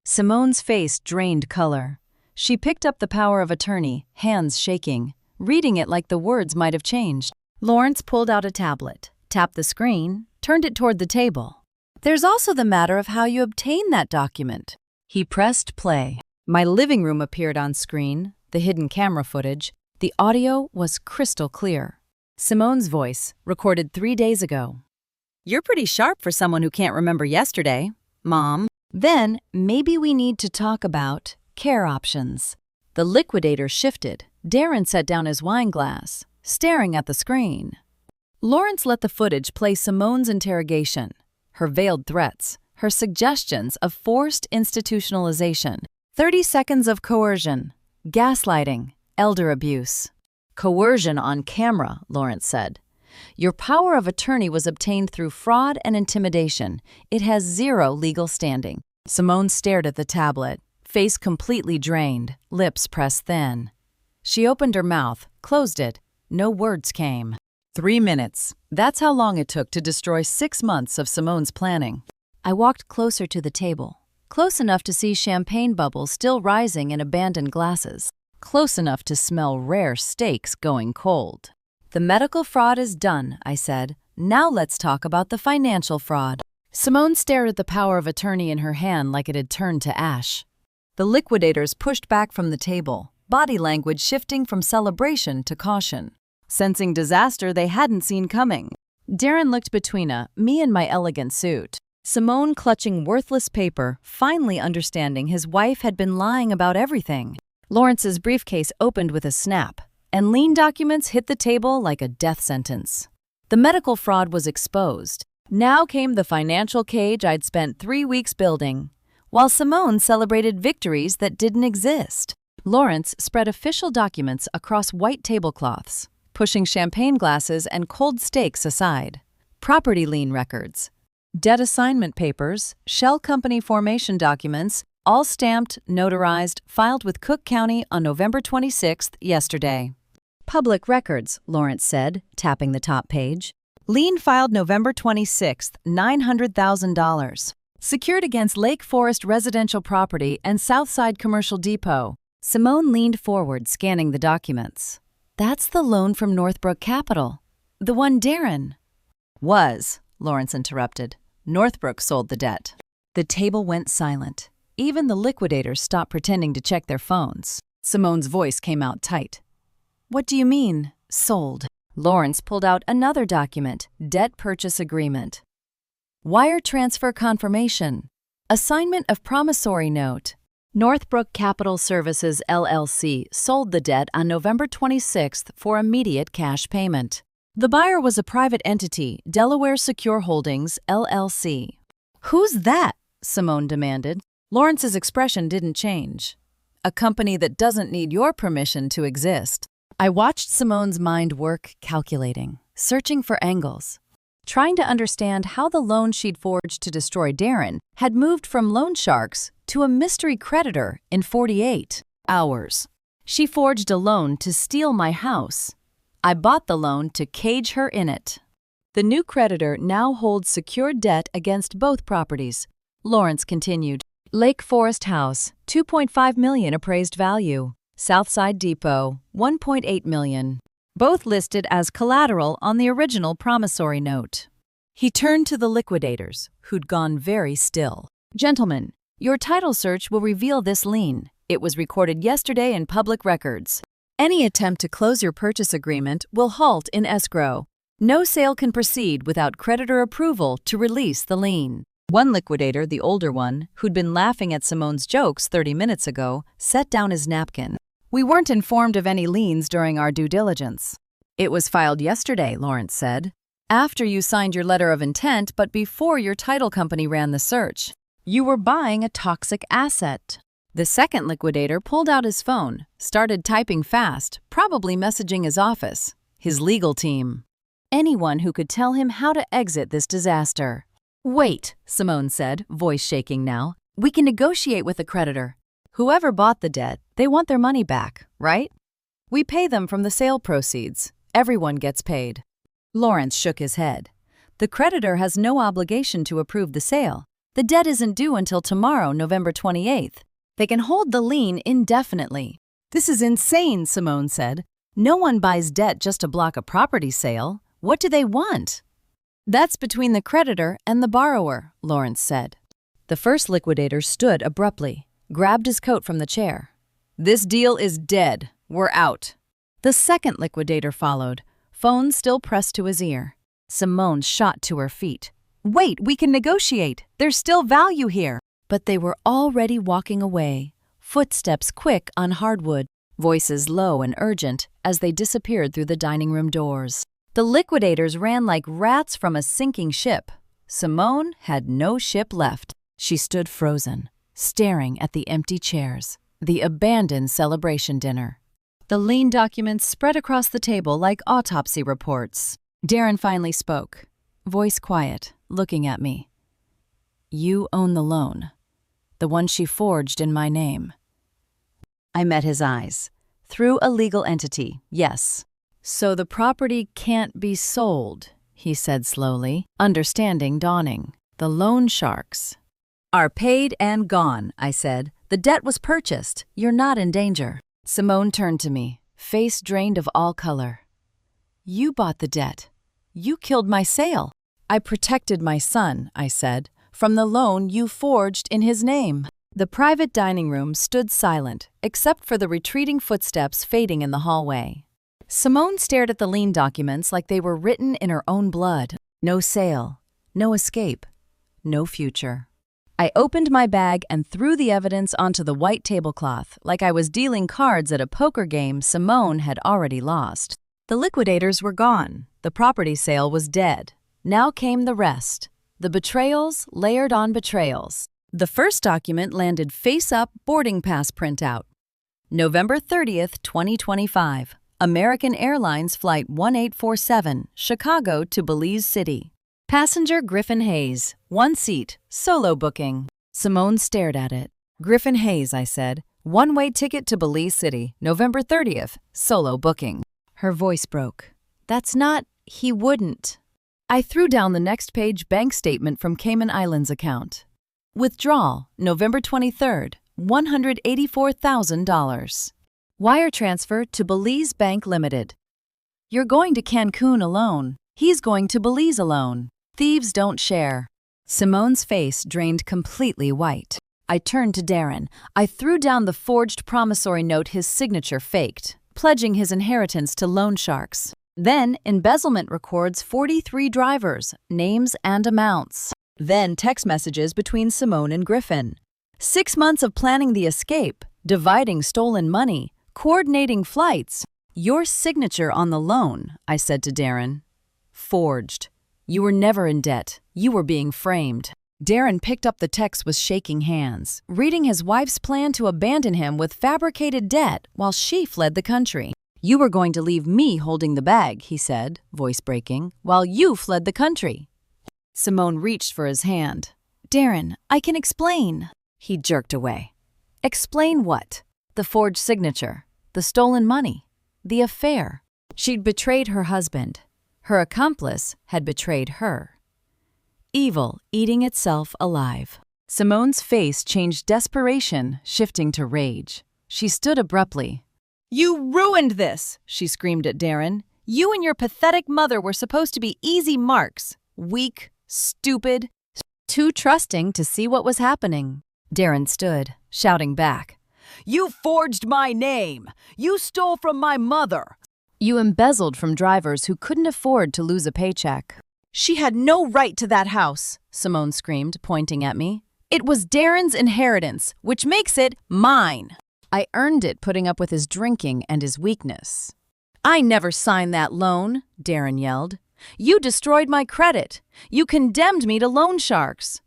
Simone's face drained color. She picked up the power of attorney, hands shaking, reading it like the words might have changed. Lawrence pulled out a tablet, tapped the screen, turned it toward the table. "There's also the matter of how you obtain that document." He pressed play. My living room appeared on screen, the hidden camera footage. The audio was crystal clear. Simone's voice, recorded 3 days ago. "You're pretty sharp for someone who can't remember yesterday, Mom." "Then maybe we need to talk about care options." The liquidator shifted. Darren set down his wine glass, staring at the screen. Lawrence let the footage play Simone's interrogation, her veiled threats, her suggestions of forced institutionalization, 30 seconds of coercion, gaslighting, elder abuse. "Coercion on camera," Lawrence said. "Your power of attorney was obtained through fraud and intimidation. It has 0 legal standing." Simone stared at the tablet, face completely drained, lips pressed thin. She opened her mouth, closed it. No words came. 3 minutes. That's how long it took to destroy 6 months of Simone's planning. I walked closer to the table, close enough to see champagne bubbles still rising in abandoned glasses, close enough to smell rare steaks going cold. "The medical fraud is done," I said. "Now let's talk about the financial fraud." Simone stared at the power of attorney in her hand like it had turned to ash. The liquidators pushed back from the table, body language shifting from celebration to caution, sensing disaster they hadn't seen coming. Darren looked between me and my elegant suit. Simone clutching worthless paper, finally understanding his wife had been lying about everything. Lawrence's briefcase opened with a snap, and lien documents hit the table like a death sentence. The medical fraud was exposed. Now came the financial cage I'd spent 3 weeks building, while Simone celebrated victories that didn't exist. Lawrence spread official documents across white tablecloths, pushing champagne glasses and cold steaks aside. Property lien records, debt assignment papers, shell company formation documents, all stamped, notarized, filed with Cook County on November 26th, yesterday. Public records, Lawrence said, tapping the top page. Lien filed November 26th, $900,000. Secured against Lake Forest residential property and Southside Commercial Depot. Simone leaned forward, scanning the documents. That's the loan from Northbrook Capital. The one Darren was, Lawrence interrupted. Northbrook sold the debt. The table went silent. Even the liquidators stopped pretending to check their phones. Simone's voice came out tight. What do you mean, sold? Lawrence pulled out another document, debt purchase agreement. Wire transfer confirmation. Assignment of promissory note. Northbrook Capital Services, LLC, sold the debt on November 26th for immediate cash payment. The buyer was a private entity, Delaware Secure Holdings, LLC. Who's that? Simone demanded. Lawrence's expression didn't change. A company that doesn't need your permission to exist. I watched Simone's mind work, calculating, searching for angles, trying to understand how the loan she'd forged to destroy Darren had moved from loan sharks to a mystery creditor in 48 hours. She forged a loan to steal my house. I bought the loan to cage her in it. The new creditor now holds secured debt against both properties. Lawrence continued. Lake Forest House, $2.5 million appraised value. Southside Depot, $1.8 million. Both listed as collateral on the original promissory note. He turned to the liquidators, who'd gone very still. Gentlemen, your title search will reveal this lien. It was recorded yesterday in public records. Any attempt to close your purchase agreement will halt in escrow. No sale can proceed without creditor approval to release the lien. One liquidator, the older one, who'd been laughing at Simone's jokes 30 minutes ago, set down his napkin. We weren't informed of any liens during our due diligence. It was filed yesterday, Lawrence said. After you signed your letter of intent, but before your title company ran the search. You were buying a toxic asset. The second liquidator pulled out his phone, started typing fast, probably messaging his office, his legal team. Anyone who could tell him how to exit this disaster. Wait, Simone said, voice shaking now. We can negotiate with the creditor. Whoever bought the debt, they want their money back, right? We pay them from the sale proceeds. Everyone gets paid. Lawrence shook his head. The creditor has no obligation to approve the sale. The debt isn't due until tomorrow, November 28th. They can hold the lien indefinitely. This is insane, Simone said. No one buys debt just to block a property sale. What do they want? That's between the creditor and the borrower, Lawrence said. The first liquidator stood abruptly, grabbed his coat from the chair. This deal is dead. We're out. The second liquidator followed, phone still pressed to his ear. Simone shot to her feet. Wait, we can negotiate. There's still value here. But they were already walking away, footsteps quick on hardwood, voices low and urgent as they disappeared through the dining room doors. The liquidators ran like rats from a sinking ship. Simone had no ship left. She stood frozen, staring at the empty chairs, the abandoned celebration dinner. The lien documents spread across the table like autopsy reports. Darren finally spoke, voice quiet, looking at me. You own the loan, the one she forged in my name. I met his eyes. Through a legal entity, yes. So the property can't be sold, he said slowly, understanding dawning. The loan sharks are paid and gone, I said. The debt was purchased. You're not in danger. Simone turned to me, face drained of all color. You bought the debt. You killed my sale. I protected my son, I said, from the loan you forged in his name. The private dining room stood silent, except for the retreating footsteps fading in the hallway. Simone stared at the lien documents like they were written in her own blood. No sale, no escape, no future. I opened my bag and threw the evidence onto the white tablecloth like I was dealing cards at a poker game Simone had already lost. The liquidators were gone. The property sale was dead. Now came the rest. The betrayals layered on betrayals. The first document landed face-up boarding pass printout. November 30th, 2025. American Airlines Flight 1847, Chicago to Belize City. Passenger Griffin Hayes, 1 seat, solo booking. Simone stared at it. Griffin Hayes, I said. 1-way ticket to Belize City, November 30th, solo booking. Her voice broke. That's not, he wouldn't. I threw down the next page bank statement from Cayman Islands account. Withdrawal, November 23rd, $184,000. Wire transfer to Belize Bank Limited. You're going to Cancun alone. He's going to Belize alone. Thieves don't share. Simone's face drained completely white. I turned to Darren. I threw down the forged promissory note his signature faked, pledging his inheritance to loan sharks. Then embezzlement records 43 drivers, names and amounts. Then text messages between Simone and Griffin. 6 months of planning the escape, dividing stolen money, coordinating flights. Your signature on the loan, I said to Darren. Forged. You were never in debt. You were being framed. Darren picked up the text with shaking hands, reading his wife's plan to abandon him with fabricated debt while she fled the country. You were going to leave me holding the bag, he said, voice breaking, while you fled the country. Simone reached for his hand. Darren, I can explain. He jerked away. Explain what? The forged signature, the stolen money, the affair. She'd betrayed her husband. Her accomplice had betrayed her. Evil eating itself alive. Simone's face changed desperation, shifting to rage. She stood abruptly. You ruined this, she screamed at Darren. You and your pathetic mother were supposed to be easy marks. Weak, stupid, too trusting to see what was happening. Darren stood, shouting back. You forged my name. You stole from my mother. You embezzled from drivers who couldn't afford to lose a paycheck. She had no right to that house, Simone screamed, pointing at me. It was Darren's inheritance, which makes it mine. I earned it putting up with his drinking and his weakness. I never signed that loan, Darren yelled. You destroyed my credit. You condemned me to loan sharks.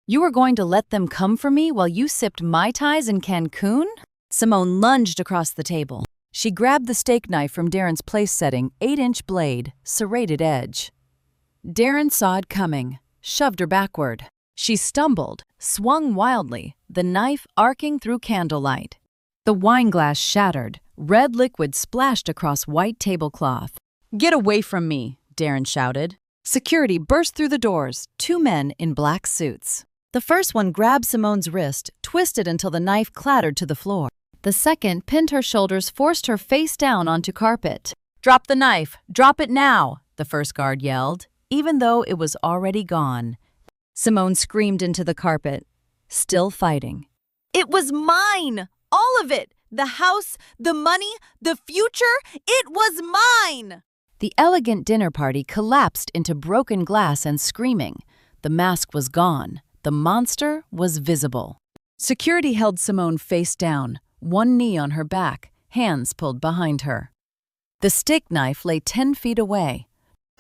You were going to let them come for me while you sipped Mai Tais in Cancun? Simone lunged across the table. She grabbed the steak knife from Darren's place-setting 8-inch blade, serrated edge. Darren saw it coming, shoved her backward. She stumbled, swung wildly, the knife arcing through candlelight. The wine glass shattered, red liquid splashed across white tablecloth. Get away from me, Darren shouted. Security burst through the doors, 2 men in black suits. The first one grabbed Simone's wrist, twisted until the knife clattered to the floor. The second pinned her shoulders, forced her face down onto carpet. Drop the knife! Drop it now! The first guard yelled, even though it was already gone. Simone screamed into the carpet, still fighting. It was mine! All of it! The house, the money, the future! It was mine! The elegant dinner party collapsed into broken glass and screaming. The mask was gone. The monster was visible. Security held Simone face down, one knee on her back, hands pulled behind her. The steak knife lay 10 feet away.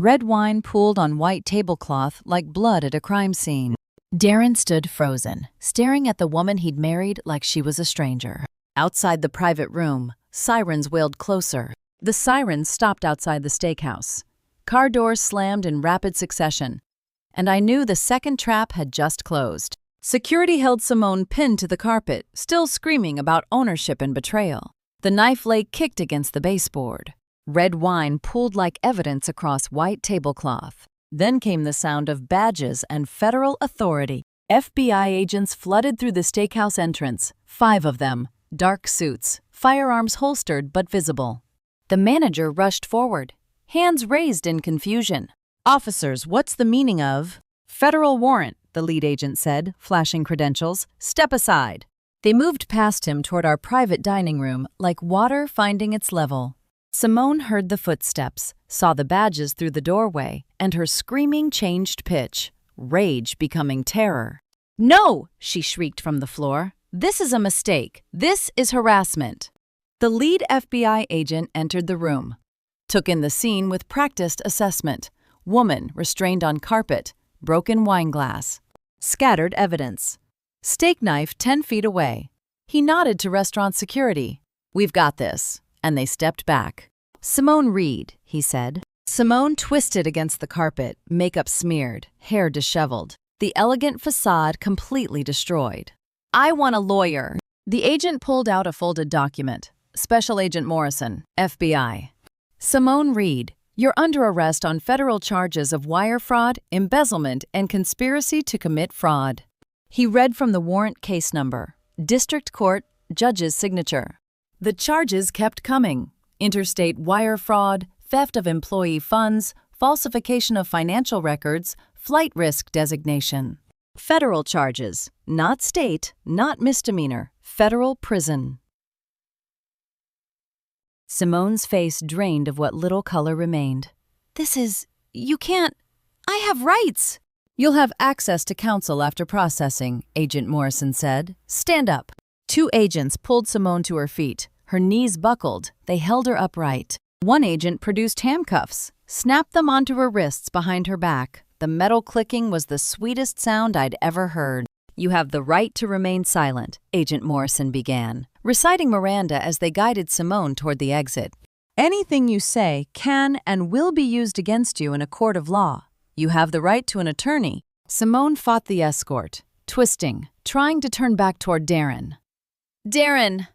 Red wine pooled on white tablecloth like blood at a crime scene. Darren stood frozen, staring at the woman he'd married like she was a stranger. Outside the private room, sirens wailed closer. The sirens stopped outside the steakhouse. Car doors slammed in rapid succession, and I knew the second trap had just closed. Security held Simone pinned to the carpet, still screaming about ownership and betrayal. The knife lay kicked against the baseboard. Red wine pooled like evidence across white tablecloth. Then came the sound of badges and federal authority. FBI agents flooded through the steakhouse entrance, 5 of them, dark suits, firearms holstered but visible. The manager rushed forward, hands raised in confusion. Officers, what's the meaning of? Federal warrant, the lead agent said, flashing credentials. Step aside. They moved past him toward our private dining room, like water finding its level. Simone heard the footsteps, saw the badges through the doorway, and her screaming changed pitch, rage becoming terror. No, she shrieked from the floor. This is a mistake. This is harassment. The lead FBI agent entered the room, took in the scene with practiced assessment. Woman restrained on carpet, broken wine glass, scattered evidence. Steak knife 10 feet away. He nodded to restaurant security. We've got this. And they stepped back. Simone Reed, he said. Simone twisted against the carpet, makeup smeared, hair disheveled, the elegant facade completely destroyed. "I want a lawyer." The agent pulled out a folded document. Special Agent Morrison, FBI. "Simone Reed, you're under arrest on federal charges of wire fraud, embezzlement, and conspiracy to commit fraud." He read from the warrant case number, District Court, Judge's signature. The charges kept coming: interstate wire fraud, theft of employee funds, falsification of financial records, flight risk designation. Federal charges, not state, not misdemeanor, federal prison. Simone's face drained of what little color remained. You can't. I have rights." "You'll have access to counsel after processing," Agent Morrison said. "Stand up." 2 agents pulled Simone to her feet. Her knees buckled. They held her upright. One agent produced handcuffs, snapped them onto her wrists behind her back. The metal clicking was the sweetest sound I'd ever heard. "You have the right to remain silent," Agent Morrison began, reciting Miranda as they guided Simone toward the exit. "Anything you say can and will be used against you in a court of law. You have the right to an attorney." Simone fought the escort, twisting, trying to turn back toward Darren. Darren,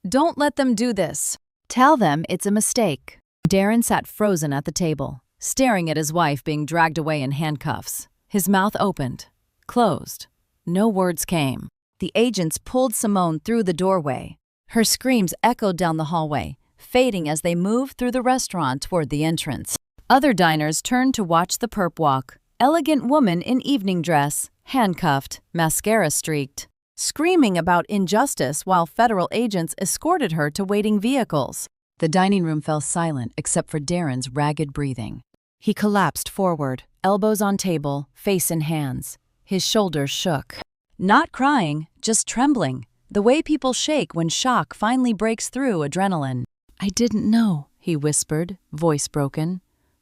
don't let them do this. Tell them it's a mistake." Darren sat frozen at the table, staring at his wife being dragged away in handcuffs. His mouth opened, closed. No words came. The agents pulled Simone through the doorway. Her screams echoed down the hallway, fading as they moved through the restaurant toward the entrance. Other diners turned to watch the perp walk. Elegant woman in evening dress, handcuffed, mascara streaked, screaming about injustice while federal agents escorted her to waiting vehicles. The dining room fell silent except for Darren's ragged breathing. He collapsed forward, elbows on table, face in hands. His shoulders shook. Not crying, just trembling, the way people shake when shock finally breaks through adrenaline. "I didn't know," he whispered, voice broken.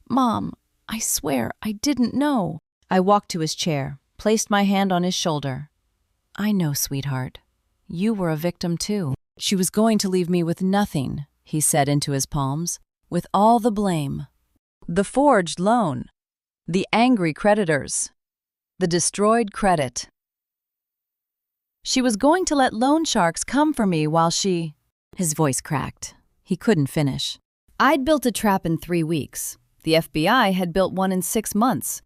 "Mom, I swear I didn't know." I walked to his chair, placed my hand on his shoulder. "I know, sweetheart. You were a victim too." "She was going to leave me with nothing," he said into his palms, "with all the blame. The forged loan, the angry creditors, the destroyed credit. She was going to let loan sharks come for me while she—" His voice cracked. He couldn't finish. "I'd built a trap in 3 weeks. The FBI had built one in 6 months.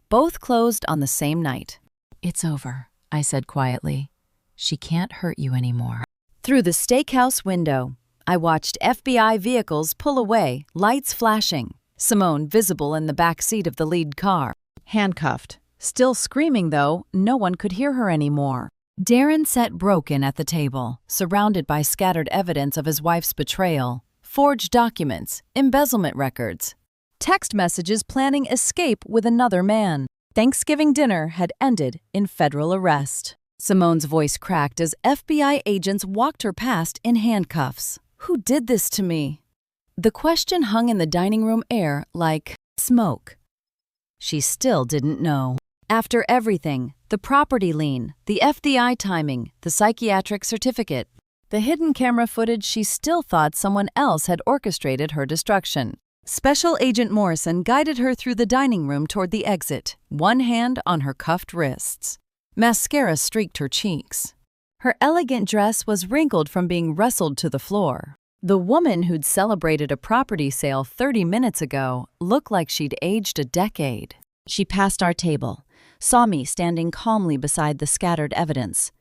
Both closed on the same night." "It's over," I said quietly. "She can't hurt you anymore." Through the steakhouse window, I watched FBI vehicles pull away, lights flashing. Simone visible in the back seat of the lead car. Handcuffed. Still screaming, though, no one could hear her anymore. Darren sat broken at the table, surrounded by scattered evidence of his wife's betrayal, forged documents, embezzlement records, text messages planning escape with another man. Thanksgiving dinner had ended in federal arrest. Simone's voice cracked as FBI agents walked her past in handcuffs. "Who did this to me?" The question hung in the dining room air like smoke. She still didn't know. After everything, the property lien, the FBI timing, the psychiatric certificate, the hidden camera footage, she still thought someone else had orchestrated her destruction. Special Agent Morrison guided her through the dining room toward the exit, one hand on her cuffed wrists. Mascara streaked her cheeks. Her elegant dress was wrinkled from being wrestled to the floor. The woman who'd celebrated a property sale 30 minutes ago looked like she'd aged a decade. She passed our table, saw me standing calmly beside the scattered evidence.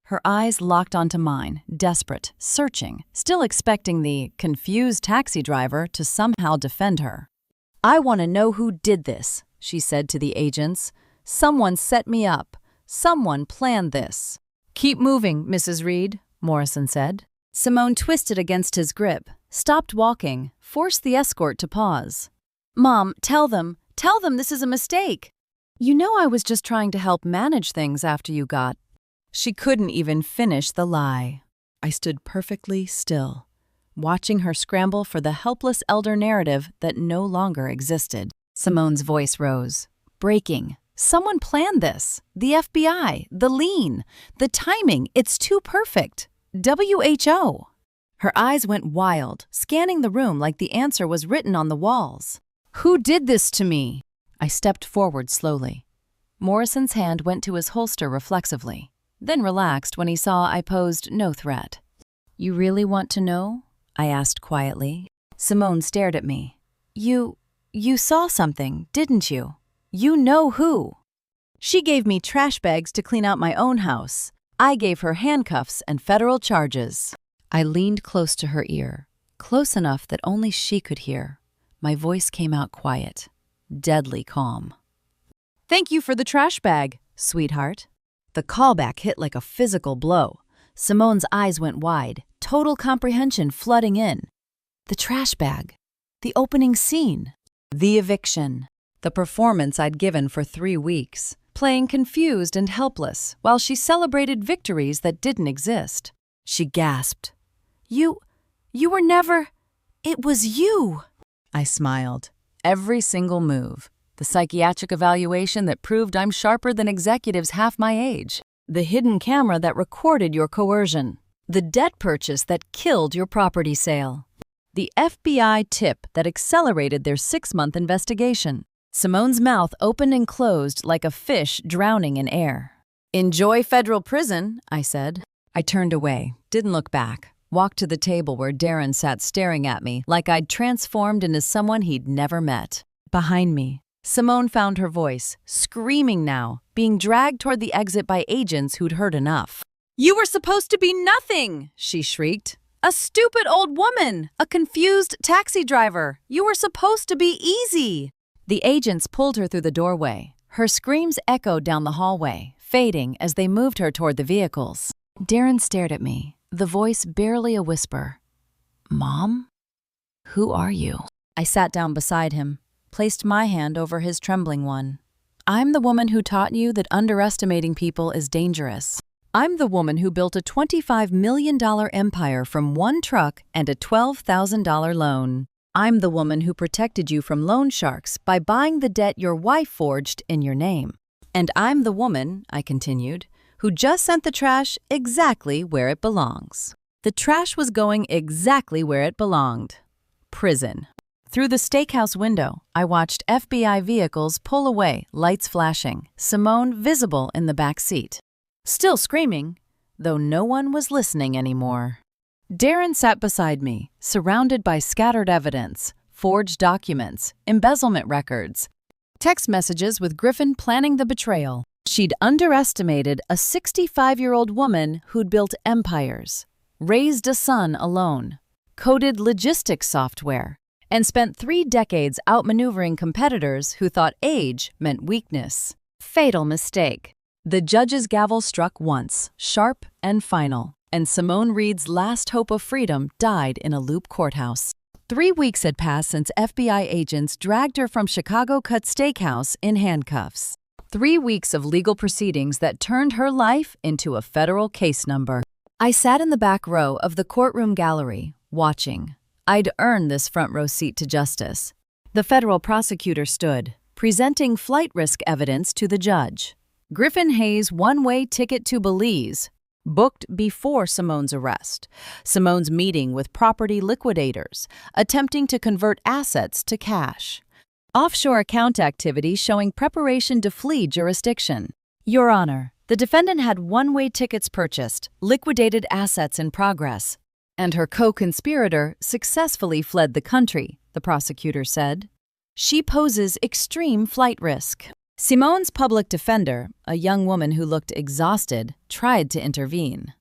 Her eyes locked onto mine, desperate, searching, still expecting the confused taxi driver to somehow defend her. "I want to know who did this," she said to the agents. "Someone set me up. Someone planned this." "Keep moving, Mrs. Reed," Morrison said. Simone twisted against his grip, stopped walking, forced the escort to pause. "Mom, tell them this is a mistake. You know I was just trying to help manage things after you got—" She couldn't even finish the lie. I stood perfectly still, watching her scramble for the helpless elder narrative that no longer existed. Simone's voice rose, breaking. "Someone planned this. The FBI, the lien, the timing. It's too perfect. WHO." Her eyes went wild, scanning the room like the answer was written on the walls. "Who did this to me?" I stepped forward slowly. Morrison's hand went to his holster reflexively, then relaxed when he saw I posed no threat. "You really want to know?" I asked quietly. Simone stared at me. You saw something, didn't you? You know who." She gave me trash bags to clean out my own house. I gave her handcuffs and federal charges. I leaned close to her ear, close enough that only she could hear. My voice came out quiet, deadly calm. "Thank you for the trash bag, sweetheart." The callback hit like a physical blow. Simone's eyes went wide, total comprehension flooding in. The trash bag, the opening scene, the eviction, the performance I'd given for 3 weeks, playing confused and helpless while she celebrated victories that didn't exist. She gasped. You were never... It was you!" I smiled. Every single move. The psychiatric evaluation that proved I'm sharper than executives half my age. The hidden camera that recorded your coercion. The debt purchase that killed your property sale. The FBI tip that accelerated their 6-month investigation. Simone's mouth opened and closed like a fish drowning in air. "Enjoy federal prison," I said. I turned away, didn't look back, walked to the table where Darren sat staring at me like I'd transformed into someone he'd never met. Behind me, Simone found her voice, screaming now, being dragged toward the exit by agents who'd heard enough. "You were supposed to be nothing!" she shrieked. "A stupid old woman! A confused taxi driver! You were supposed to be easy!" The agents pulled her through the doorway. Her screams echoed down the hallway, fading as they moved her toward the vehicles. Darren stared at me, the voice barely a whisper. "Mom? Who are you?" I sat down beside him, placed my hand over his trembling one. "I'm the woman who taught you that underestimating people is dangerous. I'm the woman who built a $25 million empire from one truck and a $12,000 loan. I'm the woman who protected you from loan sharks by buying the debt your wife forged in your name. And I'm the woman," I continued, "who just sent the trash exactly where it belongs." The trash was going exactly where it belonged. Prison. Through the steakhouse window, I watched FBI vehicles pull away, lights flashing, Simone visible in the back seat. Still screaming, though no one was listening anymore. Darren sat beside me, surrounded by scattered evidence, forged documents, embezzlement records, text messages with Griffin planning the betrayal. She'd underestimated a 65-year-old woman who'd built empires, raised a son alone, coded logistics software, and spent 3 decades outmaneuvering competitors who thought age meant weakness. Fatal mistake. The judge's gavel struck once, sharp and final, and Simone Reed's last hope of freedom died in a loop courthouse. 3 weeks had passed since FBI agents dragged her from Chicago Cut Steakhouse in handcuffs. 3 weeks of legal proceedings that turned her life into a federal case number. I sat in the back row of the courtroom gallery, watching. I'd earned this front row seat to justice. The federal prosecutor stood, presenting flight risk evidence to the judge. Griffin Hayes' one-way ticket to Belize, booked before Simone's arrest. Simone's meeting with property liquidators, attempting to convert assets to cash. Offshore account activity showing preparation to flee jurisdiction. Your Honor, the defendant had one-way tickets purchased, liquidated assets in progress, and her co-conspirator successfully fled the country, the prosecutor said. She poses extreme flight risk. Simone's public defender, a young woman who looked exhausted, tried to intervene.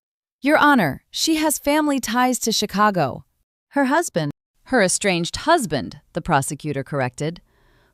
Your Honor, she has family ties to Chicago. Her estranged husband, the prosecutor corrected,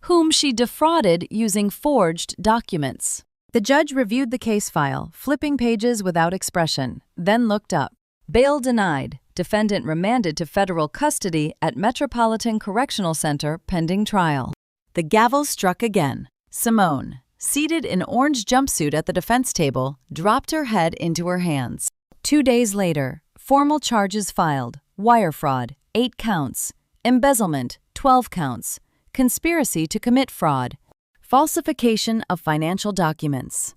whom she defrauded using forged documents. The judge reviewed the case file, flipping pages without expression, then looked up. Bail denied. Defendant remanded to federal custody at Metropolitan Correctional Center pending trial. The gavel struck again. Simone, seated in orange jumpsuit at the defense table, dropped her head into her hands. 2 days later, formal charges filed. Wire fraud, 8 counts. Embezzlement, 12 counts. Conspiracy to commit fraud. Falsification of financial documents.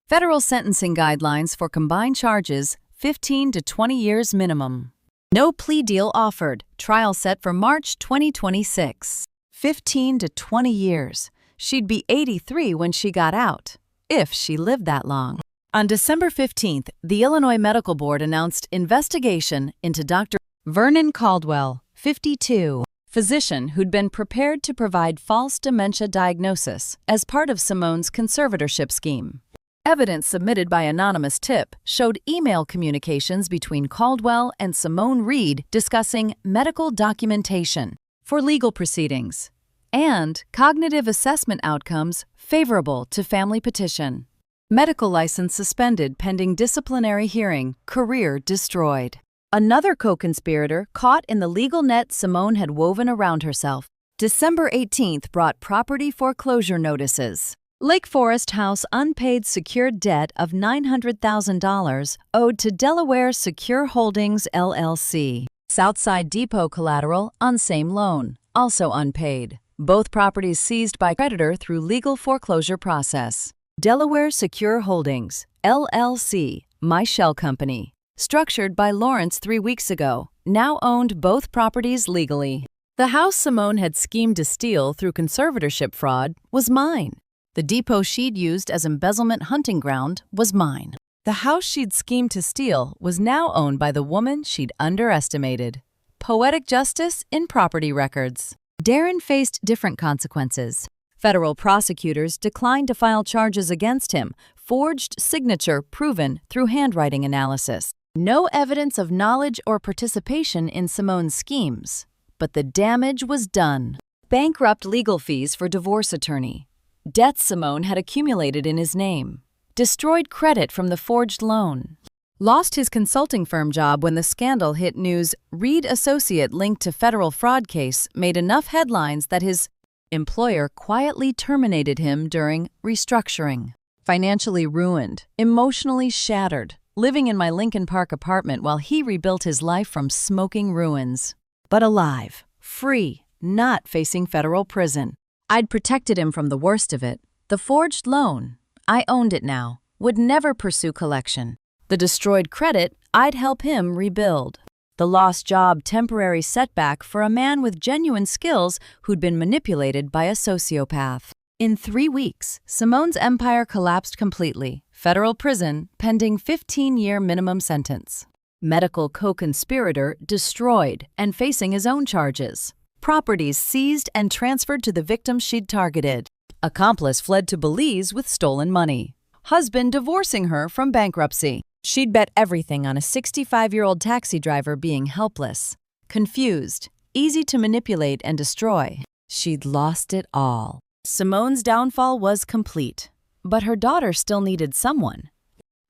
Federal sentencing guidelines for combined charges, 15 to 20 years minimum. No plea deal offered. Trial set for March 2026. 15 to 20 years. She'd be 83 when she got out, if she lived that long. On December 15th, the Illinois Medical Board announced investigation into Dr. Vernon Caldwell, 52, physician who'd been prepared to provide false dementia diagnosis as part of Simone's conservatorship scheme. Evidence submitted by anonymous tip showed email communications between Caldwell and Simone Reed discussing medical documentation for legal proceedings and cognitive assessment outcomes favorable to family petition. Medical license suspended pending disciplinary hearing, career destroyed. Another co-conspirator caught in the legal net Simone had woven around herself. December 18th brought property foreclosure notices. Lake Forest House unpaid secured debt of $900,000 owed to Delaware Secure Holdings, LLC. Southside Depot collateral on same loan, also unpaid. Both properties seized by creditor through legal foreclosure process. Delaware Secure Holdings, LLC, my shell company, structured by Lawrence 3 weeks ago, now owned both properties legally. The house Simone had schemed to steal through conservatorship fraud was mine. The depot she'd used as embezzlement hunting ground was mine. The house she'd schemed to steal was now owned by the woman she'd underestimated. Poetic justice in property records. Darren faced different consequences. Federal prosecutors declined to file charges against him, forged signature proven through handwriting analysis. No evidence of knowledge or participation in Simone's schemes, but the damage was done. Bankrupt legal fees for divorce attorney. Debts Simone had accumulated in his name. Destroyed credit from the forged loan. Lost his consulting firm job when the scandal hit news. Reed associate linked to federal fraud case made enough headlines that his employer quietly terminated him during restructuring. Financially ruined, emotionally shattered, living in my Lincoln Park apartment while he rebuilt his life from smoking ruins. But alive, free, not facing federal prison. I'd protected him from the worst of it. The forged loan, I owned it now, would never pursue collection. The destroyed credit, I'd help him rebuild. The lost job, temporary setback for a man with genuine skills who'd been manipulated by a sociopath. In 3 weeks, Simone's empire collapsed completely. Federal prison, pending 15-year minimum sentence. Medical co-conspirator destroyed and facing his own charges. Properties seized and transferred to the victim she'd targeted. Accomplice fled to Belize with stolen money. Husband divorcing her from bankruptcy. She'd bet everything on a 65-year-old taxi driver being helpless, confused, easy to manipulate and destroy. She'd lost it all. Simone's downfall was complete, but her daughter still needed someone.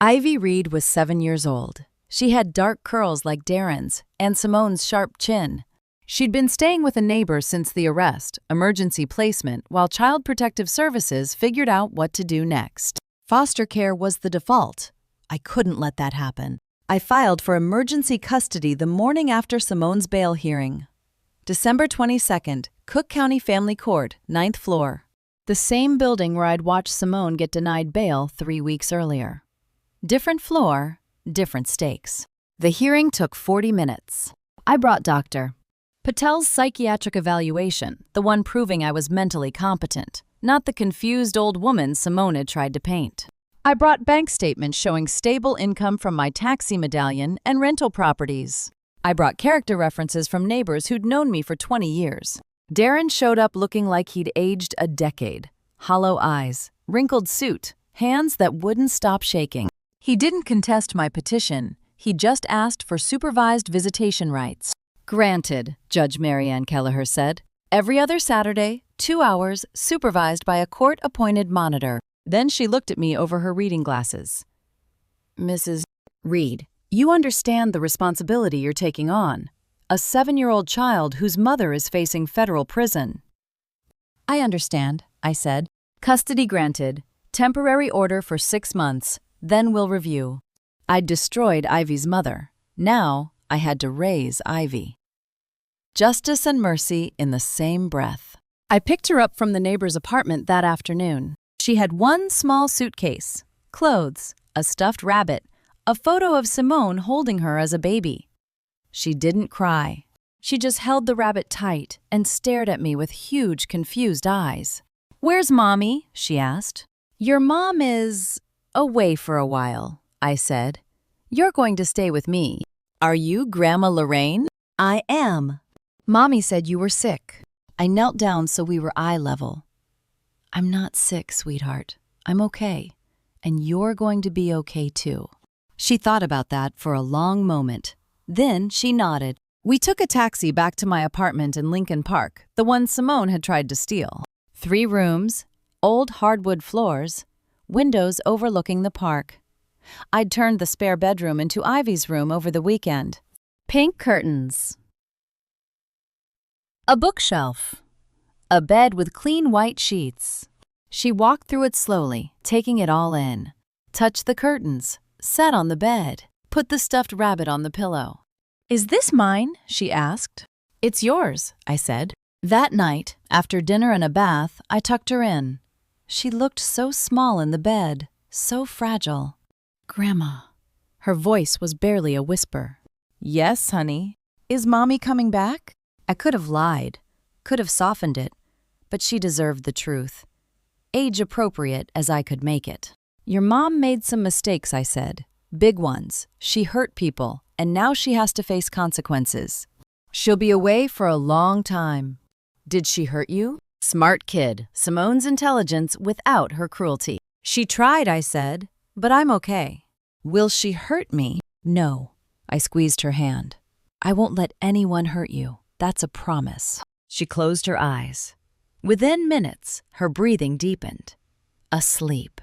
Ivy Reed was 7 years old. She had dark curls like Darren's and Simone's sharp chin. She'd been staying with a neighbor since the arrest, emergency placement, while Child Protective Services figured out what to do next. Foster care was the default. I couldn't let that happen. I filed for emergency custody the morning after Simone's bail hearing. December 22nd, Cook County Family Court, 9th floor. The same building where I'd watched Simone get denied bail 3 weeks earlier. Different floor, different stakes. The hearing took 40 minutes. I brought Dr. Patel's psychiatric evaluation, the one proving I was mentally competent, not the confused old woman Simone had tried to paint. I brought bank statements showing stable income from my taxi medallion and rental properties. I brought character references from neighbors who'd known me for 20 years. Darren showed up looking like he'd aged a decade. Hollow eyes, wrinkled suit, hands that wouldn't stop shaking. He didn't contest my petition. He just asked for supervised visitation rights. Granted, Judge Marianne Kelleher said. Every other Saturday, 2 hours, supervised by a court-appointed monitor. Then she looked at me over her reading glasses. Mrs. Reed, you understand the responsibility you're taking on. A 7-year-old child whose mother is facing federal prison. I understand, I said. Custody granted. Temporary order for 6 months. Then we'll review. I'd destroyed Ivy's mother. Now I had to raise Ivy. Justice and mercy in the same breath. I picked her up from the neighbor's apartment that afternoon. She had one small suitcase, clothes, a stuffed rabbit, a photo of Simone holding her as a baby. She didn't cry. She just held the rabbit tight and stared at me with huge, confused eyes. "Where's Mommy?" she asked. "Your mom is away for a while," I said. "You're going to stay with me. Are you Grandma Lorraine?" "I am." "Mommy said you were sick." I knelt down so we were eye level. "I'm not sick, sweetheart. I'm okay. And you're going to be okay too." She thought about that for a long moment. Then she nodded. We took a taxi back to my apartment in Lincoln Park, the one Simone had tried to steal. 3 rooms, old hardwood floors, windows overlooking the park. I'd turned the spare bedroom into Ivy's room over the weekend. Pink curtains. A bookshelf. A bed with clean white sheets. She walked through it slowly, taking it all in. Touched the curtains, sat on the bed, put the stuffed rabbit on the pillow. "Is this mine?" she asked. "It's yours," I said. That night, after dinner and a bath, I tucked her in. She looked so small in the bed, so fragile. "Grandma." Her voice was barely a whisper. "Yes, honey. Is Mommy coming back?" I could have lied, could have softened it, but she deserved the truth. Age-appropriate as I could make it. "Your mom made some mistakes," I said. "Big ones. She hurt people, and now she has to face consequences. She'll be away for a long time." "Did she hurt you?" Smart kid, Simone's intelligence without her cruelty. "She tried," I said, "but I'm okay." "Will she hurt me?" "No." I squeezed her hand. "I won't let anyone hurt you. That's a promise." She closed her eyes. Within minutes, her breathing deepened. Asleep.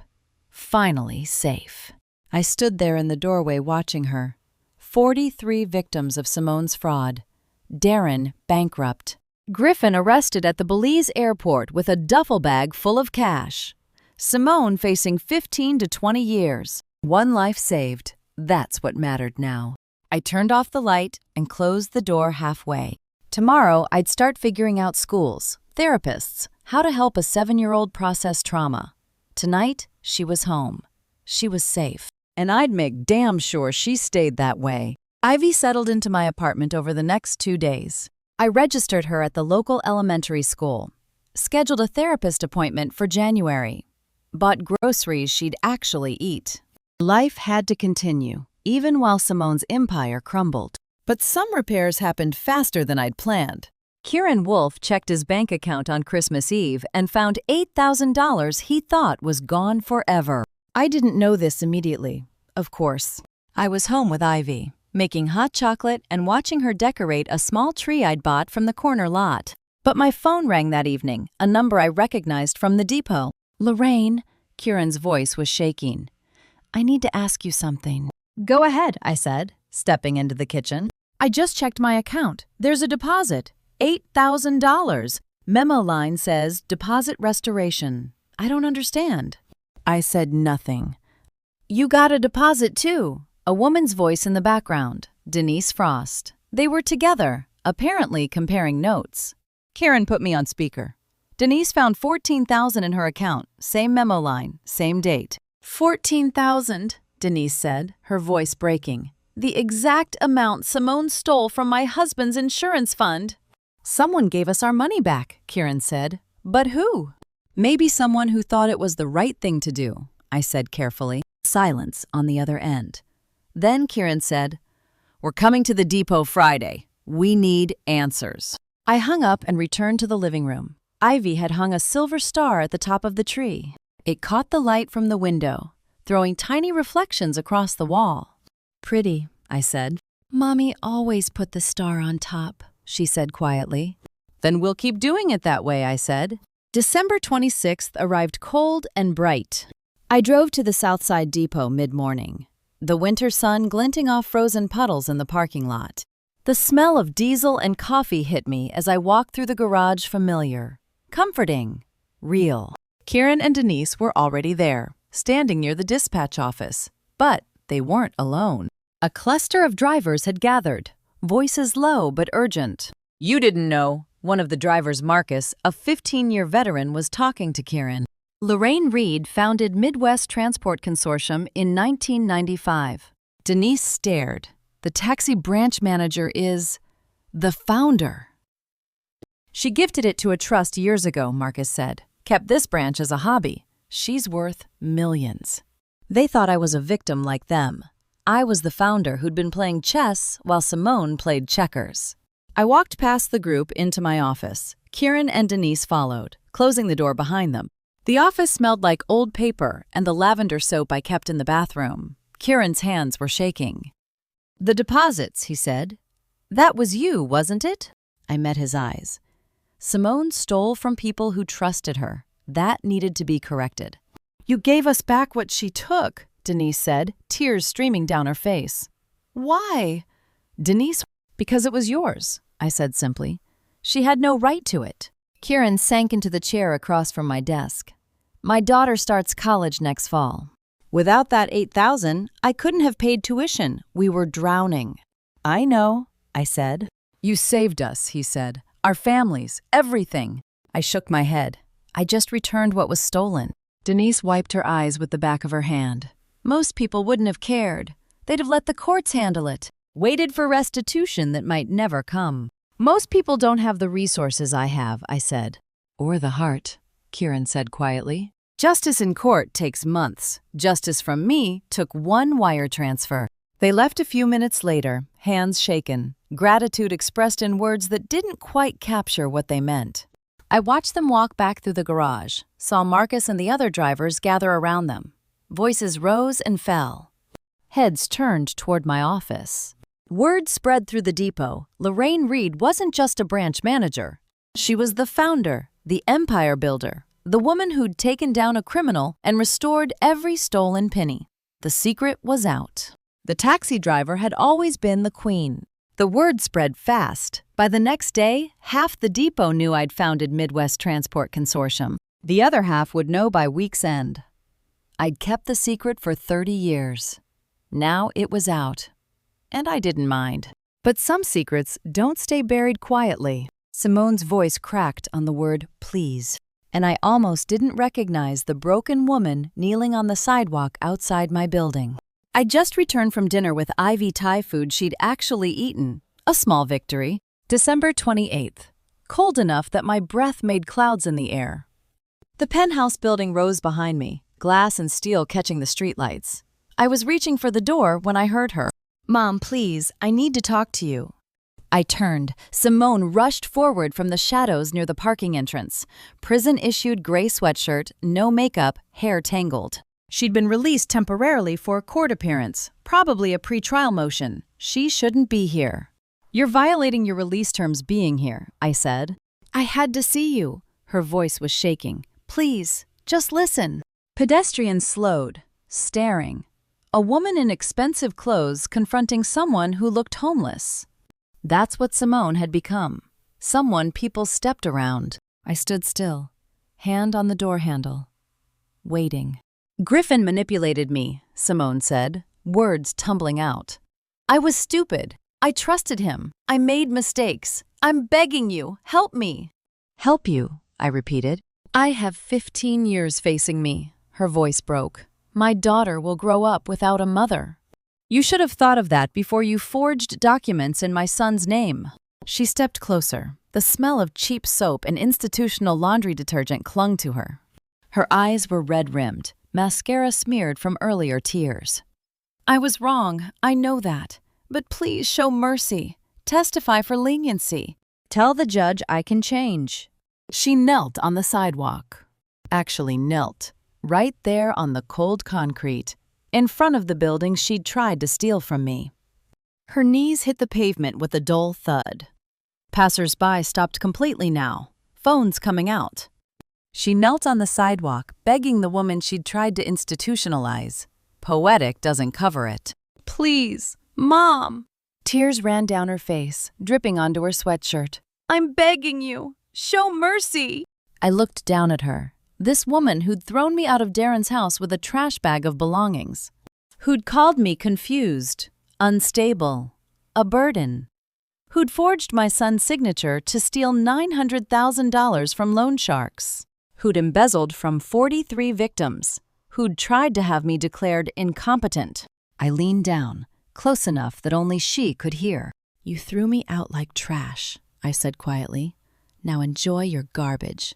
Finally safe. I stood there in the doorway watching her. 43 victims of Simone's fraud. Darren bankrupt. Griffin arrested at the Belize airport with a duffel bag full of cash. Simone facing 15 to 20 years. One life saved. That's what mattered now. I turned off the light and closed the door halfway. Tomorrow, I'd start figuring out schools, therapists, how to help a 7-year-old process trauma. Tonight, she was home. She was safe. And I'd make damn sure she stayed that way. Ivy settled into my apartment over the next 2 days. I registered her at the local elementary school, scheduled a therapist appointment for January, bought groceries she'd actually eat. Life had to continue, even while Simone's empire crumbled. But some repairs happened faster than I'd planned. Kieran Wolf checked his bank account on Christmas Eve and found $8,000 he thought was gone forever. I didn't know this immediately, of course. I was home with Ivy, making hot chocolate and watching her decorate a small tree I'd bought from the corner lot. But my phone rang that evening, a number I recognized from the depot. "Lorraine," Kieran's voice was shaking. "I need to ask you something." "Go ahead," I said, stepping into the kitchen. "I just checked my account. There's a deposit. $8,000. Memo line says deposit restoration. I don't understand." I said nothing. "You got a deposit too." A woman's voice in the background, Denise Frost. They were together, apparently comparing notes. Karen put me on speaker. Denise found $14,000 in her account, same memo line, same date. $14,000, Denise said, her voice breaking. "The exact amount Simone stole from my husband's insurance fund." "Someone gave us our money back," Kieran said. "But who?" "Maybe someone who thought it was the right thing to do," I said carefully. Silence on the other end. Then Kieran said, "We're coming to the depot Friday. We need answers." I hung up and returned to the living room. Ivy had hung a silver star at the top of the tree. It caught the light from the window, throwing tiny reflections across the wall. "Pretty," I said. "Mommy always put the star on top," she said quietly. "Then we'll keep doing it that way," I said. December 26th arrived cold and bright. I drove to the Southside Depot mid-morning, the winter sun glinting off frozen puddles in the parking lot. The smell of diesel and coffee hit me as I walked through the garage, familiar, comforting, real. Kieran and Denise were already there, standing near the dispatch office. But they weren't alone. A cluster of drivers had gathered, voices low but urgent. "You didn't know." One of the drivers, Marcus, a 15-year veteran, was talking to Kieran. Lorraine Reed founded Midwest Transport Consortium in 1995. Denise stared. The taxi branch manager is the founder. She gifted it to a trust years ago, Marcus said. Kept this branch as a hobby. She's worth millions. They thought I was a victim like them. I was the founder who'd been playing chess while Simone played checkers. I walked past the group into my office. Kieran and Denise followed, closing the door behind them. The office smelled like old paper and the lavender soap I kept in the bathroom. Kieran's hands were shaking. "The deposits," he said. "That was you, wasn't it?" I met his eyes. Simone stole from people who trusted her. That needed to be corrected. "You gave us back what she took," Denise said, tears streaming down her face. "Why?" Denise, "Because it was yours," I said simply. "She had no right to it." Kieran sank into the chair across from my desk. "My daughter starts college next fall. Without that $8,000, I couldn't have paid tuition. We were drowning." "I know," I said. "You saved us," he said. "Our families, everything." I shook my head. "I just returned what was stolen." Denise wiped her eyes with the back of her hand. "Most people wouldn't have cared. They'd have let the courts handle it. Waited for restitution that might never come. Most people don't have the resources I have," I said. "Or the heart," Kieran said quietly. "Justice in court takes months. Justice from me took one wire transfer." They left a few minutes later, hands shaken, gratitude expressed in words that didn't quite capture what they meant. I watched them walk back through the garage, saw Marcus and the other drivers gather around them. Voices rose and fell. Heads turned toward my office. Word spread through the depot. Lorraine Reed wasn't just a branch manager. She was the founder, the empire builder, the woman who'd taken down a criminal and restored every stolen penny. The secret was out. The taxi driver had always been the queen. The word spread fast. By the next day, half the depot knew I'd founded Midwest Transport Consortium. The other half would know by week's end. I'd kept the secret for 30 years. Now it was out. And I didn't mind. But some secrets don't stay buried quietly. Simone's voice cracked on the word please, and I almost didn't recognize the broken woman kneeling on the sidewalk outside my building. I just returned from dinner with Ivy Thai food she'd actually eaten. A small victory. December 28th. Cold enough that my breath made clouds in the air. The penthouse building rose behind me, glass and steel catching the streetlights. I was reaching for the door when I heard her. "Mom, please, I need to talk to you." I turned. Simone rushed forward from the shadows near the parking entrance. Prison-issued gray sweatshirt, no makeup, hair tangled. She'd been released temporarily for a court appearance, probably a pre-trial motion. She shouldn't be here. "You're violating your release terms being here," I said. "I had to see you." Her voice was shaking. "Please, just listen." Pedestrians slowed, staring. A woman in expensive clothes confronting someone who looked homeless. That's what Simone had become. Someone people stepped around. I stood still, hand on the door handle, waiting. "Griffin manipulated me," Simone said, words tumbling out. "I was stupid. I trusted him. I made mistakes. I'm begging you, help me." "Help you," I repeated. "I have 15 years facing me." Her voice broke. "My daughter will grow up without a mother. You should have thought of that before you forged documents in my son's name." She stepped closer. The smell of cheap soap and institutional laundry detergent clung to her. Her eyes were red-rimmed, mascara smeared from earlier tears. "I was wrong, I know that. But please show mercy. Testify for leniency. Tell the judge I can change." She knelt on the sidewalk. Actually knelt, right there on the cold concrete, in front of the building she'd tried to steal from me. Her knees hit the pavement with a dull thud. Passers-by stopped completely now, phones coming out. She knelt on the sidewalk, begging the woman she'd tried to institutionalize. Poetic doesn't cover it. "Please, Mom!" Tears ran down her face, dripping onto her sweatshirt. "I'm begging you! Show mercy!" I looked down at her. This woman who'd thrown me out of Darren's house with a trash bag of belongings. Who'd called me confused, unstable, a burden. Who'd forged my son's signature to steal $900,000 from loan sharks. Who'd embezzled from 43 victims. Who'd tried to have me declared incompetent. I leaned down, close enough that only she could hear. "You threw me out like trash," I said quietly. "Now enjoy your garbage."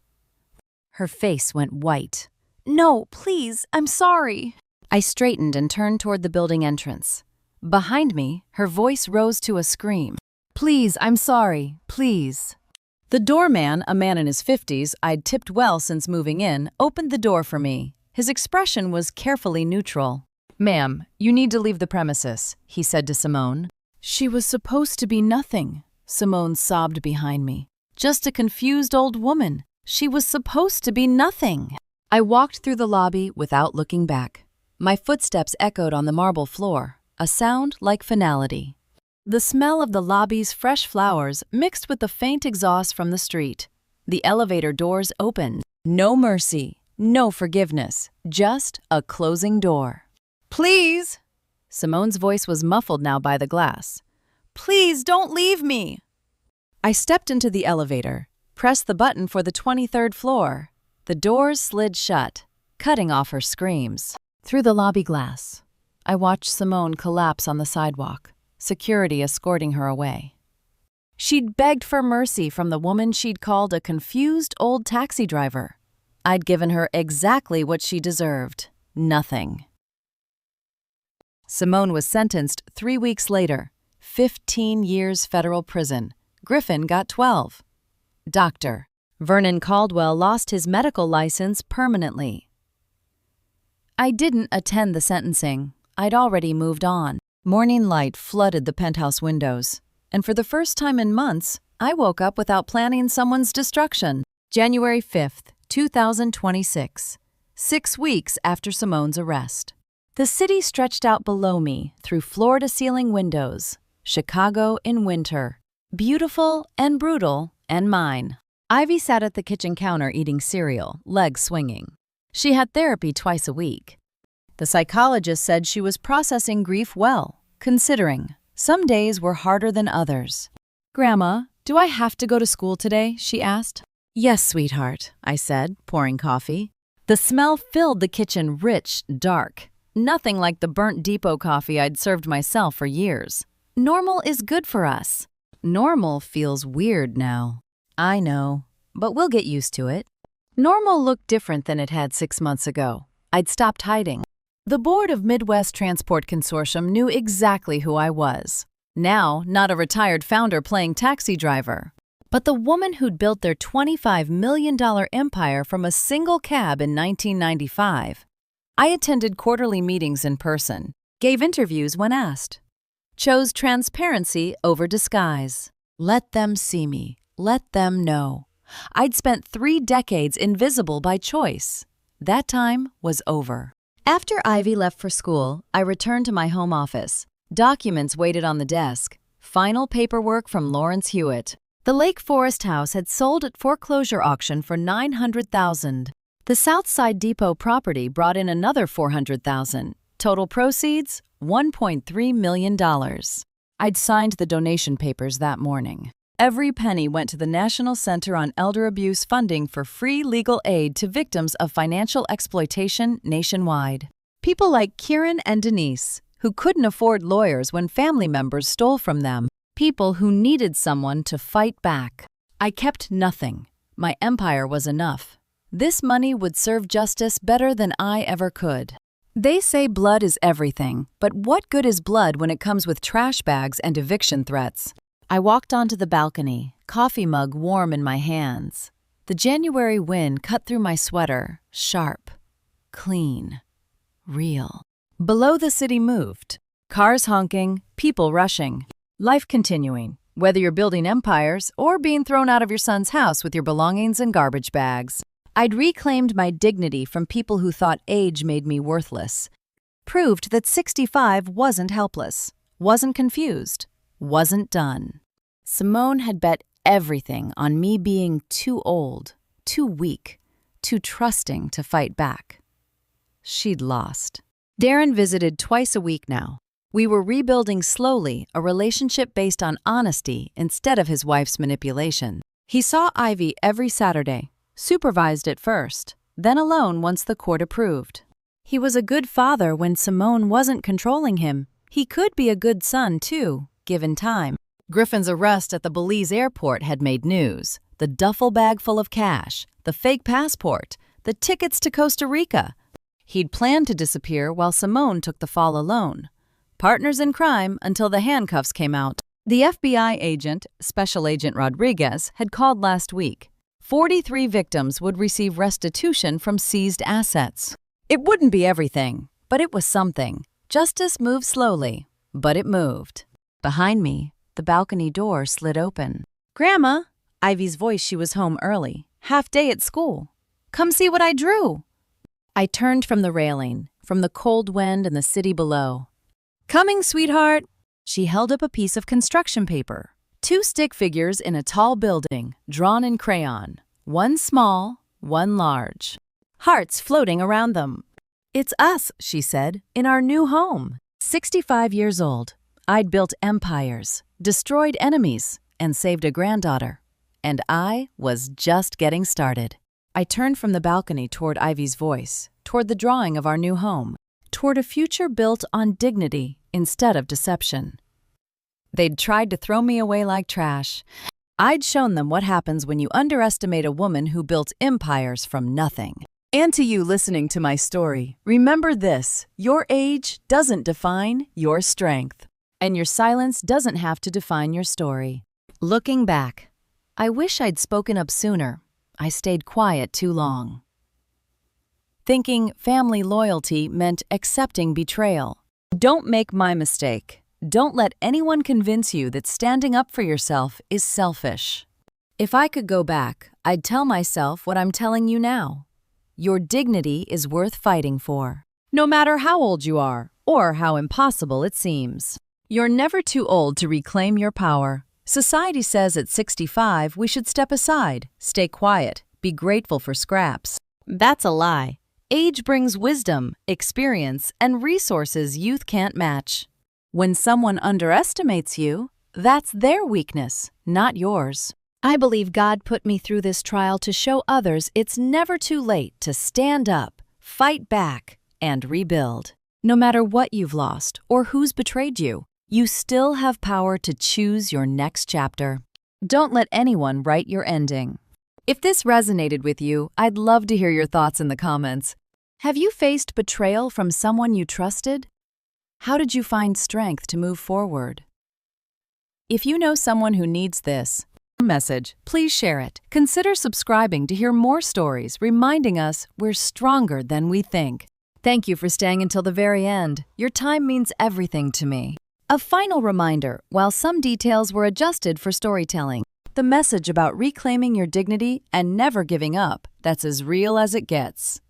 Her face went white. "No, please, I'm sorry." I straightened and turned toward the building entrance. Behind me, her voice rose to a scream. "Please, I'm sorry, please." The doorman, a man in his 50s I'd tipped well since moving in, opened the door for me. His expression was carefully neutral. "Ma'am, you need to leave the premises," he said to Simone. "She was supposed to be nothing," Simone sobbed behind me. "Just a confused old woman. She was supposed to be nothing." I walked through the lobby without looking back. My footsteps echoed on the marble floor, a sound like finality. The smell of the lobby's fresh flowers mixed with the faint exhaust from the street. The elevator doors opened. No mercy, no forgiveness, just a closing door. "Please!" Simone's voice was muffled now by the glass. "Please don't leave me!" I stepped into the elevator, pressed the button for the 23rd floor. The doors slid shut, cutting off her screams. Through the lobby glass, I watched Simone collapse on the sidewalk, security escorting her away. She'd begged for mercy from the woman she'd called a confused old taxi driver. I'd given her exactly what she deserved, nothing. Simone was sentenced 3 weeks later, 15 years federal prison. Griffin got 12. Dr. Vernon Caldwell lost his medical license permanently. I didn't attend the sentencing. I'd already moved on. Morning light flooded the penthouse windows, and for the first time in months, I woke up without planning someone's destruction. January 5th, 2026, 6 weeks after Simone's arrest. The city stretched out below me through floor-to-ceiling windows, Chicago in winter, beautiful and brutal and mine. Ivy sat at the kitchen counter eating cereal, legs swinging. She had therapy twice a week. The psychologist said she was processing grief well, considering some days were harder than others. "Grandma, do I have to go to school today?" she asked. "Yes, sweetheart," I said, pouring coffee. The smell filled the kitchen, rich, dark. Nothing like the burnt depot coffee I'd served myself for years. Normal is good for us. Normal feels weird now. I know, but we'll get used to it. Normal looked different than it had 6 months ago. I'd stopped hiding. The board of Midwest Transport Consortium knew exactly who I was. Now, not a retired founder playing taxi driver, but the woman who'd built their $25 million empire from a single cab in 1995. I attended quarterly meetings in person, gave interviews when asked, chose transparency over disguise. Let them see me. Let them know. I'd spent 3 decades invisible by choice. That time was over. After Ivy left for school, I returned to my home office. Documents waited on the desk. Final paperwork from Lawrence Hewitt. The Lake Forest house had sold at foreclosure auction for $900,000. The Southside Depot property brought in another $400,000. Total proceeds, $1.3 million. I'd signed the donation papers that morning. Every penny went to the National Center on Elder Abuse funding for free legal aid to victims of financial exploitation nationwide. People like Kieran and Denise, who couldn't afford lawyers when family members stole from them. People who needed someone to fight back. I kept nothing. My empire was enough. This money would serve justice better than I ever could. They say blood is everything, but what good is blood when it comes with trash bags and eviction threats? I walked onto the balcony, coffee mug warm in my hands. The January wind cut through my sweater, sharp, clean, real. Below the city moved. Cars honking, people rushing. Life continuing, whether you're building empires or being thrown out of your son's house with your belongings and garbage bags. I'd reclaimed my dignity from people who thought age made me worthless. Proved that 65 wasn't helpless, wasn't confused, wasn't done. Simone had bet everything on me being too old, too weak, too trusting to fight back. She'd lost. Darren visited twice a week now. We were rebuilding slowly a relationship based on honesty instead of his wife's manipulation. He saw Ivy every Saturday, supervised at first, then alone once the court approved. He was a good father when Simone wasn't controlling him. He could be a good son, too, given time. Griffin's arrest at the Belize airport had made news. The duffel bag full of cash, the fake passport, the tickets to Costa Rica. He'd planned to disappear while Simone took the fall alone. Partners in crime until the handcuffs came out. The FBI agent, Special Agent Rodriguez, had called last week. 43 victims would receive restitution from seized assets. It wouldn't be everything, but it was something. Justice moved slowly, but it moved. Behind me, the balcony door slid open. "Grandma!" Ivy's voice. She was home early. Half day at school. "Come see what I drew." I turned from the railing, from the cold wind and the city below. "Coming, sweetheart." She held up a piece of construction paper. 2 stick figures in a tall building, drawn in crayon. One small, one large. Hearts floating around them. "It's us," she said, "in our new home." 65 years old. I'd built empires, destroyed enemies, and saved a granddaughter. And I was just getting started. I turned from the balcony toward Ivy's voice, toward the drawing of our new home, toward a future built on dignity instead of deception. They'd tried to throw me away like trash. I'd shown them what happens when you underestimate a woman who built empires from nothing. And to you listening to my story, remember this: your age doesn't define your strength, and your silence doesn't have to define your story. Looking back, I wish I'd spoken up sooner. I stayed quiet too long. Thinking family loyalty meant accepting betrayal. Don't make my mistake. Don't let anyone convince you that standing up for yourself is selfish. If I could go back, I'd tell myself what I'm telling you now. Your dignity is worth fighting for, no matter how old you are or how impossible it seems. You're never too old to reclaim your power. Society says at 65 we should step aside, stay quiet, be grateful for scraps. That's a lie. Age brings wisdom, experience, and resources youth can't match. When someone underestimates you, that's their weakness, not yours. I believe God put me through this trial to show others it's never too late to stand up, fight back, and rebuild. No matter what you've lost or who's betrayed you, you still have power to choose your next chapter. Don't let anyone write your ending. If this resonated with you, I'd love to hear your thoughts in the comments. Have you faced betrayal from someone you trusted? How did you find strength to move forward? If you know someone who needs this message, please share it. Consider subscribing to hear more stories reminding us we're stronger than we think. Thank you for staying until the very end. Your time means everything to me. A final reminder, while some details were adjusted for storytelling, the message about reclaiming your dignity and never giving up, that's as real as it gets.